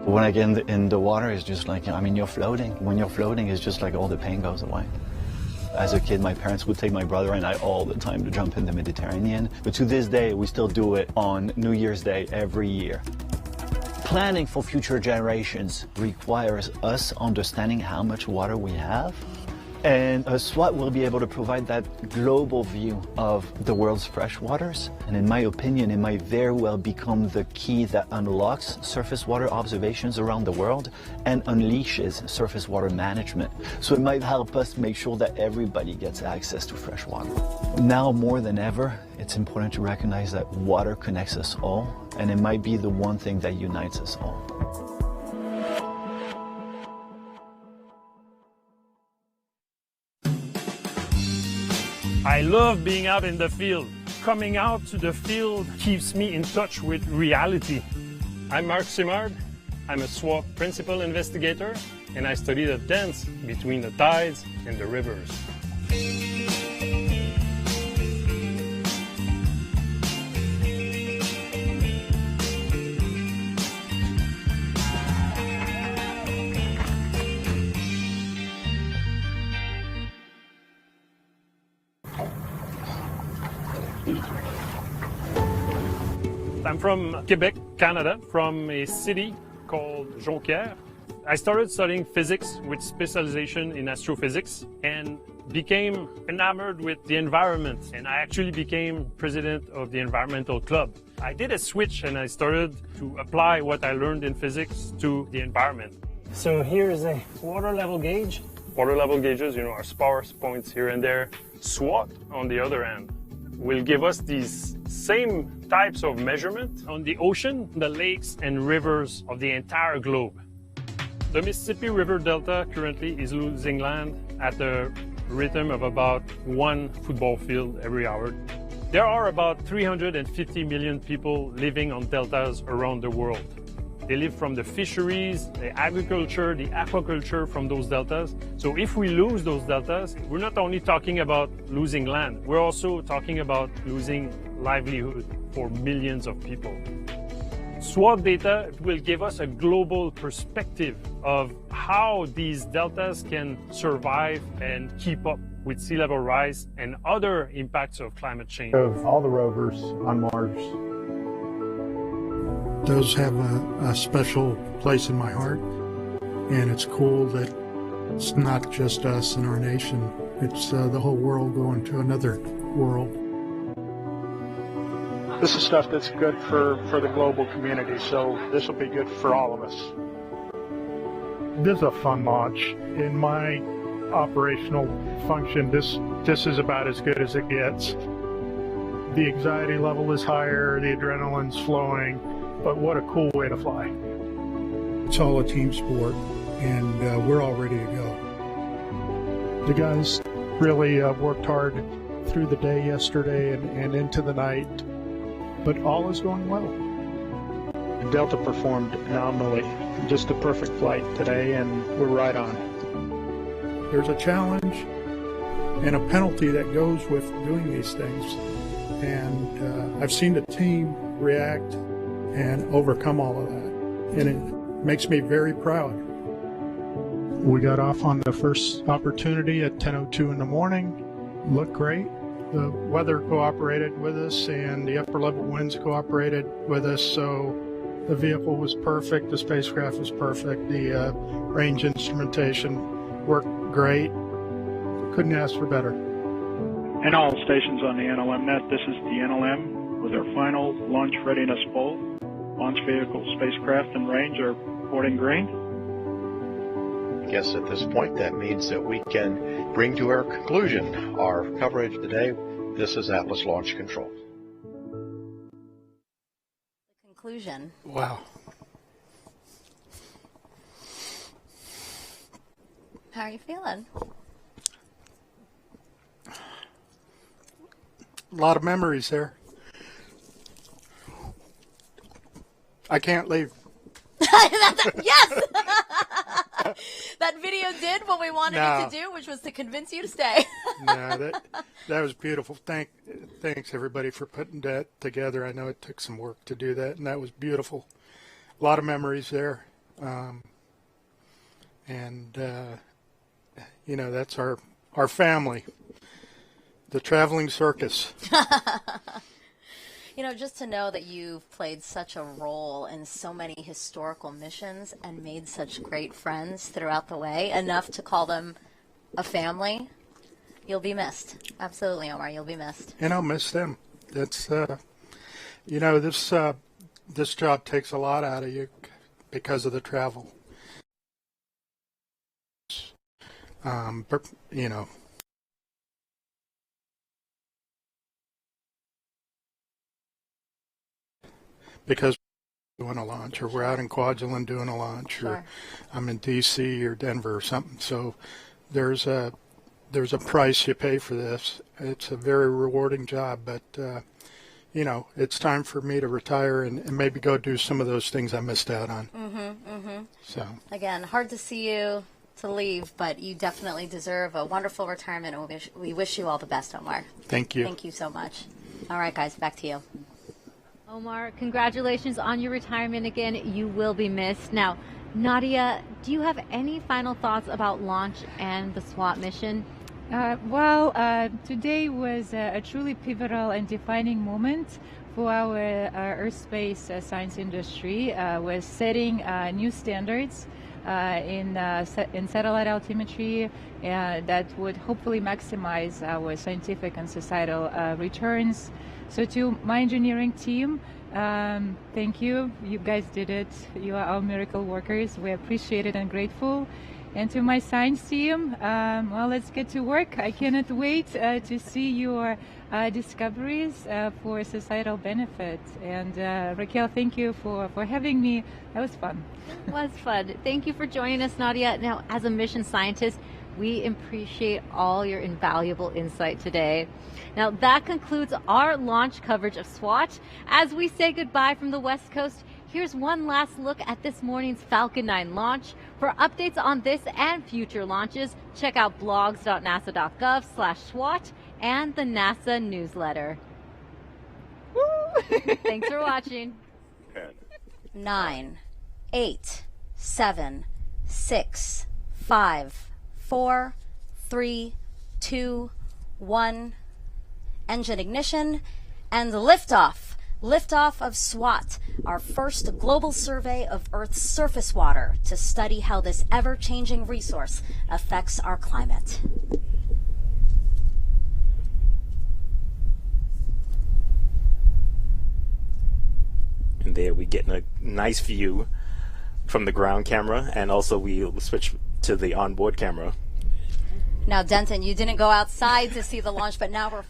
When I get in the water, it's just like, I mean, you're floating. When you're floating, it's just like all the pain goes away. As a kid, my parents would take my brother and I all the time to jump in the Mediterranean. But to this day, we still do it on New Year's Day every year. Planning for future generations requires us understanding how much water we have. And SWOT will be able to provide that global view of the world's freshwaters. And in my opinion, it might very well become the key that unlocks surface water observations around the world and unleashes surface water management. So it might help us make sure that everybody gets access to fresh water. Now more than ever, it's important to recognize that water connects us all, and it might be the one thing that unites us all. I love being out in the field. Coming out to the field keeps me in touch with reality. I'm Marc Simard. I'm a SWOT principal investigator, and I study the dance between the tides and the rivers. I'm from Quebec, Canada, from a city called Jonquière. I started studying physics with specialization in astrophysics and became enamored with the environment, and I actually became president of the environmental club. I did a switch and I started to apply what I learned in physics to the environment. So here is a water level gauge. Water level gauges, are sparse points here and there. SWOT, on the other hand, will give us these same types of measurement on the ocean, the lakes and rivers of the entire globe. The Mississippi River Delta currently is losing land at a rhythm of about 1 football field every hour. There are about 350 million people living on deltas around the world. They live from the fisheries, the agriculture, the aquaculture from those deltas. So if we lose those deltas, we're not only talking about losing land, we're also talking about losing livelihood for millions of people. SWOT data will give us a global perspective of how these deltas can survive and keep up with sea level rise and other impacts of climate change. Of all the rovers on Mars, those have a special place in my heart, and it's cool that it's not just us and our nation, it's the whole world going to another world. This is stuff that's good for the global community, so this will be good for all of us. This is a fun launch. In my operational function, this is about as good as it gets. The anxiety level is higher, the adrenaline's flowing, but what a cool way to fly. It's all a team sport, and we're all ready to go. The guys really worked hard through the day yesterday and into the night, but all is going well. Delta performed phenomenally. Just a perfect flight today, and we're right on. There's a challenge and a penalty that goes with doing these things, and I've seen the team react and overcome all of that, and it makes me very proud. We got off on the first opportunity at 10:02 in the morning. Looked great. The weather cooperated with us and the upper level winds cooperated with us, so the vehicle was perfect, the spacecraft was perfect, the range instrumentation worked great. Couldn't ask for better. And all stations on the NLM net, this is the NLM with our final launch readiness poll. Launch vehicle, spacecraft, and range are reporting green. I guess at this point that means that we can bring to our conclusion our coverage today. This is Atlas Launch Control. Conclusion. Wow. How are you feeling? A lot of memories there. I can't leave. Yes! That video did what we wanted it to do, which was to convince you to stay. No, that was beautiful. Thanks, everybody, for putting that together. I know it took some work to do that, and that was beautiful. A lot of memories there. That's our family, the traveling circus. Just to know that you've played such a role in so many historical missions and made such great friends throughout the way, enough to call them a family, you'll be missed. Absolutely, Omar, you'll be missed. And I'll miss them. That's, this job takes a lot out of you because of the travel. Because we're doing a launch, or we're out in Kwajalein doing a launch, or I'm in D.C. or Denver or something. So there's a price you pay for this. It's a very rewarding job, but it's time for me to retire and maybe go do some of those things I missed out on. So again, hard to see you to leave, but you definitely deserve a wonderful retirement, and we wish you all the best, Omar. Thank you. Thank you so much. All right, guys, back to you. Omar, congratulations on your retirement again. You will be missed. Now, Nadia, do you have any final thoughts about launch and the SWOT mission? Today was a truly pivotal and defining moment for our aerospace science industry. We're setting new standards in satellite altimetry that would hopefully maximize our scientific and societal returns. So to my engineering team, thank you. You guys did it. You are our miracle workers. We appreciate it and grateful. And to my science team, let's get to work. I cannot wait to see your discoveries for societal benefit. And Raquel, thank you for having me. That was fun. It was fun. Thank you for joining us, Nadia. Now, as a mission scientist, we appreciate all your invaluable insight today. Now, that concludes our launch coverage of SWOT. As we say goodbye from the West Coast, here's one last look at this morning's Falcon 9 launch. For updates on this and future launches, check out blogs.nasa.gov/SWOT and the NASA newsletter. Thanks for watching. 9, 8, 7, 6, 5, 4, 3, 2, 1. Engine ignition and liftoff. Liftoff of SWOT, our first global survey of Earth's surface water to study how this ever-changing resource affects our climate. And there we get a nice view from the ground camera, and also we switch to the onboard camera. Now, Denton, you didn't go outside to see the launch, but now we're